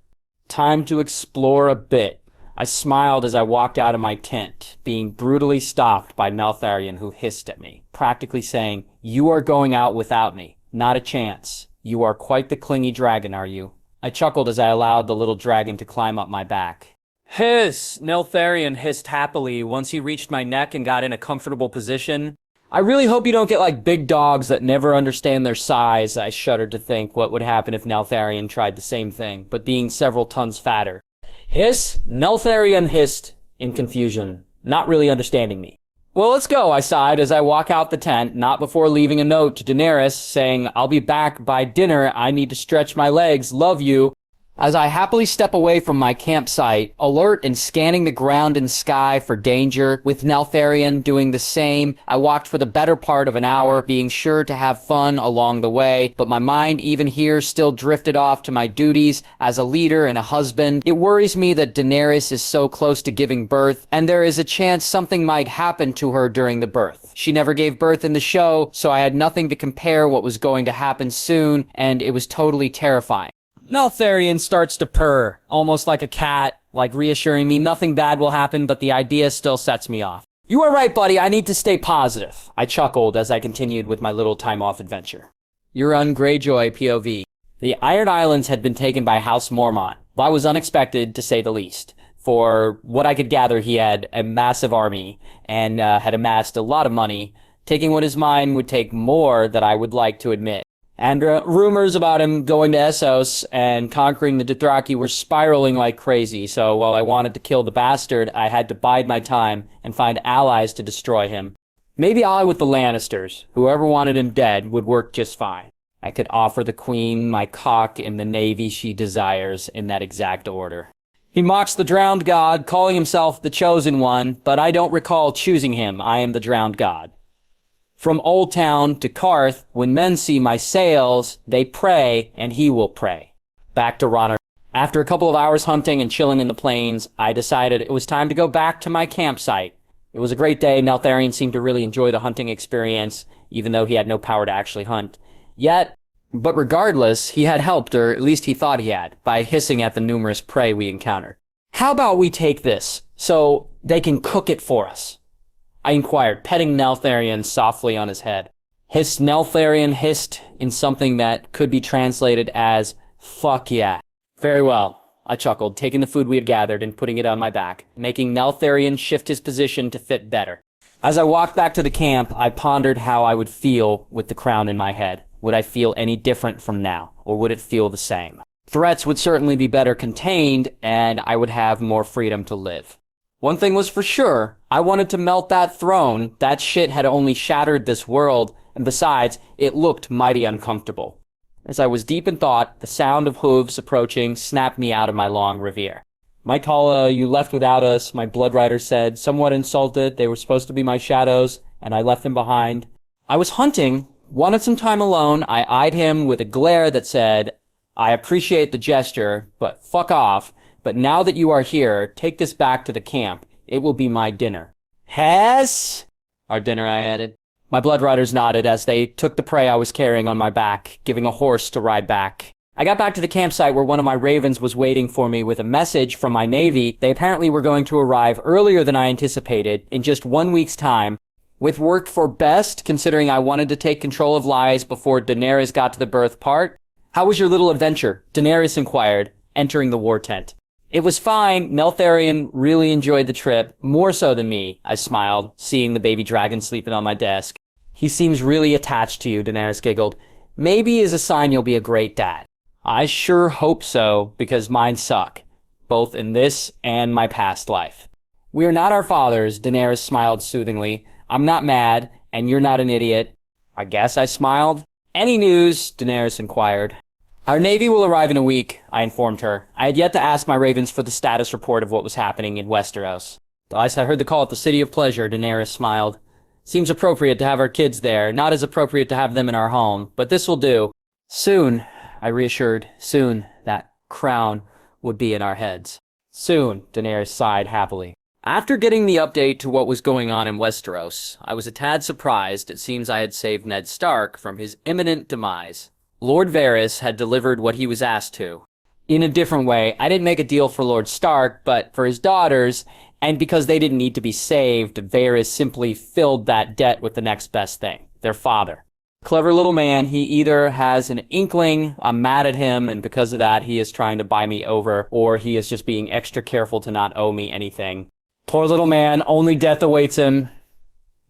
Time to explore a bit. I smiled as I walked out of my tent, being brutally stopped by Neltharion, who hissed at me, practically saying, "You are going out without me. Not a chance. You are quite the clingy dragon, are you?" I chuckled as I allowed the little dragon to climb up my back. Hiss! Neltharion hissed happily once he reached my neck and got in a comfortable position. I really hope you don't get like big dogs that never understand their size. I shuddered to think what would happen if Neltharion tried the same thing, but being several tons fatter. Hiss! Neltharion hissed in confusion, not really understanding me. Well, let's go, I sighed as I walk out the tent, not before leaving a note to Daenerys saying, "I'll be back by dinner. I need to stretch my legs. Love you." As I happily step away from my campsite, alert and scanning the ground and sky for danger, with Neltharion doing the same, I walked for the better part of an hour, being sure to have fun along the way, but my mind even here still drifted off to my duties as a leader and a husband. It worries me that Daenerys is so close to giving birth, and there is a chance something might happen to her during the birth. She never gave birth in the show, so I had nothing to compare what was going to happen soon, and it was totally terrifying. Neltharion starts to purr, almost like a cat, like reassuring me nothing bad will happen, but the idea still sets me off. You are right, buddy. I need to stay positive. I chuckled as I continued with my little time-off adventure. Euron Greyjoy POV. The Iron Islands had been taken by House Mormont. That was unexpected, to say the least. For what I could gather, he had a massive army and had amassed a lot of money. Taking what is mine would take more than I would like to admit. And rumors about him going to Essos and conquering the Dothraki were spiraling like crazy, so while I wanted to kill the bastard, I had to bide my time and find allies to destroy him. Maybe ally with the Lannisters. Whoever wanted him dead would work just fine. I could offer the queen my cock in the navy she desires in that exact order. He mocks the drowned god, calling himself the chosen one, but I don't recall choosing him. I am the drowned god. From Old Town to Karth, when men see my sails, they pray, and he will pray. Back to Ronner. After a couple of hours hunting and chilling in the plains, I decided it was time to go back to my campsite. It was a great day. Neltharion seemed to really enjoy the hunting experience, even though he had no power to actually hunt. But regardless, he had helped, or at least he thought he had, by hissing at the numerous prey we encountered. How about we take this, so they can cook it for us? I inquired, petting Neltharion softly on his head. Neltharion hissed in something that could be translated as, fuck yeah. Very well, I chuckled, taking the food we had gathered and putting it on my back, making Neltharion shift his position to fit better. As I walked back to the camp, I pondered how I would feel with the crown in my head. Would I feel any different from now, or would it feel the same? Threats would certainly be better contained, and I would have more freedom to live. One thing was for sure, I wanted to melt that throne. That shit had only shattered this world, and besides, it looked mighty uncomfortable. As I was deep in thought, the sound of hooves approaching snapped me out of my long reverie. Mytala, you left without us, my blood rider said, somewhat insulted. They were supposed to be my shadows, and I left them behind. I was hunting, wanted some time alone. I eyed him with a glare that said, I appreciate the gesture, but fuck off. But now that you are here, take this back to the camp. It will be my dinner. Hess? Our dinner, I added. My blood riders nodded as they took the prey I was carrying on my back, giving a horse to ride back. I got back to the campsite where one of my ravens was waiting for me with a message from my navy. They apparently were going to arrive earlier than I anticipated, in just 1 week's time, which worked for best, considering I wanted to take control of lies before Daenerys got to the birth part. How was your little adventure? Daenerys inquired, entering the war tent. It was fine. Neltharion really enjoyed the trip, more so than me, I smiled, seeing the baby dragon sleeping on my desk. He seems really attached to you, Daenerys giggled. Maybe is a sign you'll be a great dad. I sure hope so, because mine suck, both in this and my past life. We are not our fathers, Daenerys smiled soothingly. I'm not mad, and you're not an idiot. I guess I smiled. Any news? Daenerys inquired. Our navy will arrive in a week, I informed her. I had yet to ask my ravens for the status report of what was happening in Westeros. Thus, I heard the call at the City of Pleasure, Daenerys smiled. Seems appropriate to have our kids there, not as appropriate to have them in our home, but this will do. Soon, I reassured, soon, that crown would be in our heads. Soon, Daenerys sighed happily. After getting the update to what was going on in Westeros, I was a tad surprised it seems I had saved Ned Stark from his imminent demise. Lord Varys had delivered what he was asked to. In a different way, I didn't make a deal for Lord Stark, but for his daughters, and because they didn't need to be saved, Varys simply filled that debt with the next best thing, their father. Clever little man, he either has an inkling, I'm mad at him, and because of that he is trying to buy me over, or he is just being extra careful to not owe me anything. Poor little man, only death awaits him.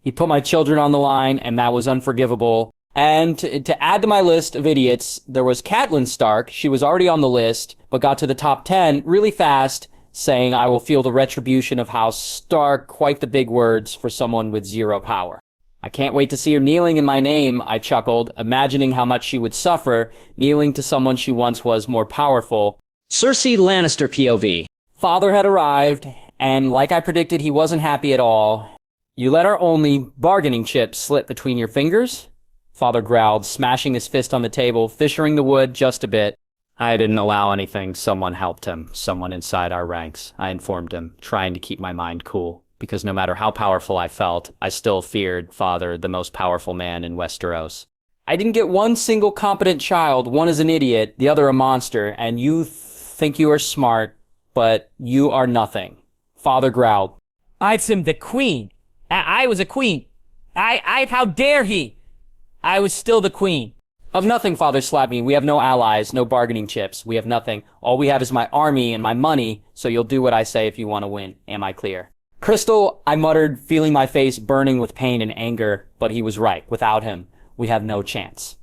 He put my children on the line, and that was unforgivable. And to add to my list of idiots, there was Catelyn Stark. She was already on the list, but got to the top 10 really fast, saying, I will feel the retribution of House Stark, quite the big words for someone with zero power. I can't wait to see her kneeling in my name, I chuckled, imagining how much she would suffer, kneeling to someone she once was more powerful. Cersei Lannister POV. Father had arrived, and like I predicted, he wasn't happy at all. You let our only bargaining chip slip between your fingers? Father growled, smashing his fist on the table, fissuring the wood just a bit. I didn't allow anything. Someone helped him. Someone inside our ranks. I informed him, trying to keep my mind cool. Because no matter how powerful I felt, I still feared Father, the most powerful man in Westeros. I didn't get one single competent child. One is an idiot, the other a monster, and you think you are smart, but you are nothing. Father growled. I've him the queen. I was a queen. How dare he? I was still the queen. Of nothing, Father slapped me. We have no allies, no bargaining chips. We have nothing. All we have is my army and my money, so you'll do what I say if you want to win. Am I clear? Crystal, I muttered, feeling my face burning with pain and anger, but he was right. Without him, we have no chance.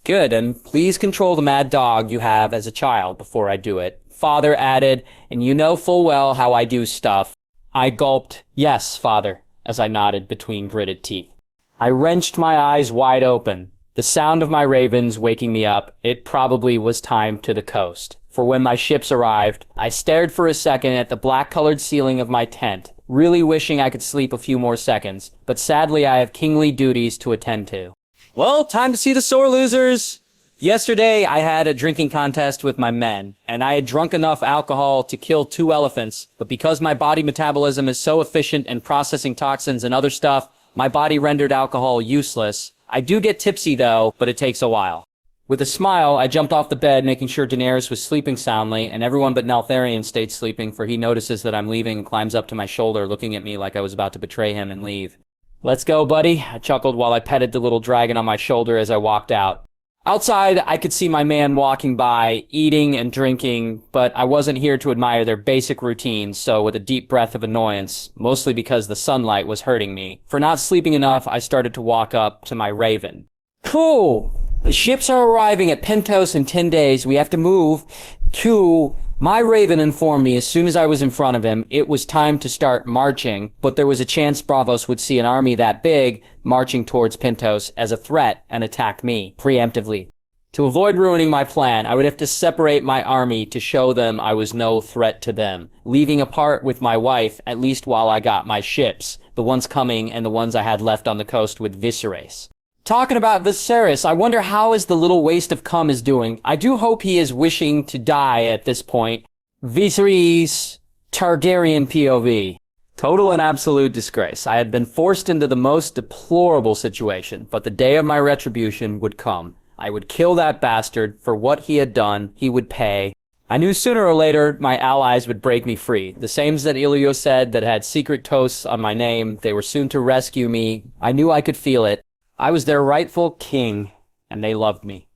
Good, and please control the mad dog you have as a child before I do it. Father added, and you know full well how I do stuff. I gulped, yes, Father, as I nodded between gritted teeth. I wrenched my eyes wide open. The sound of my ravens waking me up, it probably was time to the coast. For when my ships arrived, I stared for a second at the black-colored ceiling of my tent, really wishing I could sleep a few more seconds, but sadly I have kingly duties to attend to. Well, time to see the sore losers. Yesterday, I had a drinking contest with my men, and I had drunk enough alcohol to kill 2 elephants, but because my body metabolism is so efficient in processing toxins and other stuff, my body rendered alcohol useless. I do get tipsy though, but it takes a while. With a smile, I jumped off the bed, making sure Daenerys was sleeping soundly, and everyone but Neltharion stayed sleeping, for he notices that I'm leaving and climbs up to my shoulder, looking at me like I was about to betray him and leave. Let's go, buddy, I chuckled while I petted the little dragon on my shoulder as I walked out. Outside, I could see my man walking by, eating and drinking, but I wasn't here to admire their basic routines, so with a deep breath of annoyance, mostly because the sunlight was hurting me, for not sleeping enough, I started to walk up to my raven. Cool! The ships are arriving at Pentos in 10 days. We have to move to... My raven informed me as soon as I was in front of him, it was time to start marching, but there was a chance Braavos would see an army that big marching towards Pentos as a threat and attack me, preemptively. To avoid ruining my plan, I would have to separate my army to show them I was no threat to them, leaving a part with my wife, at least while I got my ships, the ones coming and the ones I had left on the coast with Viserys. Talking about Viserys, I wonder how is the little waste of cum is doing. I do hope he is wishing to die at this point. Viserys Targaryen POV. Total and absolute disgrace. I had been forced into the most deplorable situation, but the day of my retribution would come. I would kill that bastard for what he had done. He would pay. I knew sooner or later my allies would break me free. The same that Ilio said that had secret toasts on my name. They were soon to rescue me. I knew I could feel it. I was their rightful king, and they loved me.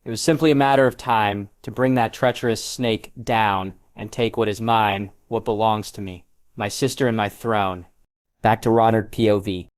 It was simply a matter of time to bring that treacherous snake down and take what is mine, what belongs to me, my sister and my throne. Back to Ronard POV.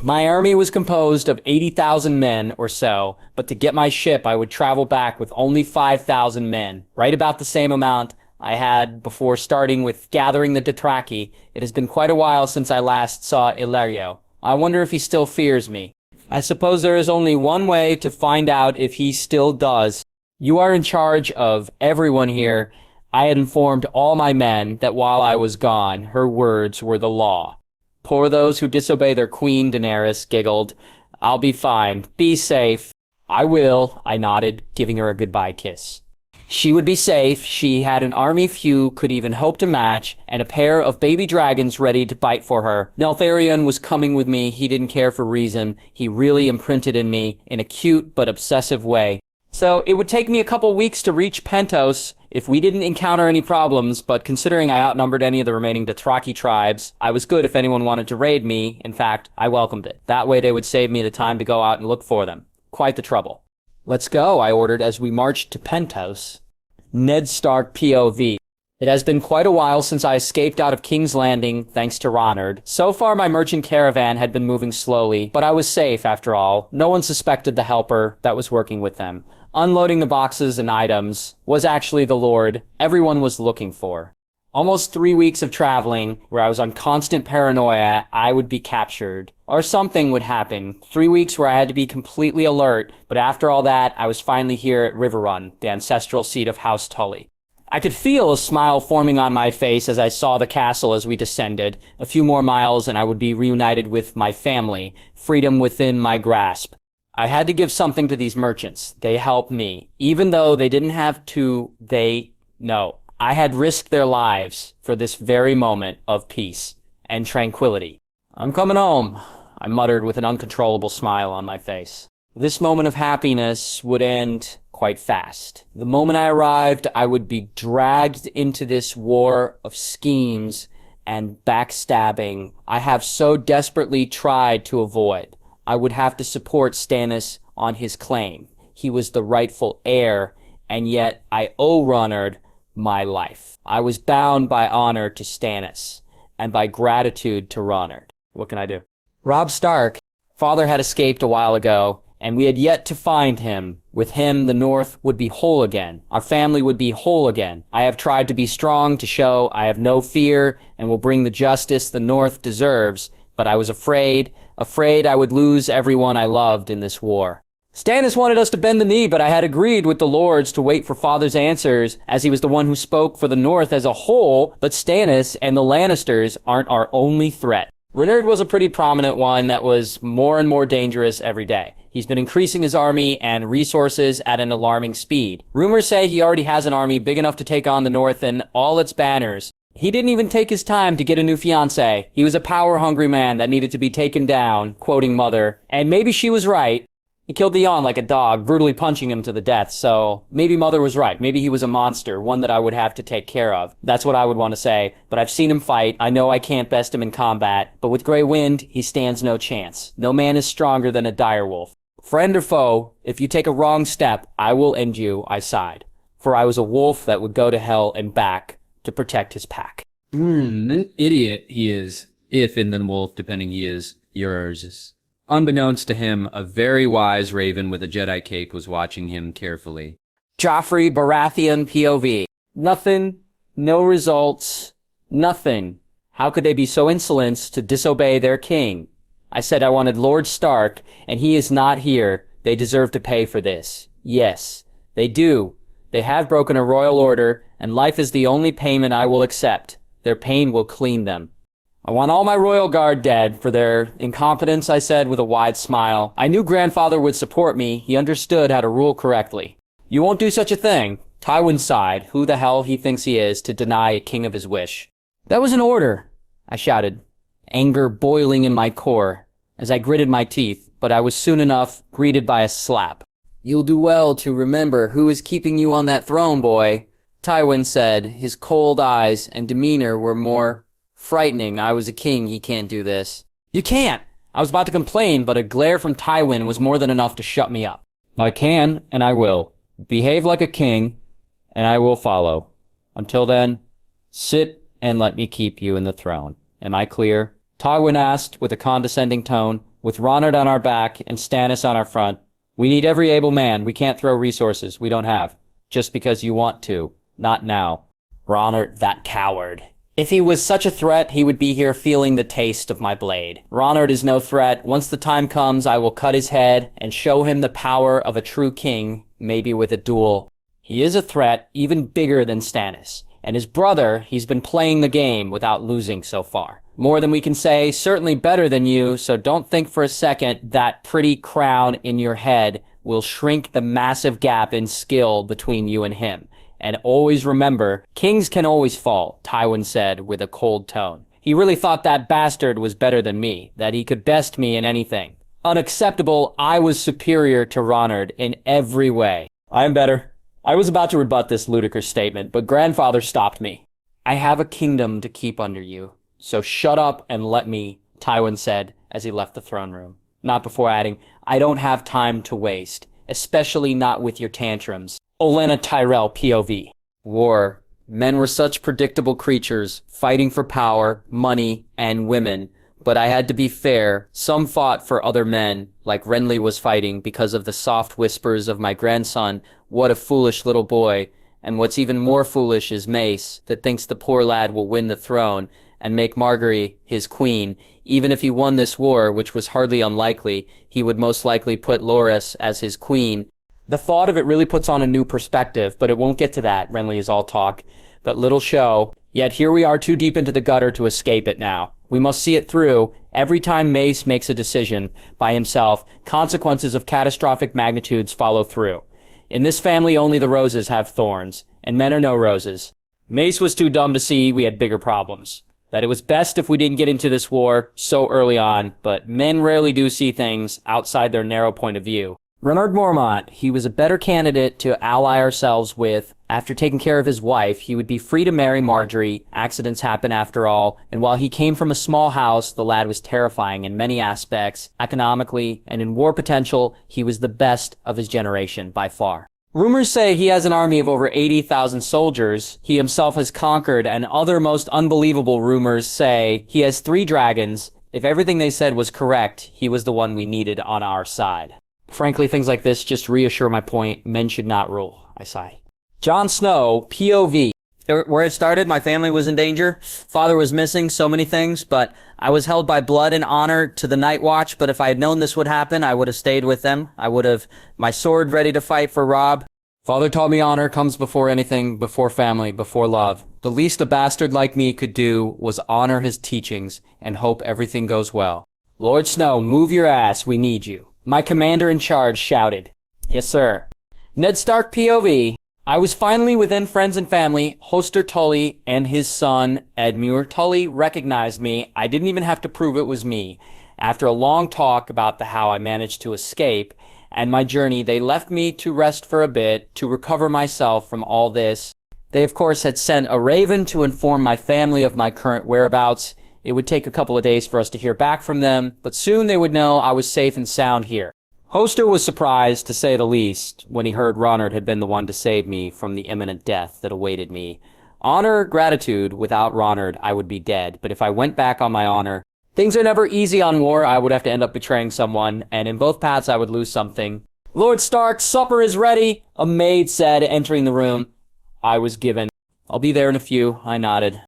My army was composed of 80,000 men or so, but to get my ship I would travel back with only 5,000 men, right about the same amount I had before starting with gathering the Dothraki. It has been quite a while since I last saw Illyrio. I wonder if he still fears me. I suppose there is only one way to find out if he still does. You are in charge of everyone here. I had informed all my men that while I was gone, her words were the law. Poor those who disobey their queen, Daenerys giggled. I'll be fine. Be safe. I will, I nodded, giving her a goodbye kiss. She would be safe. She had an army few could even hope to match, and a pair of baby dragons ready to bite for her. Neltharion was coming with me. He didn't care for reason. He really imprinted in me in a cute but obsessive way. So it would take me a couple weeks to reach Pentos if we didn't encounter any problems, but considering I outnumbered any of the remaining Dothraki tribes, I was good if anyone wanted to raid me. In fact, I welcomed it. That way they would save me the time to go out and look for them. Quite the trouble. Let's go, I ordered as we marched to Pentos. Ned Stark POV. It has been quite a while since I escaped out of King's Landing, thanks to Ronard. So far my merchant caravan had been moving slowly, but I was safe after all. No one suspected the helper that was working with them. Unloading the boxes and items was actually the lord everyone was looking for. Almost 3 weeks of traveling, where I was on constant paranoia I would be captured, or something would happen. 3 weeks where I had to be completely alert, but after all that, I was finally here at Riverrun, the ancestral seat of House Tully. I could feel a smile forming on my face as I saw the castle as we descended. A few more miles and I would be reunited with my family, freedom within my grasp. I had to give something to these merchants. They helped me. Even though they didn't have to, no. I had risked their lives for this very moment of peace and tranquility. I'm coming home, I muttered with an uncontrollable smile on my face. This moment of happiness would end quite fast. The moment I arrived, I would be dragged into this war of schemes and backstabbing I have so desperately tried to avoid. I would have to support Stannis on his claim. He was the rightful heir, and yet I owe Ronard my life. I was bound by honor to Stannis, and by gratitude to Ronard. What can I do? Robb Stark, father had escaped a while ago, and we had yet to find him. With him, the North would be whole again. Our family would be whole again. I have tried to be strong to show I have no fear and will bring the justice the North deserves, but I was afraid I would lose everyone I loved in this war. Stannis wanted us to bend the knee, but I had agreed with the lords to wait for father's answers, as he was the one who spoke for the North as a whole, but Stannis and the Lannisters aren't our only threat. Reynard was a pretty prominent one that was more and more dangerous every day. He's been increasing his army and resources at an alarming speed. Rumors say he already has an army big enough to take on the North and all its banners. He didn't even take his time to get a new fiancée. He was a power-hungry man that needed to be taken down, quoting Mother, and maybe she was right. He killed Theon like a dog, brutally punching him to the death, so maybe Mother was right. Maybe he was a monster, one that I would have to take care of. That's what I would want to say, but I've seen him fight. I know I can't best him in combat, but with Grey Wind, he stands no chance. No man is stronger than a direwolf. Friend or foe, if you take a wrong step, I will end you, I sighed. For I was a wolf that would go to hell and back to protect his pack. An idiot he is, if and then wolf, depending he is, yours. Unbeknownst to him, a very wise raven with a Jedi cape was watching him carefully. Joffrey Baratheon POV. Nothing, no results, nothing. How could they be so insolent to disobey their king? I said I wanted Lord Stark, and he is not here. They deserve to pay for this. Yes, they do. They have broken a royal order, and life is the only payment I will accept. Their pain will clean them. I want all my royal guard dead for their incompetence, I said with a wide smile. I knew grandfather would support me. He understood how to rule correctly. You won't do such a thing. Tywin sighed, who the hell he thinks he is to deny a king of his wish. That was an order, I shouted, anger boiling in my core as I gritted my teeth, but I was soon enough greeted by a slap. You'll do well to remember who is keeping you on that throne, boy, Tywin said. His cold eyes and demeanor were more frightening. I was a king, he can't do this. You can't! I was about to complain, but a glare from Tywin was more than enough to shut me up. I can, and I will. Behave like a king, and I will follow. Until then, sit and let me keep you in the throne. Am I clear? Tywin asked with a condescending tone, with Ronard on our back and Stannis on our front. We need every able man. We can't throw resources we don't have. Just because you want to. Not now. Ronard, that coward. If he was such a threat, he would be here feeling the taste of my blade. Ronard is no threat. Once the time comes, I will cut his head and show him the power of a true king, maybe with a duel. He is a threat, even bigger than Stannis. And his brother, he's been playing the game without losing so far. More than we can say, certainly better than you, so don't think for a second that pretty crown in your head will shrink the massive gap in skill between you and him. And always remember, kings can always fall, Tywin said with a cold tone. He really thought that bastard was better than me, that he could best me in anything. Unacceptable, I was superior to Ronard in every way. I am better. I was about to rebut this ludicrous statement, but grandfather stopped me. I have a kingdom to keep under you, so shut up and let me, Tywin said as he left the throne room. Not before adding, I don't have time to waste, especially not with your tantrums. Olenna Tyrell POV. War. Men were such predictable creatures, fighting for power, money, and women. But I had to be fair. Some fought for other men, like Renly was fighting because of the soft whispers of my grandson, what a foolish little boy. And what's even more foolish is Mace, that thinks the poor lad will win the throne and make Margaery his queen. Even if he won this war, which was hardly unlikely, he would most likely put Loras as his queen. The thought of it really puts on a new perspective, but it won't get to that. Renly is all talk, but little show. Yet here we are too deep into the gutter to escape it now. We must see it through. Every time Mace makes a decision by himself, consequences of catastrophic magnitudes follow through. In this family, only the roses have thorns, and men are no roses. Mace was too dumb to see we had bigger problems. That it was best if we didn't get into this war so early on, but men rarely do see things outside their narrow point of view. Renard Mormont, he was a better candidate to ally ourselves with. After taking care of his wife, he would be free to marry Marjorie. Accidents happen after all, and while he came from a small house, the lad was terrifying in many aspects. Economically and in war potential, he was the best of his generation by far. Rumors say he has an army of over 80,000 soldiers he himself has conquered, and other most unbelievable rumors say he has 3 dragons. If everything they said was correct, he was the one we needed on our side. Frankly, things like this just reassure my point. Men should not rule, I sigh. Jon Snow, POV. Where it started, my family was in danger. Father was missing, so many things, but I was held by blood and honor to the Night Watch, but if I had known this would happen, I would have stayed with them. I would have my sword ready to fight for Robb. Father taught me honor comes before anything, before family, before love. The least a bastard like me could do was honor his teachings and hope everything goes well. Lord Snow, move your ass, we need you. My commander in charge shouted. Yes, sir. Ned Stark POV. I was finally within friends and family. Hoster Tully and his son, Edmure. Tully recognized me. I didn't even have to prove it was me. After a long talk about how I managed to escape and my journey, they left me to rest for a bit, to recover myself from all this. They, of course, had sent a raven to inform my family of my current whereabouts. It would take a couple of days for us to hear back from them, but soon they would know I was safe and sound here. Hoster was surprised, to say the least, when he heard Ronard had been the one to save me from the imminent death that awaited me. Honor, gratitude, without Ronard, I would be dead, but if I went back on my honor, things are never easy on war. I would have to end up betraying someone, and in both paths I would lose something. Lord Stark, supper is ready, a maid said, entering the room. I was given. I'll be there in a few, I nodded.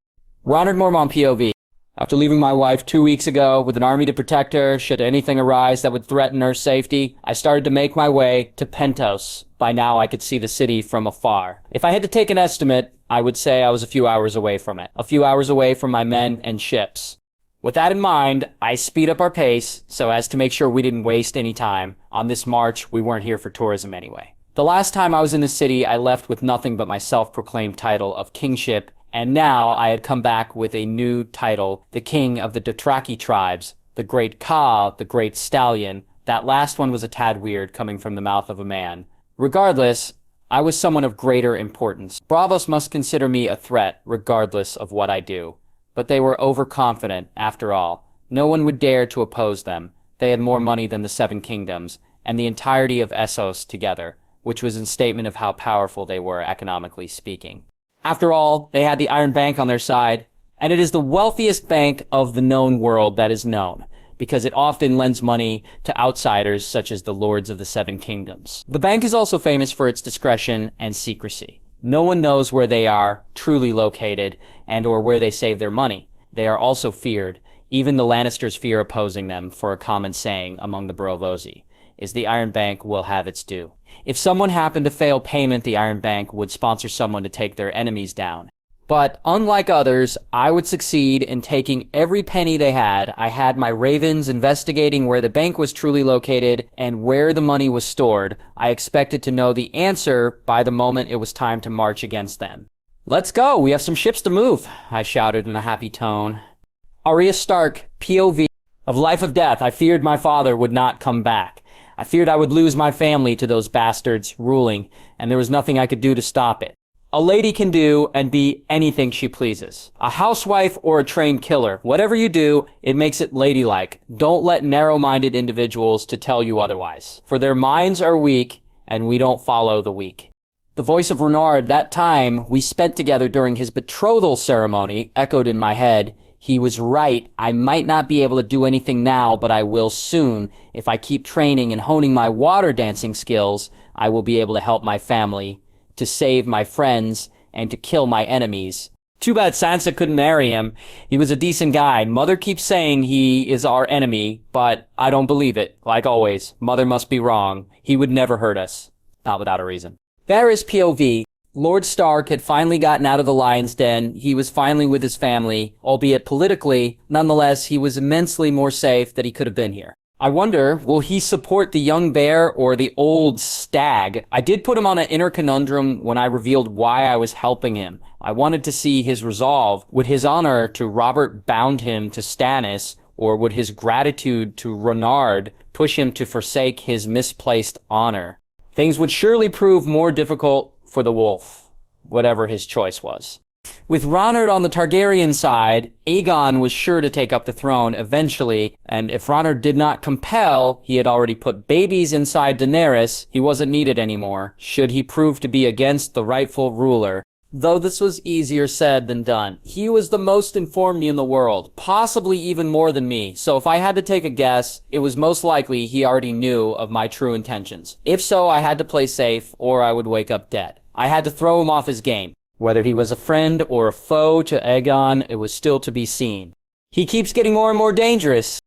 Ronard Mormont POV. After leaving my wife 2 weeks ago with an army to protect her, should anything arise that would threaten her safety, I started to make my way to Pentos. By now I could see the city from afar. If I had to take an estimate, I would say I was a few hours away from it. A few hours away from my men and ships. With that in mind, I speed up our pace so as to make sure we didn't waste any time. On this march, we weren't here for tourism anyway. The last time I was in the city, I left with nothing but my self-proclaimed title of kingship, and now I had come back with a new title, the king of the Dothraki tribes, the Great Ka, the Great Stallion. That last one was a tad weird coming from the mouth of a man. Regardless, I was someone of greater importance. Braavos must consider me a threat, regardless of what I do. But they were overconfident, after all. No one would dare to oppose them. They had more money than the Seven Kingdoms, and the entirety of Essos together, which was a statement of how powerful they were, economically speaking. After all, they had the Iron Bank on their side, and it is the wealthiest bank of the known world that is known, because it often lends money to outsiders such as the Lords of the Seven Kingdoms. The bank is also famous for its discretion and secrecy. No one knows where they are truly located and or where they save their money. They are also feared. Even the Lannisters fear opposing them, for a common saying among the Braavosi is the Iron Bank will have its due. If someone happened to fail payment, the Iron Bank would sponsor someone to take their enemies down. But unlike others, I would succeed in taking every penny they had. I had my ravens investigating where the bank was truly located and where the money was stored. I expected to know the answer by the moment it was time to march against them. Let's go, we have some ships to move, I shouted in a happy tone. Arya Stark, POV. Of life or death, I feared my father would not come back. I feared I would lose my family to those bastards ruling, and there was nothing I could do to stop it. A lady can do and be anything she pleases. A housewife or a trained killer. Whatever you do, it makes it ladylike. Don't let narrow-minded individuals to tell you otherwise. For their minds are weak, and we don't follow the weak. The voice of Renard, that time we spent together during his betrothal ceremony, echoed in my head. He was right. I might not be able to do anything now, but I will soon. If I keep training and honing my water dancing skills, I will be able to help my family, to save my friends, and to kill my enemies. Too bad Sansa couldn't marry him. He was a decent guy. Mother keeps saying he is our enemy, but I don't believe it. Like always, Mother must be wrong. He would never hurt us. not without a reason. Varys POV. Lord Stark had finally gotten out of the lion's den. He was finally with his family, albeit politically. Nonetheless, he was immensely more safe that he could have been here. I wonder, will he support the young bear or the old stag? I did put him on an inner conundrum when I revealed why I was helping him. I wanted to see his resolve. Would his honor to Robert bound him to Stannis, or would his gratitude to Renard push him to forsake his misplaced honor? Things would surely prove more difficult for the wolf, whatever his choice was. With Ronard on the Targaryen side, Aegon was sure to take up the throne eventually, and if Ronard did not compel, he had already put babies inside Daenerys, he wasn't needed anymore, should he prove to be against the rightful ruler. Though this was easier said than done. He was the most informed in the world, possibly even more than me, so if I had to take a guess, it was most likely he already knew of my true intentions. If so, I had to play safe, or I would wake up dead. I had to throw him off his game. Whether he was a friend or a foe to Aegon, it was still to be seen. He keeps getting more and more dangerous.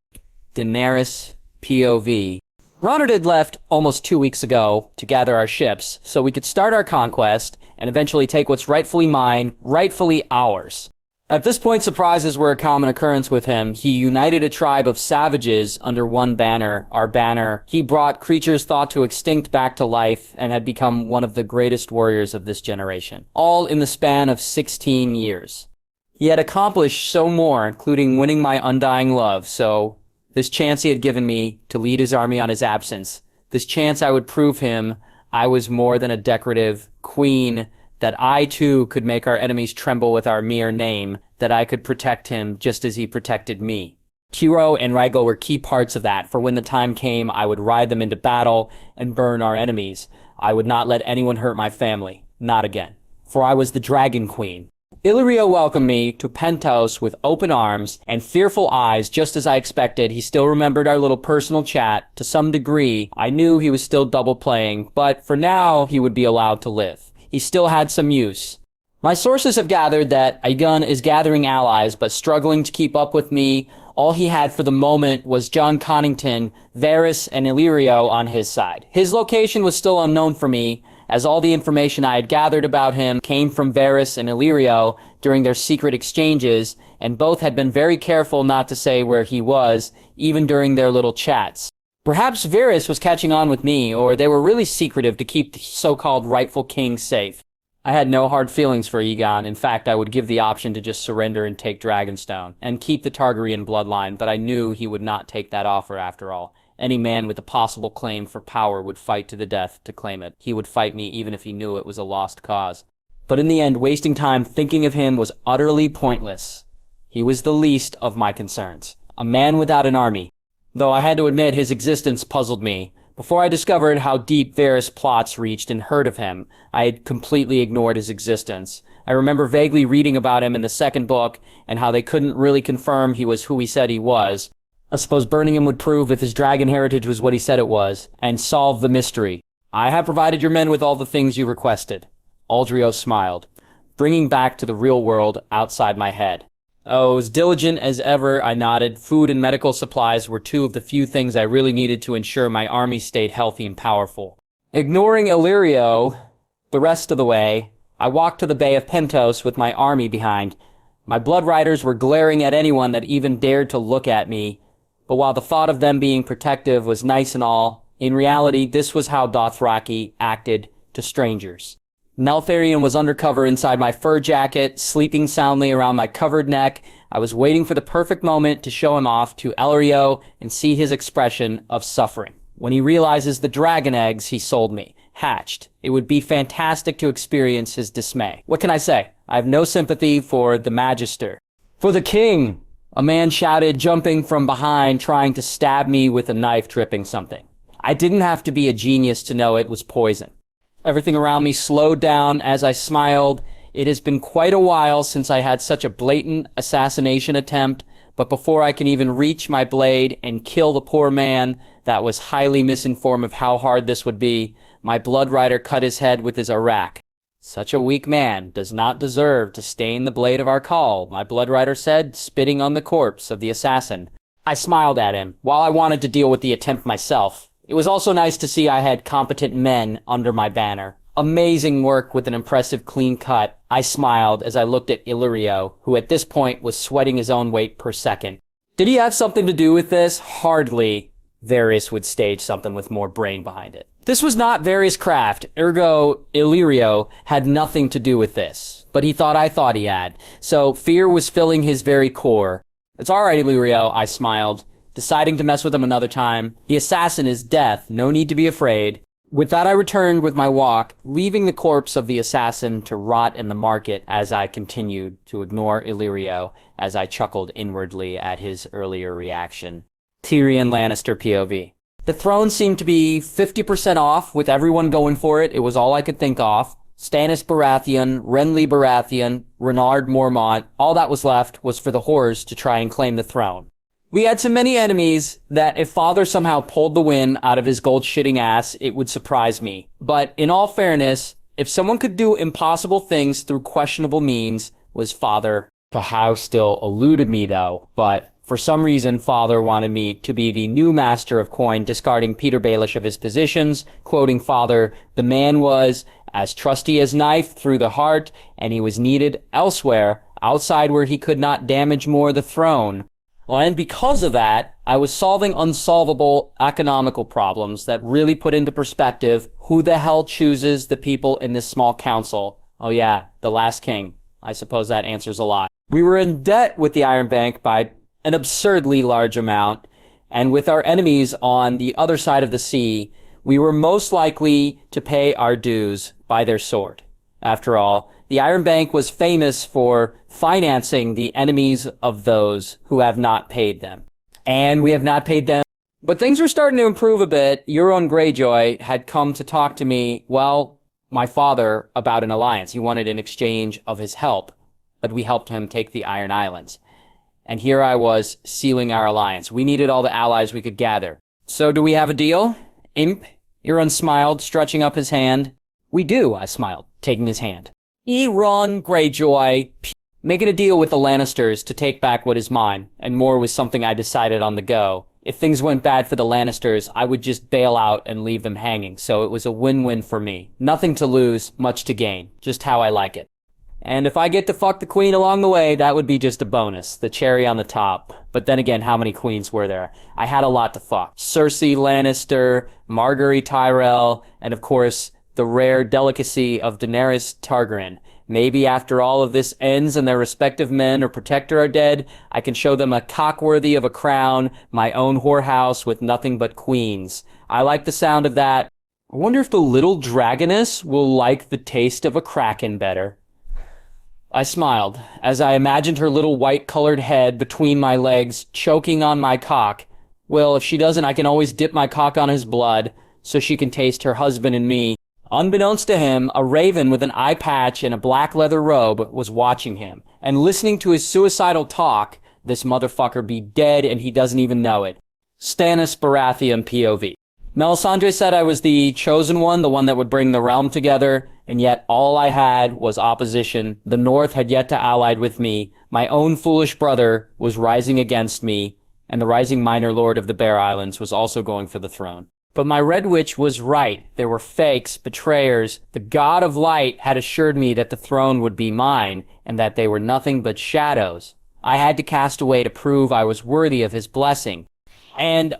Daenerys POV. Ronard had left almost 2 weeks ago to gather our ships, so we could start our conquest and eventually take what's rightfully mine, rightfully ours. At this point, surprises were a common occurrence with him. He united a tribe of savages under one banner, our banner. He brought creatures thought to extinct back to life and had become one of the greatest warriors of this generation, all in the span of 16 years. He had accomplished so more, including winning my undying love, so this chance he had given me to lead his army on his absence, this chance I would prove him I was more than a decorative queen, that I too could make our enemies tremble with our mere name, that I could protect him just as he protected me. Tyro and Rhaegal were key parts of that, for when the time came, I would ride them into battle and burn our enemies. I would not let anyone hurt my family. Not again. For I was the Dragon Queen. Illyrio welcomed me to Pentos with open arms and fearful eyes, just as I expected. He still remembered our little personal chat. To some degree, I knew he was still double playing, but for now, he would be allowed to live. He still had some use. My sources have gathered that Aegon is gathering allies, but struggling to keep up with me. All he had for the moment was Jon Connington, Varys, and Illyrio on his side. His location was still unknown for me, as all the information I had gathered about him came from Varys and Illyrio during their secret exchanges, and both had been very careful not to say where he was, even during their little chats. Perhaps Varys was catching on with me, or they were really secretive to keep the so-called rightful king safe. I had no hard feelings for Aegon. In fact, I would give the option to just surrender and take Dragonstone, and keep the Targaryen bloodline, but I knew he would not take that offer after all. Any man with a possible claim for power would fight to the death to claim it. He would fight me even if he knew it was a lost cause. But in the end, wasting time thinking of him was utterly pointless. He was the least of my concerns. A man without an army. Though I had to admit his existence puzzled me. Before I discovered how deep Varys' plots reached and heard of him, I had completely ignored his existence. I remember vaguely reading about him in the second book, and how they couldn't really confirm he was who he said he was. I suppose burning him would prove if his dragon heritage was what he said it was, and solve the mystery. I have provided your men with all the things you requested. Aldrio smiled, bringing back to the real world outside my head. Oh, as diligent as ever, I nodded. Food and medical supplies were two of the few things I really needed to ensure my army stayed healthy and powerful. Ignoring Illyrio the rest of the way, I walked to the Bay of Pentos with my army behind. My blood riders were glaring at anyone that even dared to look at me, but while the thought of them being protective was nice and all, in reality, this was how Dothraki acted to strangers. Neltharion was undercover inside my fur jacket, sleeping soundly around my covered neck. I was waiting for the perfect moment to show him off to Elrio and see his expression of suffering. When he realizes the dragon eggs he sold me, hatched, it would be fantastic to experience his dismay. What can I say? I have no sympathy for the Magister. For the king! A man shouted, jumping from behind, trying to stab me with a knife dripping something. I didn't have to be a genius to know it was poison. Everything around me slowed down as I smiled. It has been quite a while since I had such a blatant assassination attempt, but before I can even reach my blade and kill the poor man that was highly misinformed of how hard this would be, my blood rider cut his head with his arak. Such a weak man does not deserve to stain the blade of our call, my blood rider said, spitting on the corpse of the assassin. I smiled at him. While I wanted to deal with the attempt myself, It was also nice to see I had competent men under my banner. Amazing work with an impressive clean cut. I smiled as I looked at Illyrio, who at this point was sweating his own weight per second. Did he have something to do with this? Hardly. Varys would stage something with more brain behind it. This was not Varys' craft, ergo Illyrio had nothing to do with this. But he thought he had. So fear was filling his very core. It's alright, Illyrio, I smiled, deciding to mess with him another time. The assassin is death, no need to be afraid. With that I returned with my walk, leaving the corpse of the assassin to rot in the market as I continued to ignore Illyrio as I chuckled inwardly at his earlier reaction. Tyrion Lannister POV. The throne seemed to be 50% off with everyone going for it. It was all I could think of. Stannis Baratheon, Renly Baratheon, Renard Mormont, all that was left was for the whores to try and claim the throne. We had so many enemies that if Father somehow pulled the wind out of his gold-shitting ass, it would surprise me. But in all fairness, if someone could do impossible things through questionable means, was Father. Pahau still eluded me though, but for some reason Father wanted me to be the new master of coin, discarding Peter Baelish of his positions, quoting Father, "The man was as trusty as knife through the heart, and he was needed elsewhere, outside where he could not damage more the throne." And because of that, I was solving unsolvable economical problems that really put into perspective who the hell chooses the people in this small council. Oh yeah, the last king. I suppose that answers a lot. We were in debt with the Iron Bank by an absurdly large amount, and with our enemies on the other side of the sea, we were most likely to pay our dues by their sword. After all, the Iron Bank was famous for financing the enemies of those who have not paid them. And we have not paid them. But things were starting to improve a bit. Euron Greyjoy had come to talk to me, well, my father, about an alliance. He wanted an exchange of his help, but we helped him take the Iron Islands. And here I was, sealing our alliance. We needed all the allies we could gather. So do we have a deal? Imp? Euron smiled, stretching up his hand. We do, I smiled, taking his hand. Euron Greyjoy, making a deal with the Lannisters to take back what is mine, and more was something I decided on the go. If things went bad for the Lannisters, I would just bail out and leave them hanging, so it was a win-win for me. Nothing to lose, much to gain. Just how I like it. And if I get to fuck the queen along the way, that would be just a bonus. The cherry on the top. But then again, how many queens were there? I had a lot to fuck. Cersei Lannister, Margaery Tyrell, and of course, the rare delicacy of Daenerys Targaryen. Maybe after all of this ends and their respective men or protector are dead, I can show them a cock worthy of a crown, my own whorehouse with nothing but queens. I like the sound of that. I wonder if the little dragoness will like the taste of a kraken better. I smiled as I imagined her little white-colored head between my legs, choking on my cock. Well, if she doesn't, I can always dip my cock on his blood, so she can taste her husband and me. Unbeknownst to him, a raven with an eye patch and a black leather robe was watching him, and listening to his suicidal talk. This motherfucker be dead and he doesn't even know it. Stannis Baratheon POV. Melisandre said I was the chosen one, the one that would bring the realm together, and yet all I had was opposition. The North had yet to ally with me. My own foolish brother was rising against me, and the rising minor lord of the Bear Islands was also going for the throne. But my Red Witch was right. There were fakes, betrayers. The God of Light had assured me that the throne would be mine, and that they were nothing but shadows. I had to cast away to prove I was worthy of his blessing. And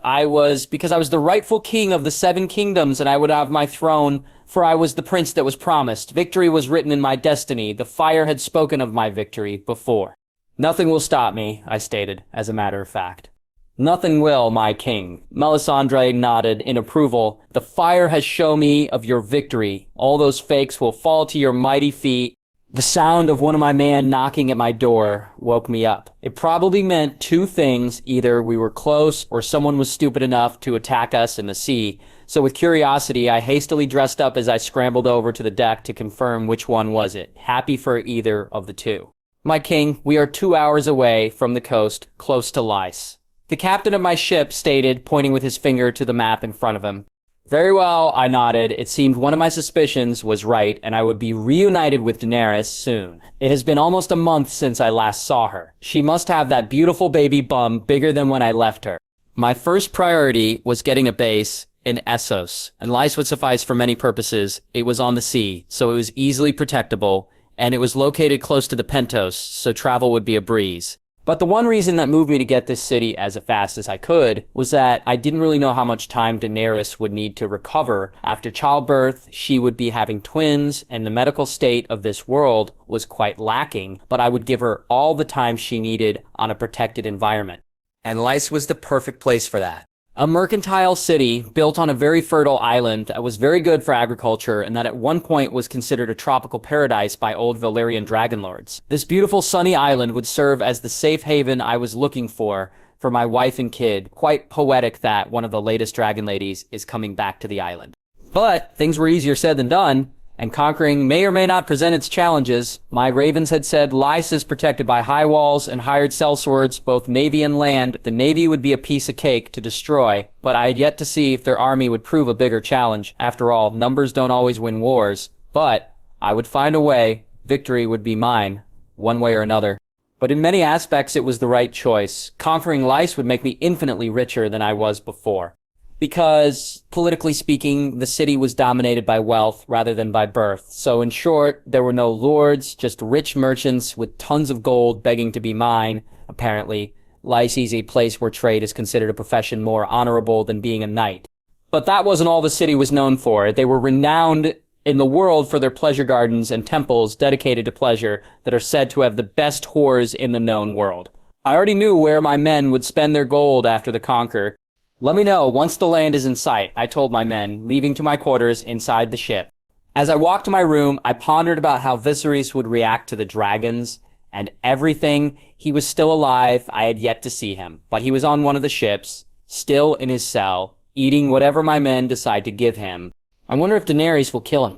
because I was the rightful king of the 7 kingdoms, and I would have my throne, for I was the prince that was promised. Victory was written in my destiny. The fire had spoken of my victory before. Nothing will stop me, I stated, as a matter of fact. Nothing will, my king. Melisandre nodded in approval. The fire has shown me of your victory. All those fakes will fall to your mighty feet. The sound of one of my men knocking at my door woke me up. It probably meant 2 things. Either we were close or someone was stupid enough to attack us in the sea. So with curiosity, I hastily dressed up as I scrambled over to the deck to confirm which one was it. Happy for either of the 2. My king, we are 2 hours away from the coast, close to Lys. The captain of my ship stated, pointing with his finger to the map in front of him. Very well, I nodded. It seemed one of my suspicions was right, and I would be reunited with Daenerys soon. It has been almost a month since I last saw her. She must have that beautiful baby bum bigger than when I left her. My first priority was getting a base in Essos, and Lys would suffice for many purposes. It was on the sea, so it was easily protectable, and it was located close to the Pentos, so travel would be a breeze. But the one reason that moved me to get this city as fast as I could was that I didn't really know how much time Daenerys would need to recover. After childbirth, she would be having twins, and the medical state of this world was quite lacking, but I would give her all the time she needed on a protected environment. And Lys was the perfect place for that. A mercantile city built on a very fertile island that was very good for agriculture and that at one point was considered a tropical paradise by old Valyrian dragonlords. This beautiful sunny island would serve as the safe haven I was looking for my wife and kid. Quite poetic that one of the latest dragon ladies is coming back to the island. But things were easier said than done, and conquering may or may not present its challenges. My ravens had said Lys is protected by high walls and hired sellswords, both navy and land. The navy would be a piece of cake to destroy, but I had yet to see if their army would prove a bigger challenge. After all, numbers don't always win wars, but I would find a way. Victory would be mine, one way or another. But in many aspects, it was the right choice. Conquering Lys would make me infinitely richer than I was before. Because, politically speaking, the city was dominated by wealth rather than by birth. So in short, there were no lords, just rich merchants with tons of gold begging to be mine, apparently. Lys is a place where trade is considered a profession more honorable than being a knight. But that wasn't all the city was known for. They were renowned in the world for their pleasure gardens and temples dedicated to pleasure that are said to have the best whores in the known world. I already knew where my men would spend their gold after the conquer. Let me know once the land is in sight, I told my men, leaving to my quarters inside the ship. As I walked to my room, I pondered about how Viserys would react to the dragons and everything. He was still alive. I had yet to see him, but he was on one of the ships, still in his cell, eating whatever my men decide to give him. I wonder if Daenerys will kill him.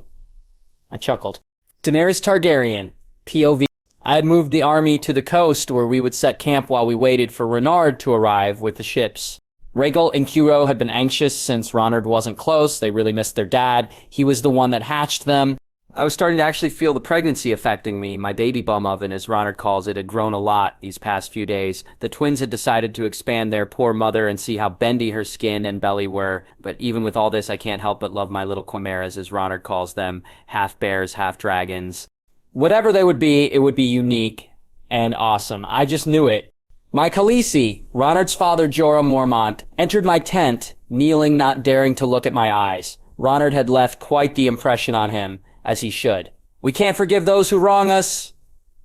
I chuckled. Daenerys Targaryen, POV. I had moved the army to the coast where we would set camp while we waited for Renard to arrive with the ships. Rhaegal and Kuro had been anxious since Ronard wasn't close. They really missed their dad. He was the one that hatched them. I was starting to actually feel the pregnancy affecting me. My baby bum oven, as Ronard calls it, had grown a lot these past few days. The twins had decided to expand their poor mother and see how bendy her skin and belly were. But even with all this, I can't help but love my little chimeras, as Ronard calls them. Half bears, half dragons. Whatever they would be, it would be unique and awesome. I just knew it. My Khaleesi, Ronard's father Jorah Mormont, entered my tent, kneeling, not daring to look at my eyes. Ronard had left quite the impression on him, as he should. We can't forgive those who wrong us,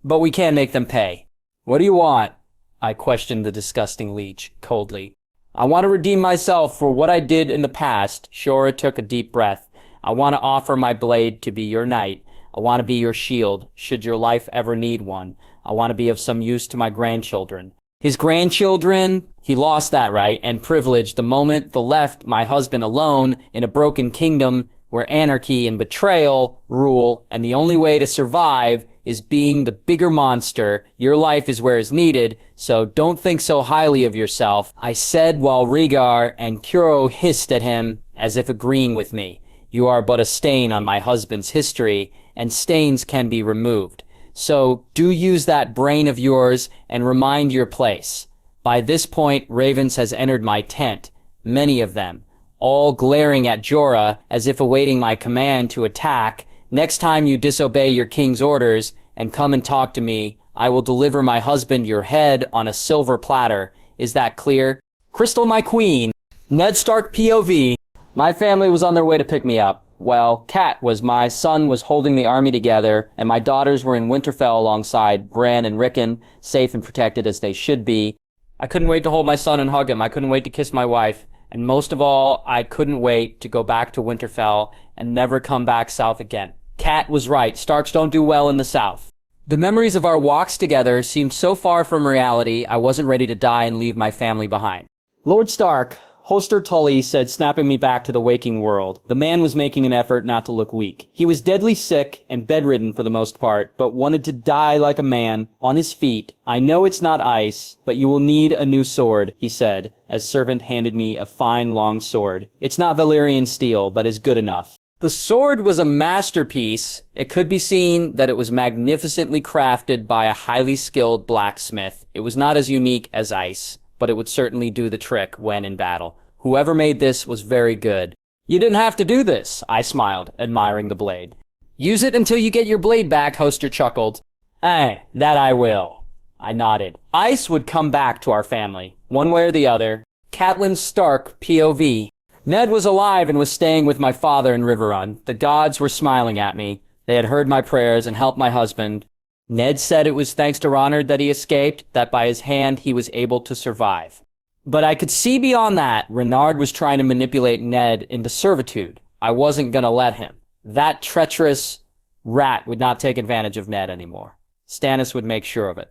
but we can make them pay. What do you want? I questioned the disgusting leech, coldly. I want to redeem myself for what I did in the past. Jorah took a deep breath. I want to offer my blade to be your knight. I want to be your shield, should your life ever need one. I want to be of some use to my grandchildren. His grandchildren, he lost that right, and privilege the moment the left my husband alone in a broken kingdom where anarchy and betrayal rule, and the only way to survive is being the bigger monster. Your life is where it's needed, so don't think so highly of yourself, I said while Rhaegar and Kuro hissed at him as if agreeing with me. You are but a stain on my husband's history, and stains can be removed. So do use that brain of yours and remind your place. By this point, Ravens has entered my tent, many of them, all glaring at Jorah as if awaiting my command to attack. Next time you disobey your king's orders and come and talk to me, I will deliver my husband your head on a silver platter. Is that clear? Crystal, my queen. Ned Stark POV. My family was on their way to pick me up. Well, Cat was my son was holding the army together, and my daughters were in Winterfell alongside Bran and Rickon, safe and protected as they should be. I couldn't wait to hold my son and hug him. I couldn't wait to kiss my wife. And most of all, I couldn't wait to go back to Winterfell and never come back south again. Cat was right. Starks don't do well in the south. The memories of our walks together seemed so far from reality, I wasn't ready to die and leave my family behind. Lord Stark, Holster Tully said, snapping me back to the waking world. The man was making an effort not to look weak. He was deadly sick and bedridden for the most part, but wanted to die like a man, on his feet. I know it's not ice, but you will need a new sword, he said, as Servant handed me a fine long sword. It's not Valyrian steel, but is good enough. The sword was a masterpiece. It could be seen that it was magnificently crafted by a highly skilled blacksmith. It was not as unique as ice, but it would certainly do the trick when in battle. Whoever made this was very good. You didn't have to do this, I smiled, admiring the blade. Use it until you get your blade back, Hoster chuckled. That I will. I nodded. Ice would come back to our family, one way or the other. Catelyn Stark, POV. Ned was alive and was staying with my father in Riverrun. The gods were smiling at me. They had heard my prayers and helped my husband. Ned said it was thanks to Ronard that he escaped, that by his hand he was able to survive. But I could see beyond that, Renard was trying to manipulate Ned into servitude. I wasn't gonna let him. That treacherous rat would not take advantage of Ned anymore. Stannis would make sure of it.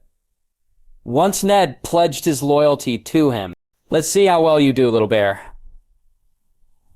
Once Ned pledged his loyalty to him. Let's see how well you do, little bear.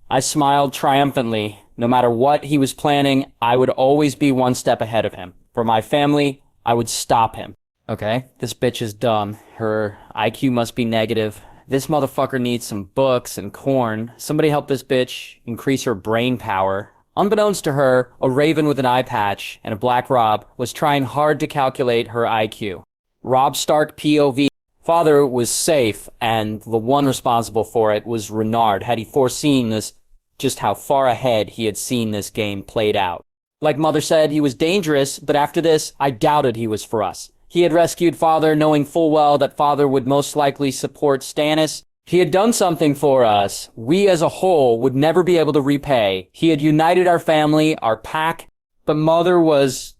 I smiled triumphantly. No matter what he was planning, I would always be one step ahead of him. For my family, I would stop him. Okay, this bitch is dumb. Her IQ must be negative. This motherfucker needs some books and corn. Somebody help this bitch increase her brain power. Unbeknownst to her, a raven with an eye patch and a black rob was trying hard to calculate her IQ. Robb Stark POV. Father was safe, and the one responsible for it was Renard. Had he foreseen this, just how far ahead he had seen this game played out. Like Mother said, he was dangerous, but after this, I doubted he was for us. He had rescued Father, knowing full well that Father would most likely support Stannis. He had done something for us. We as a whole would never be able to repay. He had united our family, our pack, but Mother was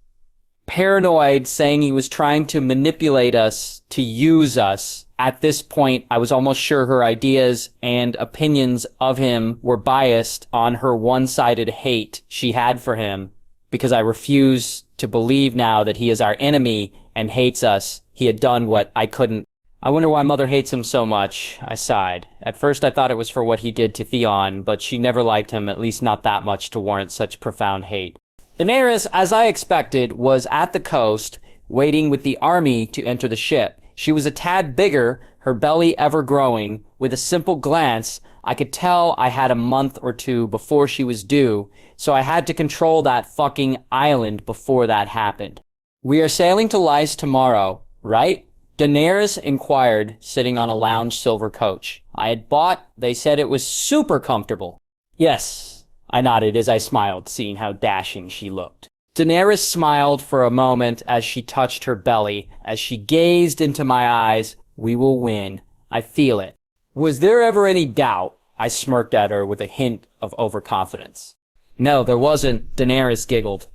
paranoid, saying he was trying to manipulate us, to use us. At this point, I was almost sure her ideas and opinions of him were biased on her one-sided hate she had for him, because I refuse to believe now that he is our enemy and hates us. He had done what I couldn't. I wonder why Mother hates him so much, I sighed. At first I thought it was for what he did to Theon, but she never liked him, at least not that much to warrant such profound hate. Daenerys, as I expected, was at the coast, waiting with the army to enter the ship. She was a tad bigger, her belly ever growing. With a simple glance, I could tell I had a month or two before she was due, so I had to control that fucking island before that happened. We are sailing to Lys tomorrow, right? Daenerys inquired, sitting on a lounge silver coach. I had bought, they said it was super comfortable. Yes, I nodded as I smiled, seeing how dashing she looked. Daenerys smiled for a moment as she touched her belly. As she gazed into my eyes, we will win. I feel it. Was there ever any doubt? I smirked at her with a hint of overconfidence. No, there wasn't, Daenerys giggled.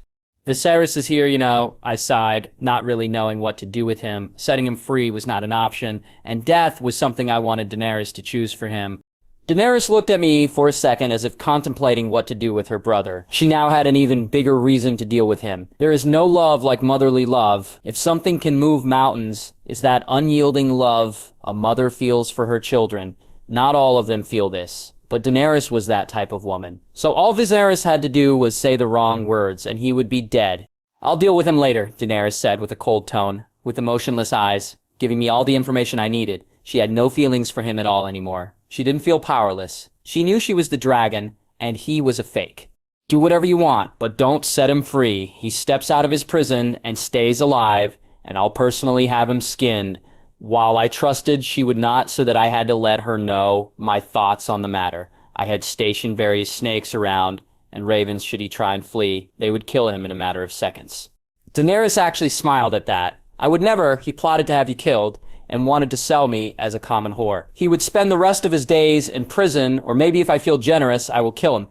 Viserys is here, you know, I sighed, not really knowing what to do with him. Setting him free was not an option, and death was something I wanted Daenerys to choose for him. Daenerys looked at me for a second as if contemplating what to do with her brother. She now had an even bigger reason to deal with him. There is no love like motherly love. If something can move mountains, it's that unyielding love a mother feels for her children. Not all of them feel this, but Daenerys was that type of woman. So all Viserys had to do was say the wrong words, and he would be dead. I'll deal with him later, Daenerys said with a cold tone, with emotionless eyes, giving me all the information I needed. She had no feelings for him at all anymore. She didn't feel powerless. She knew she was the dragon, and he was a fake. Do whatever you want, but don't set him free. He steps out of his prison and stays alive, and I'll personally have him skinned. While I trusted she would not, so that I had to let her know my thoughts on the matter. I had stationed various snakes around, and ravens, should he try and flee, they would kill him in a matter of seconds. Daenerys actually smiled at that. I would never, he plotted to have you killed, and wanted to sell me as a common whore. He would spend the rest of his days in prison, or maybe if I feel generous, I will kill him.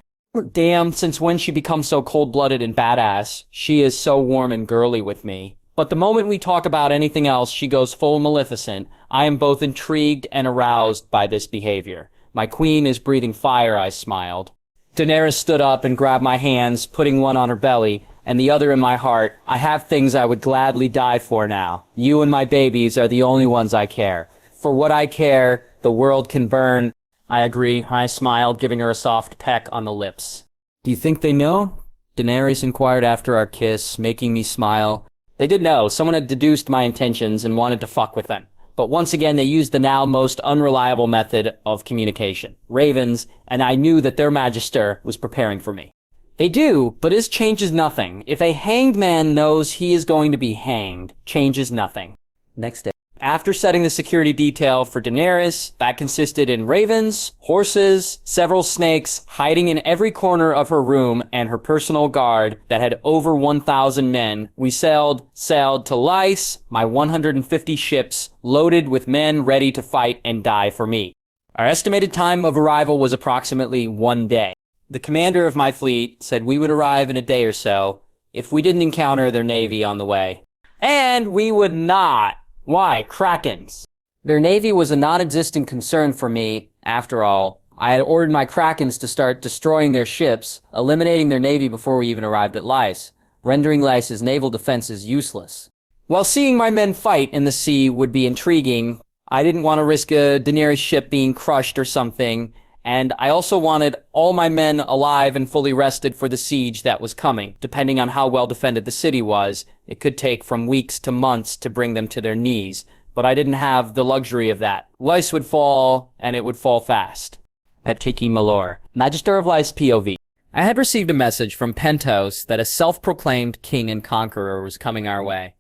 Damn, since when she becomes so cold-blooded and badass? She is so warm and girly with me. But the moment we talk about anything else, she goes full Maleficent. I am both intrigued and aroused by this behavior. My queen is breathing fire, I smiled. Daenerys stood up and grabbed my hands, putting one on her belly, and the other in my heart. I have things I would gladly die for now. You and my babies are the only ones I care. For what I care, the world can burn. I agree, I smiled, giving her a soft peck on the lips. Do you think they know? Daenerys inquired after our kiss, making me smile. They did know. Someone had deduced my intentions and wanted to fuck with them. But once again, they used the now most unreliable method of communication. Ravens, and I knew that their magister was preparing for me. They do, but this changes nothing. If a hanged man knows he is going to be hanged, changes nothing. Next day. After setting the security detail for Daenerys, that consisted in ravens, horses, several snakes hiding in every corner of her room, and her personal guard that had over 1,000 men, we sailed to Lys, my 150 ships loaded with men ready to fight and die for me. Our estimated time of arrival was approximately 1 day. The commander of my fleet said we would arrive in a day or so if we didn't encounter their navy on the way. And we would not. Why? Krakens. Their navy was a non-existent concern for me, after all. I had ordered my Krakens to start destroying their ships, eliminating their navy before we even arrived at Lys, rendering Lys's naval defenses useless. While seeing my men fight in the sea would be intriguing, I didn't want to risk a Daenerys ship being crushed or something, and I also wanted all my men alive and fully rested for the siege that was coming. Depending on how well defended the city was, it could take from weeks to months to bring them to their knees, but I didn't have the luxury of that. Lys would fall, and it would fall fast. At Tiki Malor, Magister of Lys POV. I had received a message from Pentos that a self-proclaimed king and conqueror was coming our way.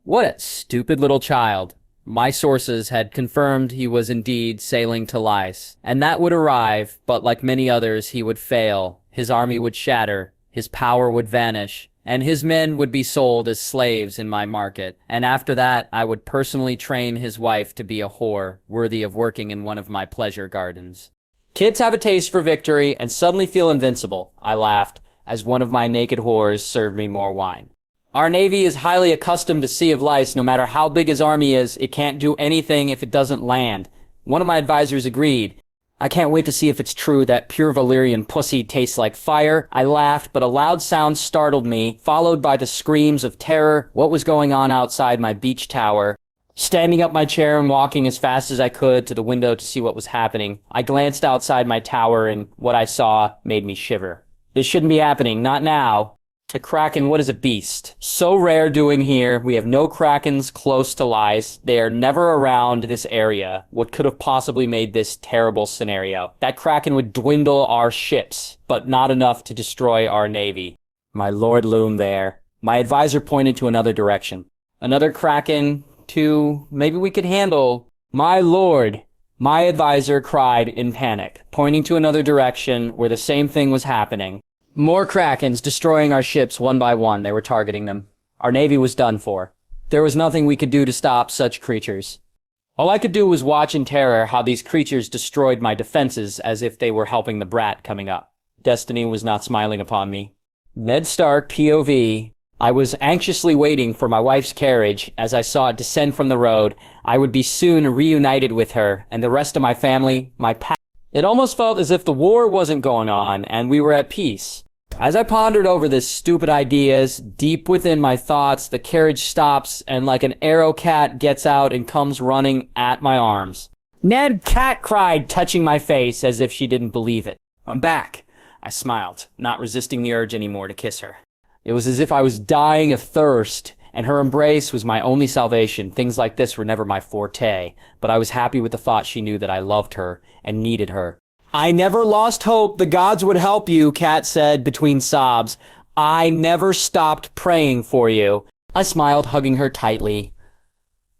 What a stupid little child. My sources had confirmed he was indeed sailing to Lys, and that would arrive, but like many others, he would fail, his army would shatter, his power would vanish, and his men would be sold as slaves in my market, and after that, I would personally train his wife to be a whore, worthy of working in one of my pleasure gardens. Kids have a taste for victory and suddenly feel invincible, I laughed, as one of my naked whores served me more wine. Our navy is highly accustomed to Sea of Lys. No matter how big his army is, it can't do anything if it doesn't land. One of my advisors agreed. I can't wait to see if it's true that pure Valyrian pussy tastes like fire. I laughed, but a loud sound startled me, followed by the screams of terror. What was going on outside my beach tower? Standing up my chair and walking as fast as I could to the window to see what was happening, I glanced outside my tower and what I saw made me shiver. This shouldn't be happening, not now. A kraken, what is a beast? So rare doing here. We have no krakens close to Lys. They are never around this area. What could have possibly made this terrible scenario? That kraken would dwindle our ships, but not enough to destroy our navy. My lord loomed there. My advisor pointed to another direction. Another kraken, two, maybe we could handle. My lord, my advisor cried in panic, pointing to another direction where the same thing was happening. More krakens destroying our ships one by one. They were targeting them. Our navy was done for. There was nothing we could do to stop such creatures. All I could do was watch in terror how these creatures destroyed my defenses as if they were helping the brat coming up. Destiny was not smiling upon me. Ned Stark, POV. I was anxiously waiting for my wife's carriage as I saw it descend from the road. I would be soon reunited with her and the rest of my family, my past. It almost felt as if the war wasn't going on and we were at peace. As I pondered over this stupid ideas, deep within my thoughts, the carriage stops and like an arrow cat gets out and comes running at my arms. Ned, Cat cried, touching my face as if she didn't believe it. I'm back. I smiled, not resisting the urge anymore to kiss her. It was as if I was dying of thirst, and her embrace was my only salvation. Things like this were never my forte, but I was happy with the thought she knew that I loved her and needed her. I never lost hope the gods would help you, Kat said between sobs. I never stopped praying for you. I smiled, hugging her tightly.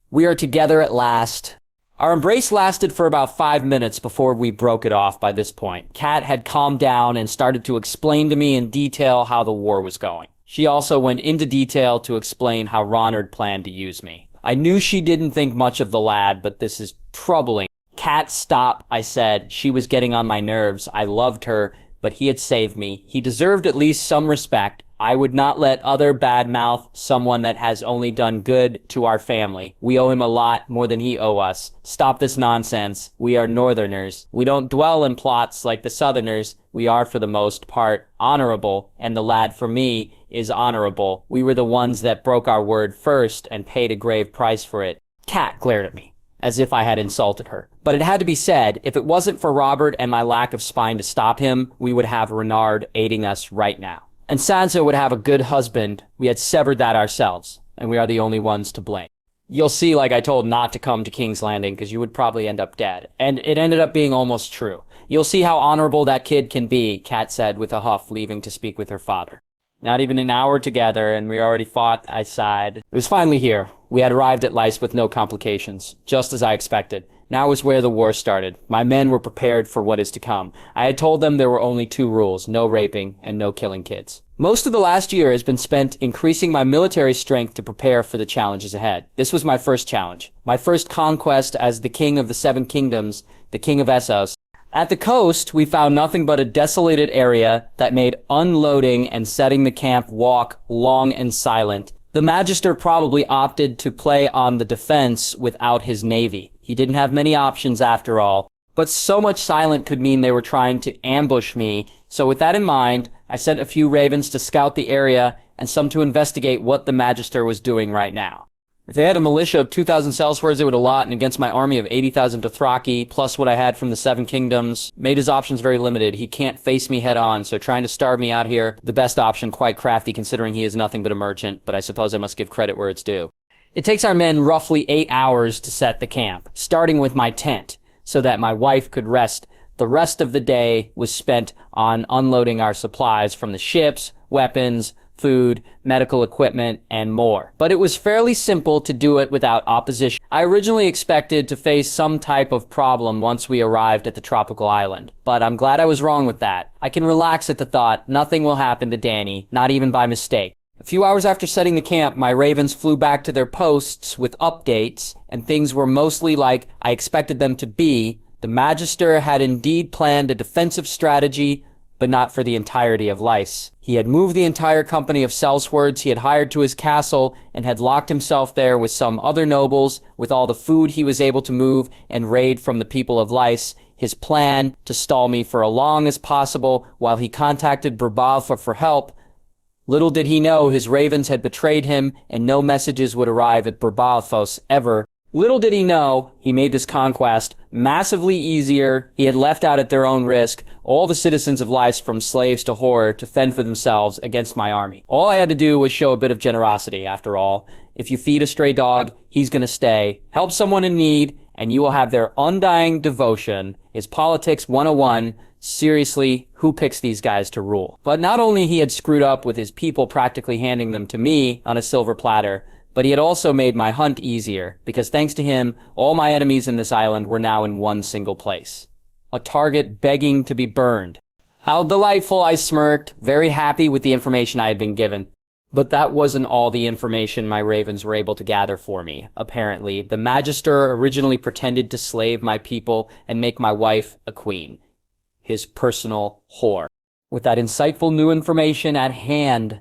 We are together at last. Our embrace lasted for about 5 minutes before we broke it off by this point. Kat had calmed down and started to explain to me in detail how the war was going. She also went into detail to explain how Ronard planned to use me. I knew she didn't think much of the lad, but this is troubling. Kat, stop, I said. She was getting on my nerves. I loved her, but he had saved me. He deserved at least some respect. I would not let other badmouth someone that has only done good to our family. We owe him a lot more than he owe us. Stop this nonsense. We are Northerners. We don't dwell in plots like the Southerners. We are, for the most part, honorable, and the lad for me is honorable. We were the ones that broke our word first and paid a grave price for it. Kat glared at me, as if I had insulted her. But it had to be said, if it wasn't for Robert and my lack of spine to stop him, we would have Renard aiding us right now. And Sansa would have a good husband. We had severed that ourselves, and we are the only ones to blame. You'll see, like I told, not to come to King's Landing, because you would probably end up dead. And it ended up being almost true. You'll see how honorable that kid can be, Kat said with a huff, leaving to speak with her father. Not even an hour together, and we already fought, I sighed. It was finally here. We had arrived at Lice with no complications, just as I expected. Now was where the war started. My men were prepared for what is to come. I had told them there were only 2 rules, no raping and no killing kids. Most of the last year has been spent increasing my military strength to prepare for the challenges ahead. This was my first challenge. My first conquest as the king of the 7 kingdoms, the king of Essos. At the coast, we found nothing but a desolated area that made unloading and setting the camp walk long and silent. The Magister probably opted to play on the defense without his navy. He didn't have many options after all, but so much silent could mean they were trying to ambush me. So with that in mind, I sent a few ravens to scout the area and some to investigate what the Magister was doing right now. If they had a militia of 2,000 sellswords, it would allot, and against my army of 80,000 Dothraki, plus what I had from the 7 kingdoms, made his options very limited. He can't face me head on, so trying to starve me out here, the best option, quite crafty considering he is nothing but a merchant, but I suppose I must give credit where it's due. It takes our men roughly 8 hours to set the camp, starting with my tent, so that my wife could rest. The rest of the day was spent on unloading our supplies from the ships, weapons, food, medical equipment, and more. But it was fairly simple to do it without opposition. I originally expected to face some type of problem once we arrived at the tropical island, but I'm glad I was wrong with that. I can relax at the thought nothing will happen to Dany, not even by mistake. A few hours after setting the camp, my ravens flew back to their posts with updates, and things were mostly like I expected them to be. The Magister had indeed planned a defensive strategy, but not for the entirety of Lice. He had moved the entire company of sellswords he had hired to his castle and had locked himself there with some other nobles with all the food he was able to move and raid from the people of Lice. His plan to stall me for as long as possible while he contacted Brabalfa for help. Little did he know his ravens had betrayed him and no messages would arrive at Brabalfos ever. Little did he know, he made this conquest massively easier. He had left out at their own risk all the citizens of Lice from slaves to whore to fend for themselves against my army. All I had to do was show a bit of generosity, after all. If you feed a stray dog, he's gonna stay. Help someone in need, and you will have their undying devotion. It's Politics 101. Seriously, who picks these guys to rule? But not only he had screwed up with his people practically handing them to me on a silver platter, but he had also made my hunt easier, because thanks to him, all my enemies in this island were now in one single place. A target begging to be burned. How delightful, I smirked, very happy with the information I had been given. But that wasn't all the information my ravens were able to gather for me, apparently. The Magister originally pretended to slave my people and make my wife a queen. His personal whore. With that insightful new information at hand,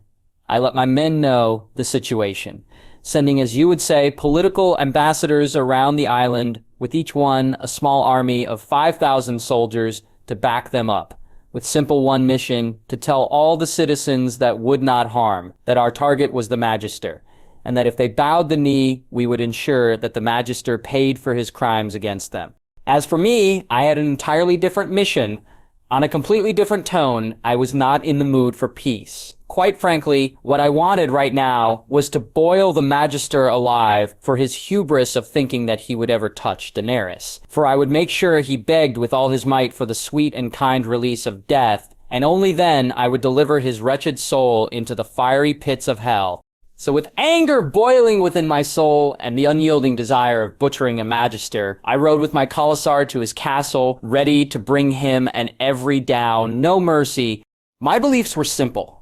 I let my men know the situation, sending, as you would say, political ambassadors around the island, with each one a small army of 5,000 soldiers to back them up, with simple one mission, to tell all the citizens that would not harm, that our target was the Magister, and that if they bowed the knee, we would ensure that the Magister paid for his crimes against them. As for me, I had an entirely different mission. On a completely different tone, I was not in the mood for peace. Quite frankly, what I wanted right now was to boil the Magister alive for his hubris of thinking that he would ever touch Daenerys. For I would make sure he begged with all his might for the sweet and kind release of death, and only then I would deliver his wretched soul into the fiery pits of hell. So with anger boiling within my soul and the unyielding desire of butchering a Magister, I rode with my Khalasar to his castle, ready to bring him an every down, no mercy. My beliefs were simple.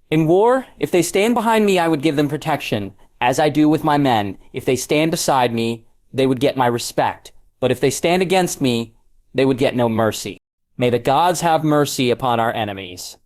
In war, if they stand behind me, I would give them protection, as I do with my men. If they stand beside me, they would get my respect. But if they stand against me, they would get no mercy. May the gods have mercy upon our enemies,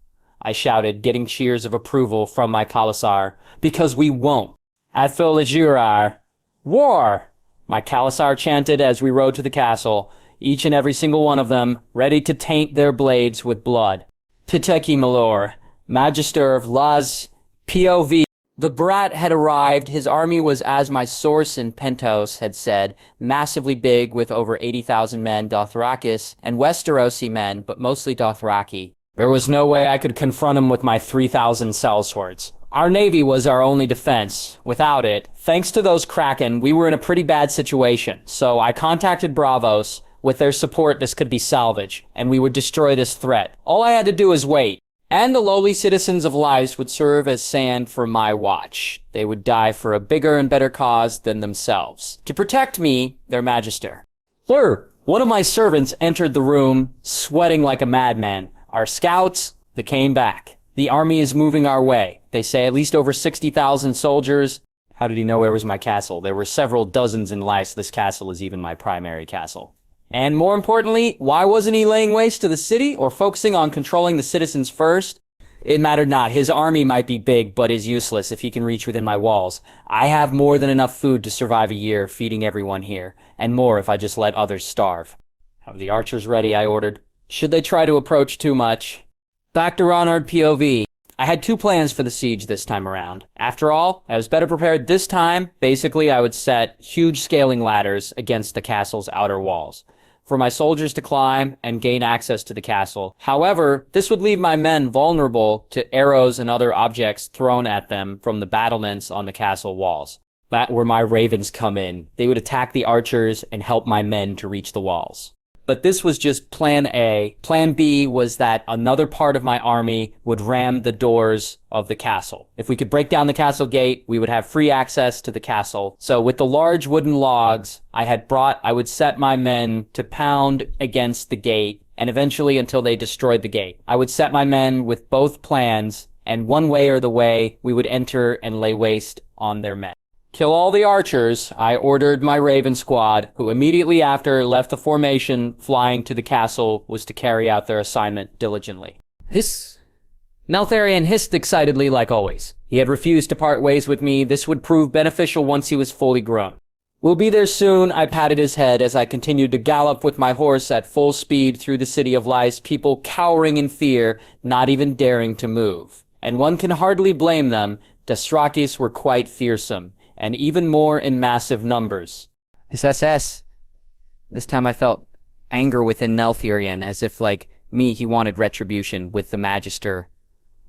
I shouted, getting cheers of approval from my Khalasar, because we won't. Atfil Jurar. War! My Khalasar chanted as we rode to the castle, each and every single one of them ready to taint their blades with blood. Piteki Malor, Magister of Laz, POV. The brat had arrived. His army was, as my source in Pentos had said, massively big with over 80,000 men Dothrakis and Westerosi men, but mostly Dothraki. There was no way I could confront him with my 3,000 sellswords. Our navy was our only defense. Without it, thanks to those Kraken, we were in a pretty bad situation. So I contacted Bravos. With their support, this could be salvaged, and we would destroy this threat. All I had to do was wait. And the lowly citizens of Lys would serve as sand for my watch. They would die for a bigger and better cause than themselves. To protect me, their magister. Sir, one of my servants entered the room, sweating like a madman. Our scouts, they came back. The army is moving our way. They say at least over 60,000 soldiers. How did he know where was my castle? There were several dozens in Lys. This castle is even my primary castle. And more importantly, why wasn't he laying waste to the city or focusing on controlling the citizens first? It mattered not. His army might be big, but is useless if he can reach within my walls. I have more than enough food to survive a year, feeding everyone here, and more if I just let others starve. Have the archers ready, I ordered. Should they try to approach too much? Back to Ronard POV. I had two plans for the siege this time around. After all, I was better prepared this time. Basically, I would set huge scaling ladders against the castle's outer walls for my soldiers to climb and gain access to the castle. However, this would leave my men vulnerable to arrows and other objects thrown at them from the battlements on the castle walls. That where my ravens come in. They would attack the archers and help my men to reach the walls. But this was just plan A. Plan B was that another part of my army would ram the doors of the castle. If we could break down the castle gate, we would have free access to the castle. So with the large wooden logs I would set my men to pound against the gate, and eventually until they destroyed the gate. I would set my men with both plans, and one way or the way, we would enter and lay waste on their men. Kill all the archers, I ordered my Raven squad, who immediately after left the formation flying to the castle was to carry out their assignment diligently. Neltharion hissed excitedly like always. He had refused to part ways with me. This would prove beneficial once he was fully grown. We'll be there soon, I patted his head as I continued to gallop with my horse at full speed through the city of Lys, people cowering in fear, not even daring to move. And one can hardly blame them. Destrakis were quite fearsome, and even more in massive numbers. His SS. This time I felt anger within Neltharion, as if, like me, he wanted retribution with the Magister.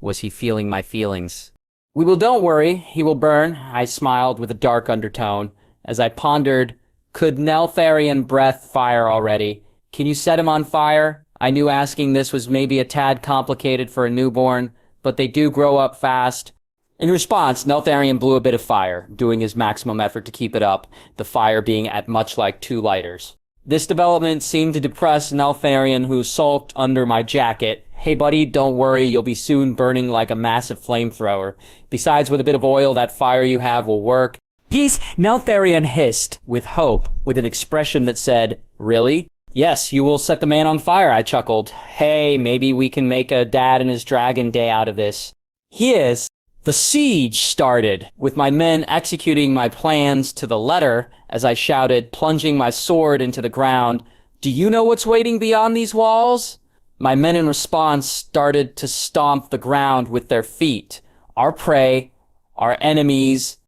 Was he feeling my feelings? Don't worry, he will burn, I smiled with a dark undertone, as I pondered, could Neltharion breath fire already? Can you set him on fire? I knew asking this was maybe a tad complicated for a newborn, but they do grow up fast. In response, Neltharion blew a bit of fire, doing his maximum effort to keep it up, the fire being at much like 2 lighters. This development seemed to depress Neltharion, who sulked under my jacket. Hey buddy, don't worry, you'll be soon burning like a massive flamethrower. Besides, with a bit of oil, that fire you have will work. Peace, Neltharion hissed, with hope, with an expression that said, really? Yes, you will set the man on fire, I chuckled. Hey, maybe we can make a dad and his dragon day out of this. The siege started, with my men executing my plans to the letter as I shouted, plunging my sword into the ground, do you know what's waiting beyond these walls? My men in response started to stomp the ground with their feet. Our prey, our enemies.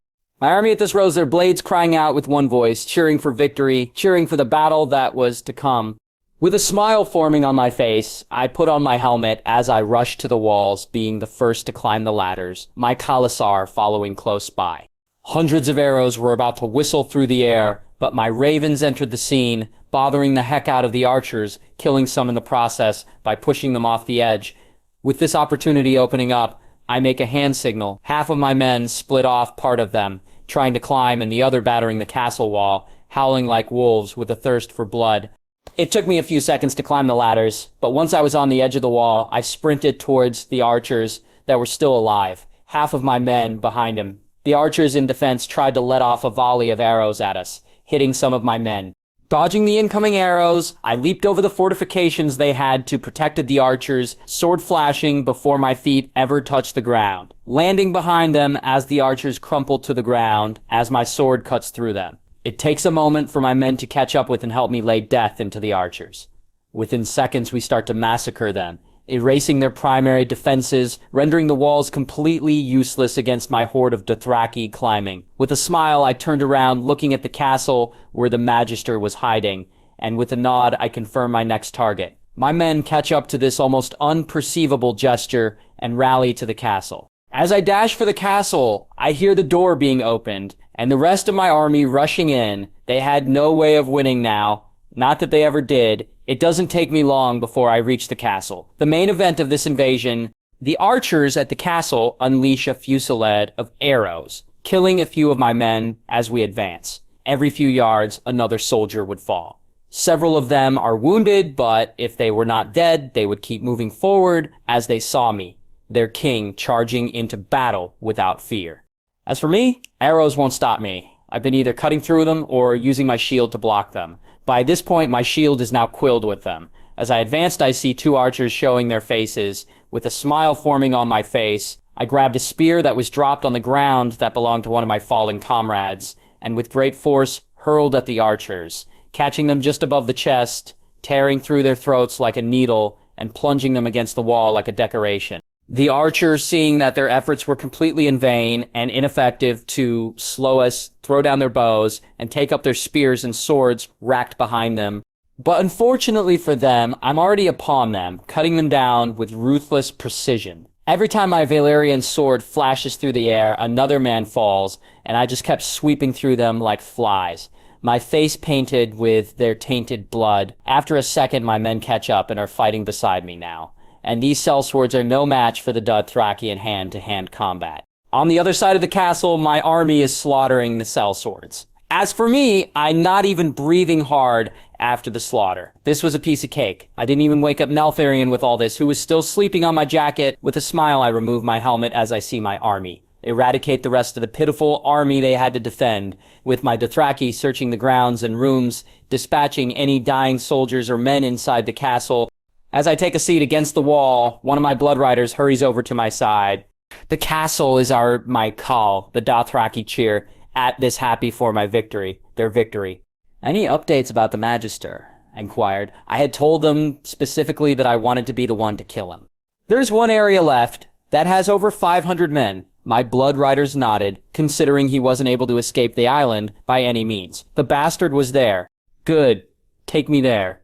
My army at this rose their blades crying out with one voice, cheering for victory, cheering for the battle that was to come. With a smile forming on my face, I put on my helmet as I rushed to the walls, being the first to climb the ladders, my Khalasar following close by. Hundreds of arrows were about to whistle through the air, but my ravens entered the scene, bothering the heck out of the archers, killing some in the process by pushing them off the edge. With this opportunity opening up, I make a hand signal. Half of my men split off, part of them, trying to climb and the other battering the castle wall, howling like wolves with a thirst for blood. It took me a few seconds to climb the ladders, but once I was on the edge of the wall, I sprinted towards the archers that were still alive, half of my men behind him. The archers in defense tried to let off a volley of arrows at us, hitting some of my men. Dodging the incoming arrows, I leaped over the fortifications they had to protect the archers, sword flashing before my feet ever touched the ground, landing behind them as the archers crumpled to the ground as my sword cuts through them. It takes a moment for my men to catch up with and help me lay death into the archers. Within seconds, we start to massacre them, erasing their primary defenses, rendering the walls completely useless against my horde of Dothraki climbing. With a smile, I turned around, looking at the castle where the Magister was hiding, and with a nod, I confirm my next target. My men catch up to this almost unperceivable gesture and rally to the castle. As I dash for the castle, I hear the door being opened, and the rest of my army rushing in. They had no way of winning now. Not that they ever did. It doesn't take me long before I reach the castle. The main event of this invasion, The archers at the castle unleash a fusillade of arrows, killing a few of my men as we advance. Every few yards, another soldier would fall. Several of them are wounded, but if they were not dead, they would keep moving forward as they saw me, their king, charging into battle without fear. As for me, arrows won't stop me. I've been either cutting through them or using my shield to block them. By this point, my shield is now quilled with them. As I advanced, I see two archers showing their faces. With a smile forming on my face, I grabbed a spear that was dropped on the ground that belonged to one of my fallen comrades, and with great force hurled at the archers, catching them just above the chest, tearing through their throats like a needle, and plunging them against the wall like a decoration. The archers, seeing that their efforts were completely in vain and ineffective to slow us, throw down their bows, and take up their spears and swords racked behind them. But unfortunately for them, I'm already upon them, cutting them down with ruthless precision. Every time my Valyrian sword flashes through the air, another man falls, and I just kept sweeping through them like flies, my face painted with their tainted blood. After a second, my men catch up and are fighting beside me now. And these sellswords are no match for the Dothrakian hand-to-hand combat. On the other side of the castle, my army is slaughtering the sellswords. As for me, I'm not even breathing hard after the slaughter. This was a piece of cake. I didn't even wake up Neltharion with all this, who was still sleeping on my jacket. With a smile, I remove my helmet as I see my army. Eradicate the rest of the pitiful army they had to defend, with my Dothraki searching the grounds and rooms, dispatching any dying soldiers or men inside the castle. As I take a seat against the wall, one of my blood riders hurries over to my side. The castle is my call, the Dothraki cheer, at this happy for my victory, their victory. Any updates about the Magister? I inquired. I had told them specifically that I wanted to be the one to kill him. There's one area left that has over 500 men. My blood riders nodded, considering he wasn't able to escape the island by any means. The bastard was there. Good. Take me there.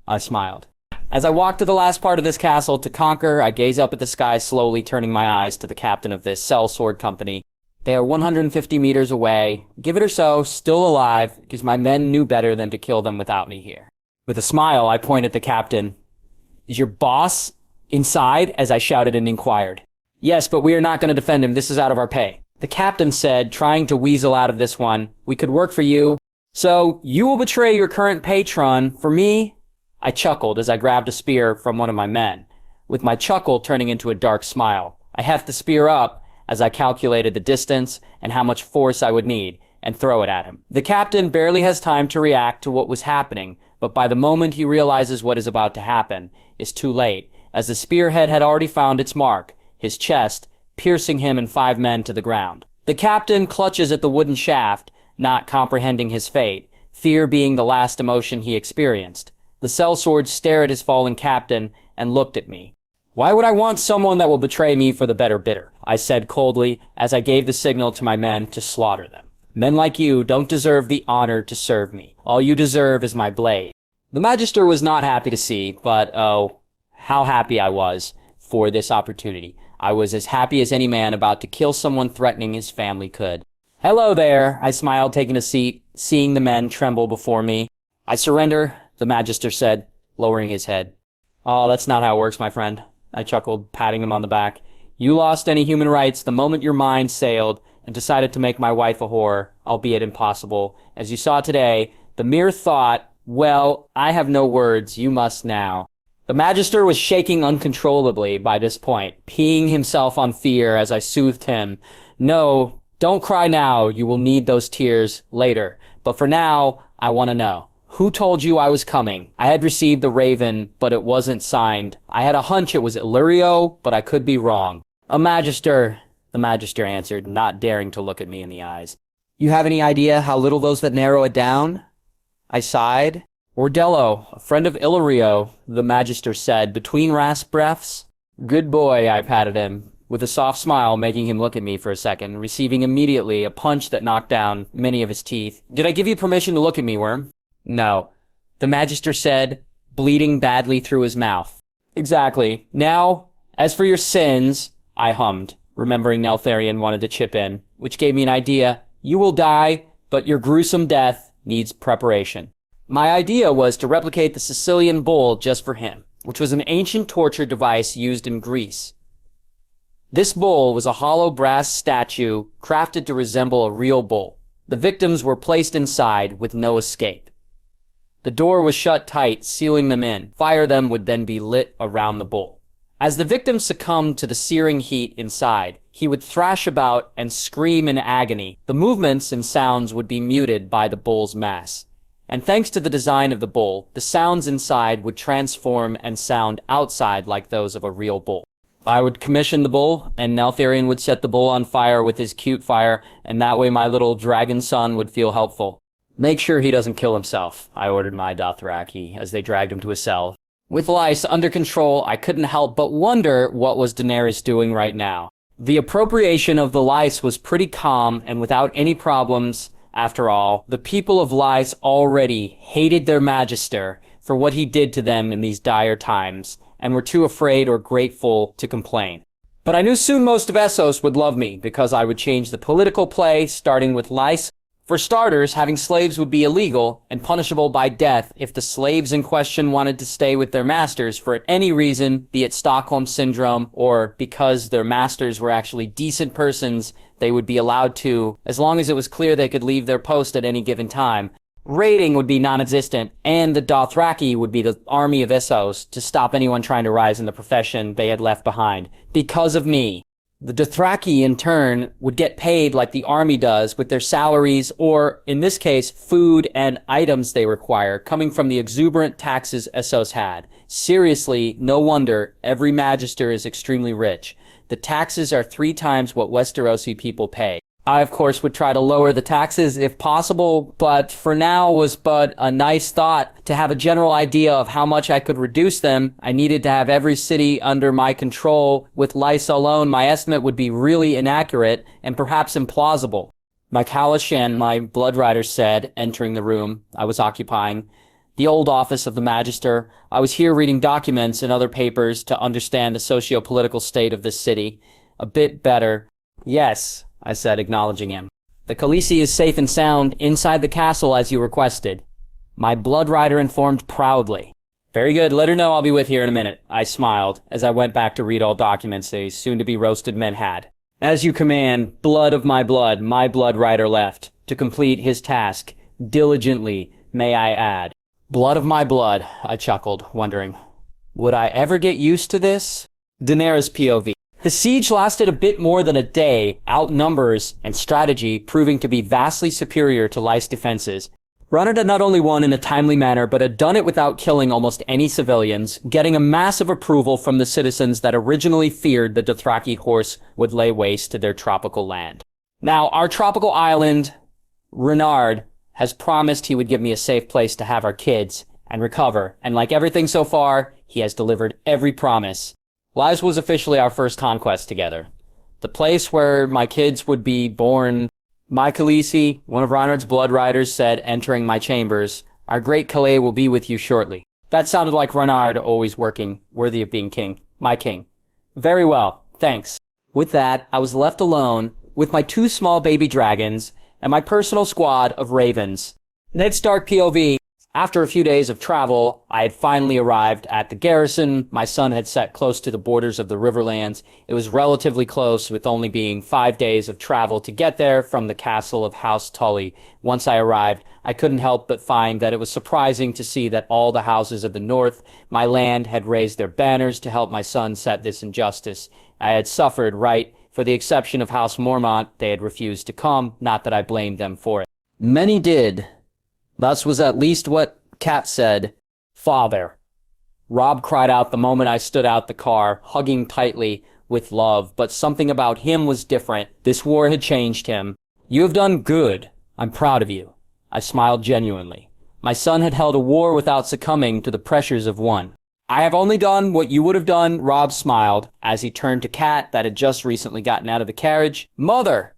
I smiled. As I walk to the last part of this castle to conquer, I gaze up at the sky, slowly turning my eyes to the captain of this sellsword company. They are 150 meters away, give it or so, still alive, because my men knew better than to kill them without me here. With a smile, I point at the captain. Is your boss inside? As I shouted and inquired. Yes, but we are not going to defend him. This is out of our pay. The captain said, trying to weasel out of this one, we could work for you. So, you will betray your current patron. For me? I chuckled as I grabbed a spear from one of my men, with my chuckle turning into a dark smile. I heft the spear up as I calculated the distance and how much force I would need, and throw it at him. The captain barely has time to react to what was happening, but by the moment he realizes what is about to happen, it's too late, as the spearhead had already found its mark, his chest, piercing him and 5 men to the ground. The captain clutches at the wooden shaft, not comprehending his fate, fear being the last emotion he experienced. The sellswords stare at his fallen captain and looked at me. Why would I want someone that will betray me for the better bidder? I said coldly as I gave the signal to my men to slaughter them. Men like you don't deserve the honor to serve me. All you deserve is my blade. The Magister was not happy to see, but oh, how happy I was for this opportunity. I was as happy as any man about to kill someone threatening his family could. Hello there, I smiled, taking a seat, seeing the men tremble before me. I surrender, the Magister said, lowering his head. Oh, that's not how it works, my friend. I chuckled, patting him on the back. You lost any human rights the moment your mind sailed and decided to make my wife a whore, albeit impossible. As you saw today, the mere thought, well, I have no words, you must now. The Magister was shaking uncontrollably by this point, peeing himself on fear as I soothed him. No, don't cry now, you will need those tears later. But for now, I want to know. Who told you I was coming? I had received the raven, but it wasn't signed. I had a hunch it was Illyrio, but I could be wrong. A Magister, the Magister answered, not daring to look at me in the eyes. You have any idea how little those that narrow it down? I sighed. Ordello, a friend of Illyrio, the Magister said, between rasp breaths. Good boy, I patted him, with a soft smile making him look at me for a second, receiving immediately a punch that knocked down many of his teeth. Did I give you permission to look at me, Worm? No, the Magister said, bleeding badly through his mouth. Exactly. Now, as for your sins, I hummed, remembering Neltharion wanted to chip in, which gave me an idea. You will die, but your gruesome death needs preparation. My idea was to replicate the Sicilian bull just for him, which was an ancient torture device used in Greece. This bull was a hollow brass statue crafted to resemble a real bull. The victims were placed inside with no escape. The door was shut tight, sealing them in. Fire them would then be lit around the bull. As the victim succumbed to the searing heat inside, he would thrash about and scream in agony. The movements and sounds would be muted by the bull's mass. And thanks to the design of the bull, the sounds inside would transform and sound outside like those of a real bull. I would commission the bull, and Neltharion would set the bull on fire with his cute fire, and that way my little dragon son would feel helpful. Make sure he doesn't kill himself, I ordered my Dothraki as they dragged him to a cell. With lice under control, I couldn't help but wonder what was Daenerys doing right now. The appropriation of the lice was pretty calm and without any problems. After all, the people of Lice already hated their magister for what he did to them in these dire times, and were too afraid or grateful to complain. But I knew soon most of Essos would love me, because I would change the political play, starting with Lice. For starters, having slaves would be illegal and punishable by death if the slaves in question wanted to stay with their masters for any reason, be it Stockholm Syndrome or because their masters were actually decent persons. They would be allowed to, as long as it was clear they could leave their post at any given time. Raiding would be non-existent, and the Dothraki would be the army of Essos to stop anyone trying to rise in the profession they had left behind. Because of me. The Dothraki, in turn, would get paid like the army does with their salaries or, in this case, food and items they require, coming from the exuberant taxes Essos had. Seriously, no wonder every magister is extremely rich. The taxes are 3 times what Westerosi people pay. I, of course, would try to lower the taxes if possible, but for now was but a nice thought. To have a general idea of how much I could reduce them, I needed to have every city under my control. With Lice alone, my estimate would be really inaccurate and perhaps implausible. My Kalash and my Blood Riders said, entering the room I was occupying, the old office of the Magister. I was here reading documents and other papers to understand the socio-political state of this city a bit better. Yes, I said, acknowledging him. The Khaleesi is safe and sound inside the castle as you requested. My Blood Rider informed proudly. Very good, let her know I'll be with here in a minute. I smiled as I went back to read all documents the soon-to-be roasted men had. As you command, blood of my Blood Rider left, to complete his task, diligently, may I add. Blood of my blood, I chuckled, wondering, would I ever get used to this? Daenerys POV. The siege lasted a bit more than a day, outnumbers and strategy proving to be vastly superior to Lice defenses. Ronard had not only won in a timely manner, but had done it without killing almost any civilians, getting a massive approval from the citizens that originally feared the Dothraki horse would lay waste to their tropical land. Now, our tropical island, Renard, has promised he would give me a safe place to have our kids and recover, and like everything so far, he has delivered every promise. Lies was officially our first conquest together. The place where my kids would be born. My Khaleesi, one of Reinhardt's Blood Riders, said, entering my chambers, our great Calais will be with you shortly. That sounded like Renard always working, worthy of being king. My king. Very well, thanks. With that, I was left alone with my 2 small baby dragons and my personal squad of ravens. Ned Stark POV. After a few days of travel, I had finally arrived at the garrison. My sun had set close to the borders of the Riverlands. It was relatively close, with only being 5 days of travel to get there from the castle of House Tully. Once I arrived, I couldn't help but find that it was surprising to see that all the houses of the north, my land, had raised their banners to help my son set this injustice. I had suffered, right? For the exception of House Mormont, they had refused to come, not that I blamed them for it. Many did. Thus was at least what Cat said. Father. Rob cried out the moment I stood out the car, hugging tightly with love, but something about him was different. This war had changed him. You have done good. I'm proud of you. I smiled genuinely. My son had held a war without succumbing to the pressures of one. I have only done what you would have done, Rob smiled, as he turned to Cat that had just recently gotten out of the carriage. Mother!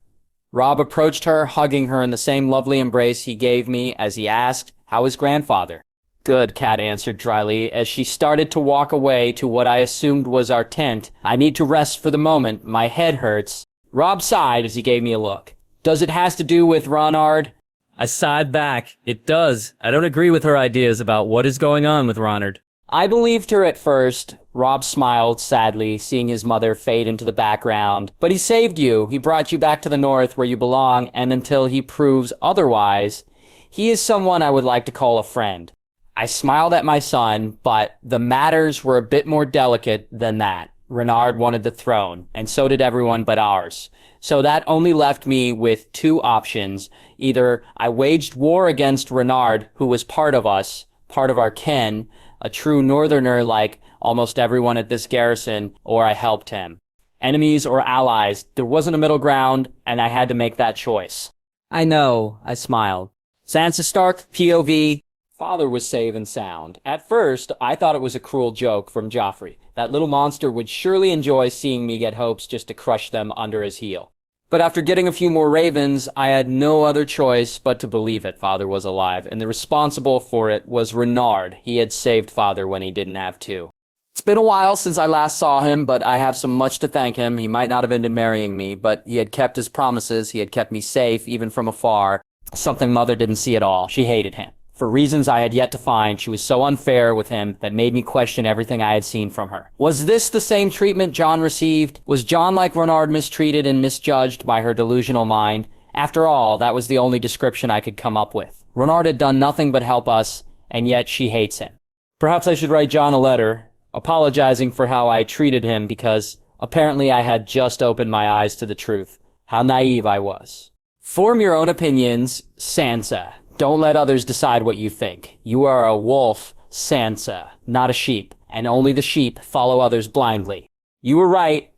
Rob approached her, hugging her in the same lovely embrace he gave me as he asked, how is grandfather? Good, Cat answered dryly as she started to walk away to what I assumed was our tent. I need to rest for the moment. My head hurts. Rob sighed as he gave me a look. Does it has to do with Ronard? I sighed back. It does. I don't agree with her ideas about what is going on with Ronard. I believed her at first. Rob smiled sadly, seeing his mother fade into the background. But he saved you. He brought you back to the north where you belong, and until he proves otherwise, he is someone I would like to call a friend. I smiled at my son, but the matters were a bit more delicate than that. Renard wanted the throne, and so did everyone but ours. So that only left me with two options. Either I waged war against Renard, who was part of us, part of our kin, a true northerner like almost everyone at this garrison, or I helped him. Enemies or allies, there wasn't a middle ground, and I had to make that choice. I know, I smiled. Sansa Stark, POV. Father was safe and sound. At first, I thought it was a cruel joke from Joffrey. That little monster would surely enjoy seeing me get hopes just to crush them under his heel. But after getting a few more ravens, I had no other choice but to believe it. Father was alive, and the responsible for it was Renard. He had saved Father when he didn't have to. It's been a while since I last saw him, but I have so much to thank him. He might not have ended marrying me, but he had kept his promises. He had kept me safe, even from afar. Something Mother didn't see at all. She hated him. For reasons I had yet to find, she was so unfair with him that made me question everything I had seen from her. Was this the same treatment Jon received? Was Jon like Renard mistreated and misjudged by her delusional mind? After all, that was the only description I could come up with. Renard had done nothing but help us, and yet she hates him. Perhaps I should write Jon a letter, apologizing for how I treated him because apparently I had just opened my eyes to the truth. How naive I was. Form your own opinions, Sansa. Don't let others decide what you think. You are a wolf, Sansa, not a sheep, and only the sheep follow others blindly. You were right,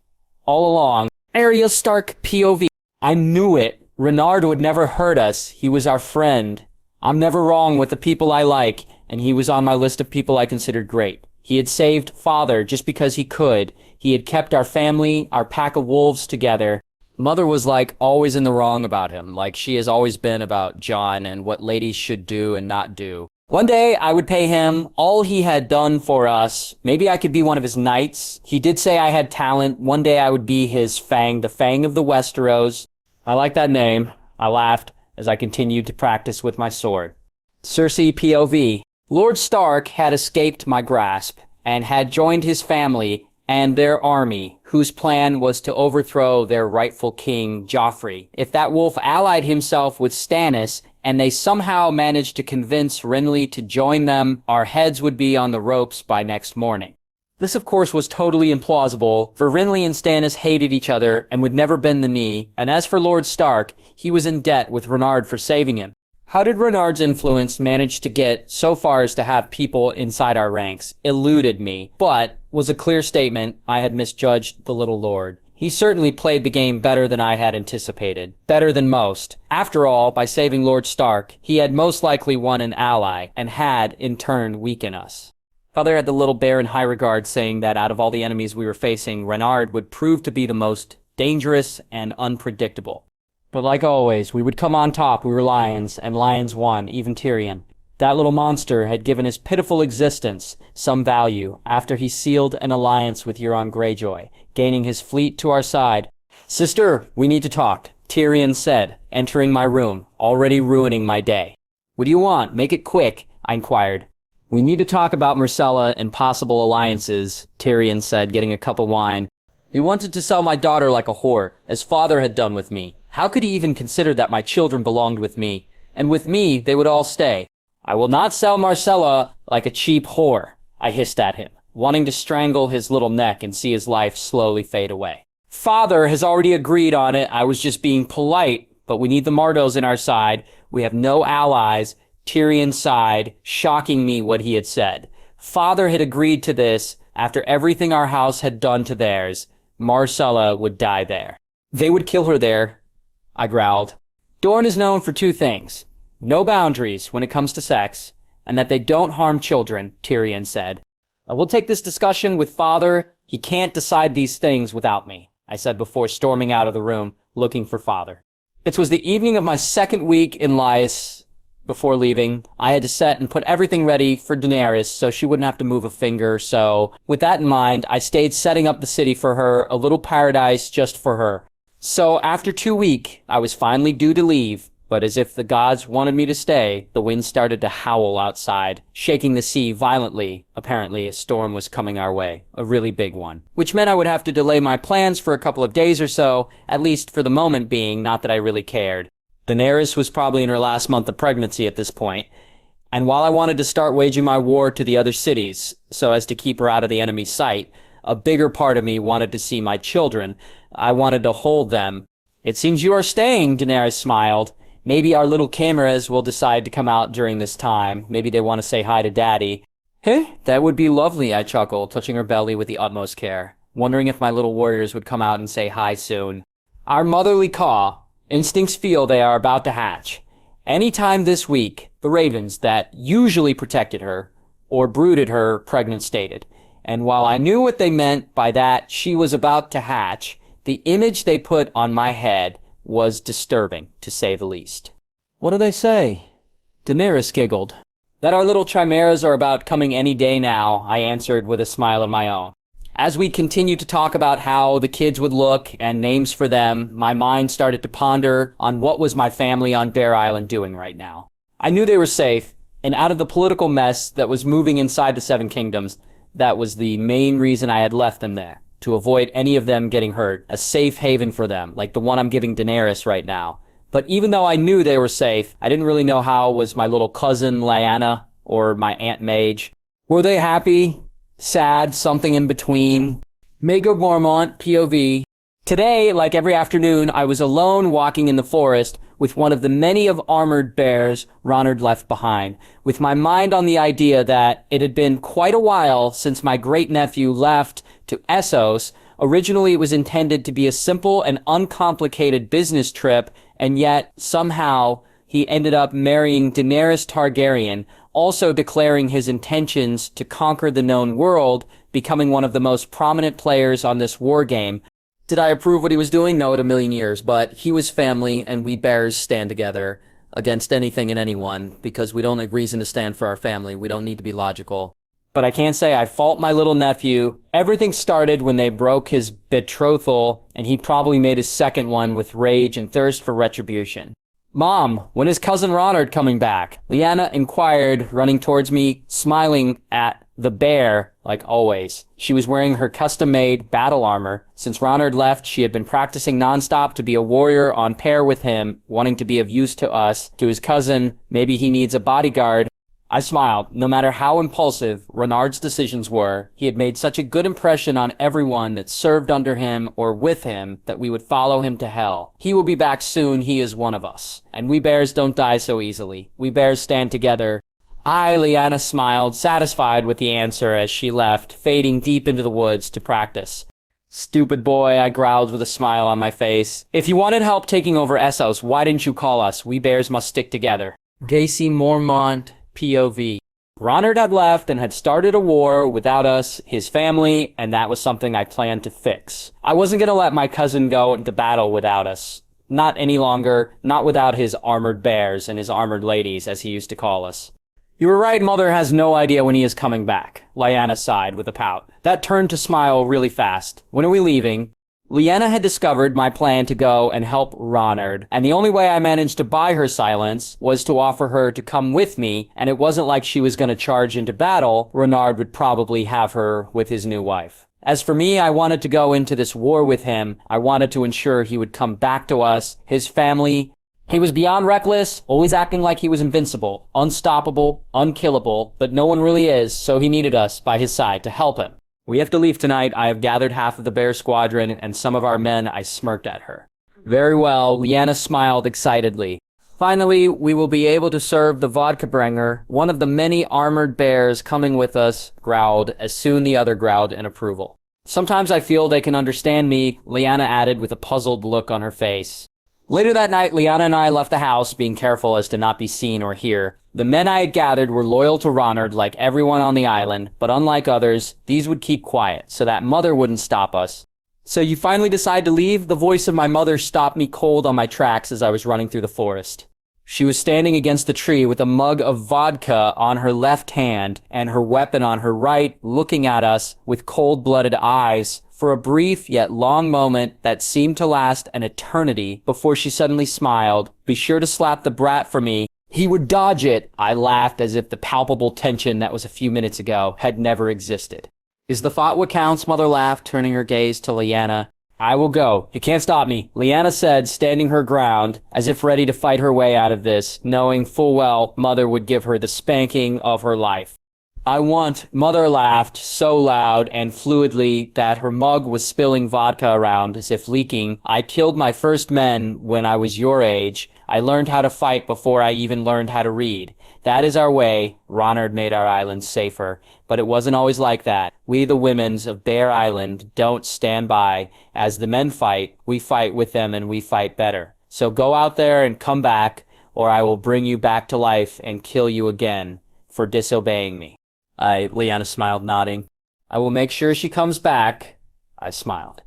all along. Arya Stark POV. I knew it. Renard would never hurt us. He was our friend. I'm never wrong with the people I like, and he was on my list of people I considered great. He had saved Father just because he could. He had kept our family, our pack of wolves together. Mother was like always in the wrong about him, like she has always been about Jon and what ladies should do and not do. One day I would pay him all he had done for us. Maybe I could be one of his knights. He did say I had talent. One day I would be his Fang, the Fang of the Westeros. I like that name. I laughed as I continued to practice with my sword. Cersei POV. Lord Stark had escaped my grasp and had joined his family and their army, whose plan was to overthrow their rightful king, Joffrey. If that wolf allied himself with Stannis, and they somehow managed to convince Renly to join them, our heads would be on the ropes by next morning. This, of course, was totally implausible, for Renly and Stannis hated each other and would never bend the knee, and as for Lord Stark, he was in debt with Renard for saving him. How did Renard's influence manage to get so far as to have people inside our ranks? Eluded me, but was a clear statement I had misjudged the little lord. He certainly played the game better than I had anticipated. Better than most. After all, by saving Lord Stark, he had most likely won an ally, and had, in turn, weakened us. Father had the little bear in high regard, saying that out of all the enemies we were facing, Renard would prove to be the most dangerous and unpredictable. But like always, we would come on top. We were lions, and lions won, even Tyrion. That little monster had given his pitiful existence some value after he sealed an alliance with Euron Greyjoy, gaining his fleet to our side. "Sister, we need to talk," Tyrion said, entering my room, already ruining my day. "What do you want? Make it quick," I inquired. "We need to talk about Myrcella and possible alliances," Tyrion said, getting a cup of wine. "He wanted to sell my daughter like a whore, as Father had done with me. How could he even consider that my children belonged with me? And with me, they would all stay. I will not sell Myrcella like a cheap whore," I hissed at him, wanting to strangle his little neck and see his life slowly fade away. "Father has already agreed on it. I was just being polite, but we need the Mardos in our side. We have no allies." Tyrion sighed, shocking me what he had said. Father had agreed to this after everything our house had done to theirs. Myrcella would die there. "They would kill her there," I growled. "Dorne is known for two things. No boundaries when it comes to sex, and that they don't harm children," Tyrion said. "I will take this discussion with Father. He can't decide these things without me," I said before storming out of the room, looking for Father. It was the evening of my second week in Lys. Before leaving, I had to set and put everything ready for Daenerys so she wouldn't have to move a finger, so with that in mind, I stayed setting up the city for her, a little paradise just for her. So after 2 weeks, I was finally due to leave, But as if the gods wanted me to stay, the wind started to howl outside, shaking the sea violently. Apparently, a storm was coming our way, a really big one. Which meant I would have to delay my plans for a couple of days or so, at least for the moment being, not that I really cared. Daenerys was probably in her last month of pregnancy at this point, and while I wanted to start waging my war to the other cities, so as to keep her out of the enemy's sight, a bigger part of me wanted to see my children. I wanted to hold them. "It seems you are staying," Daenerys smiled. "Maybe our little cameras will decide to come out during this time. Maybe they want to say hi to Daddy." "Heh, that would be lovely," I chuckled, touching her belly with the utmost care, wondering if my little warriors would come out and say hi soon. Our motherly caw. Instincts feel they are about to hatch. Any time this week, the ravens that usually protected her, or brooded her, pregnant stated. And while I knew what they meant by that she was about to hatch, the image they put on my head was disturbing, to say the least. "What do they say?" Daenerys giggled. "That our little chimeras are about coming any day now," I answered with a smile of my own. As we continued to talk about how the kids would look and names for them, my mind started to ponder on what was my family on Bear Island doing right now. I knew they were safe, and out of the political mess that was moving inside the Seven Kingdoms, that was the main reason I had left them there, to avoid any of them getting hurt, a safe haven for them, like the one I'm giving Daenerys right now. But even though I knew they were safe, I didn't really know how was my little cousin Lyanna or my Aunt Mage. Were they happy? Sad, something in between. Mega Mormont, POV. Today, like every afternoon, I was alone walking in the forest with one of the many of armored bears Ronard left behind, with my mind on the idea that it had been quite a while since my great-nephew left to Essos. Originally, it was intended to be a simple and uncomplicated business trip, and yet, somehow, he ended up marrying Daenerys Targaryen, also declaring his intentions to conquer the known world, becoming one of the most prominent players on this war game. Did I approve what he was doing? No, in a million years, but he was family, and we bears stand together against anything and anyone, because we don't have reason to stand for our family. We don't need to be logical. But I can't say I fault my little nephew. Everything started when they broke his betrothal, and he probably made his second one with rage and thirst for retribution. "Mom, when is Cousin Ronard coming back?" Lyanna inquired, running towards me, smiling at the bear, like always. She was wearing her custom-made battle armor. Since Ronard left, she had been practicing nonstop to be a warrior on pair with him, wanting to be of use to us, to his cousin. Maybe he needs a bodyguard. I smiled. No matter how impulsive Renard's decisions were, he had made such a good impression on everyone that served under him or with him that we would follow him to hell. He will be back soon. He is one of us. And we bears don't die so easily. We bears stand together. Lyanna smiled, satisfied with the answer as she left, fading deep into the woods to practice. "Stupid boy," I growled with a smile on my face. "If you wanted help taking over Essos, why didn't you call us? We bears must stick together." Gacy Mormont, POV. Ronard had left and had started a war without us, his family, and that was something I planned to fix. I wasn't going to let my cousin go into battle without us. Not any longer, not without his armored bears and his armored ladies, as he used to call us. "You were right, Mother has no idea when he is coming back," Lyanna sighed with a pout. That turned to smile really fast. "When are we leaving?" Lyanna had discovered my plan to go and help Ronard, and the only way I managed to buy her silence was to offer her to come with me, and it wasn't like she was going to charge into battle. Renard would probably have her with his new wife. As for me, I wanted to go into this war with him. I wanted to ensure he would come back to us, his family. He was beyond reckless, always acting like he was invincible, unstoppable, unkillable, but no one really is, so he needed us by his side to help him. "We have to leave tonight. I have gathered half of the bear squadron and some of our men." I smirked at her. "Very well," Lyanna smiled excitedly. "Finally, we will be able to serve the vodka bringer." One of the many armored bears coming with us growled, as soon the other growled in approval. "Sometimes I feel they can understand me," Lyanna added with a puzzled look on her face. Later that night, Lyanna and I left the house, being careful as to not be seen or hear. The men I had gathered were loyal to Ronard like everyone on the island, but unlike others, these would keep quiet, so that Mother wouldn't stop us. "So you finally decide to leave?" The voice of my mother stopped me cold on my tracks as I was running through the forest. She was standing against the tree with a mug of vodka on her left hand and her weapon on her right, looking at us with cold-blooded eyes for a brief yet long moment that seemed to last an eternity before she suddenly smiled. Be sure to slap the brat for me. He would dodge it. I laughed as if the palpable tension that was a few minutes ago had never existed. Is the thought what counts? Mother laughed, turning her gaze to Lyanna. I will go. You can't stop me, Lyanna said, standing her ground, as if ready to fight her way out of this, knowing full well Mother would give her the spanking of her life. I want, Mother laughed so loud and fluidly that her mug was spilling vodka around as if leaking. I killed my first men when I was your age. I learned how to fight before I even learned how to read. That is our way. Ronard made our island safer, but it wasn't always like that. We, the womens of Bear Island, don't stand by. As the men fight, we fight with them and we fight better. So go out there and come back, or I will bring you back to life and kill you again for disobeying me. Lyanna smiled, nodding. I will make sure she comes back. I smiled.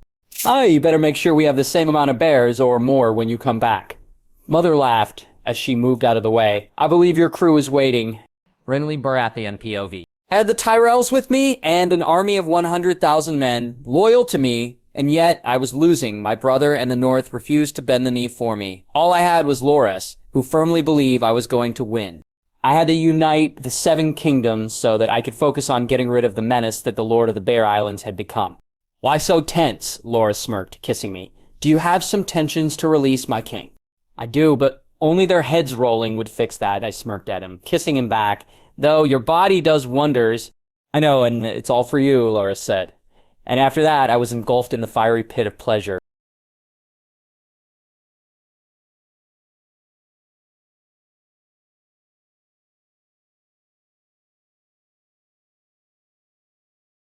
You better make sure we have the same amount of bears or more when you come back. Mother laughed as she moved out of the way. I believe your crew is waiting. Renly Baratheon POV. I had the Tyrells with me and an army of 100,000 men, loyal to me, and yet I was losing. My brother and the North refused to bend the knee for me. All I had was Loras, who firmly believed I was going to win. I had to unite the 7 kingdoms so that I could focus on getting rid of the menace that the Lord of the Bear Islands had become. Why so tense? Loras smirked, kissing me. Do you have some tensions to release, my king? I do, but only their heads rolling would fix that, I smirked at him, kissing him back. Though your body does wonders. I know, and it's all for you, Loras said. And after that, I was engulfed in the fiery pit of pleasure.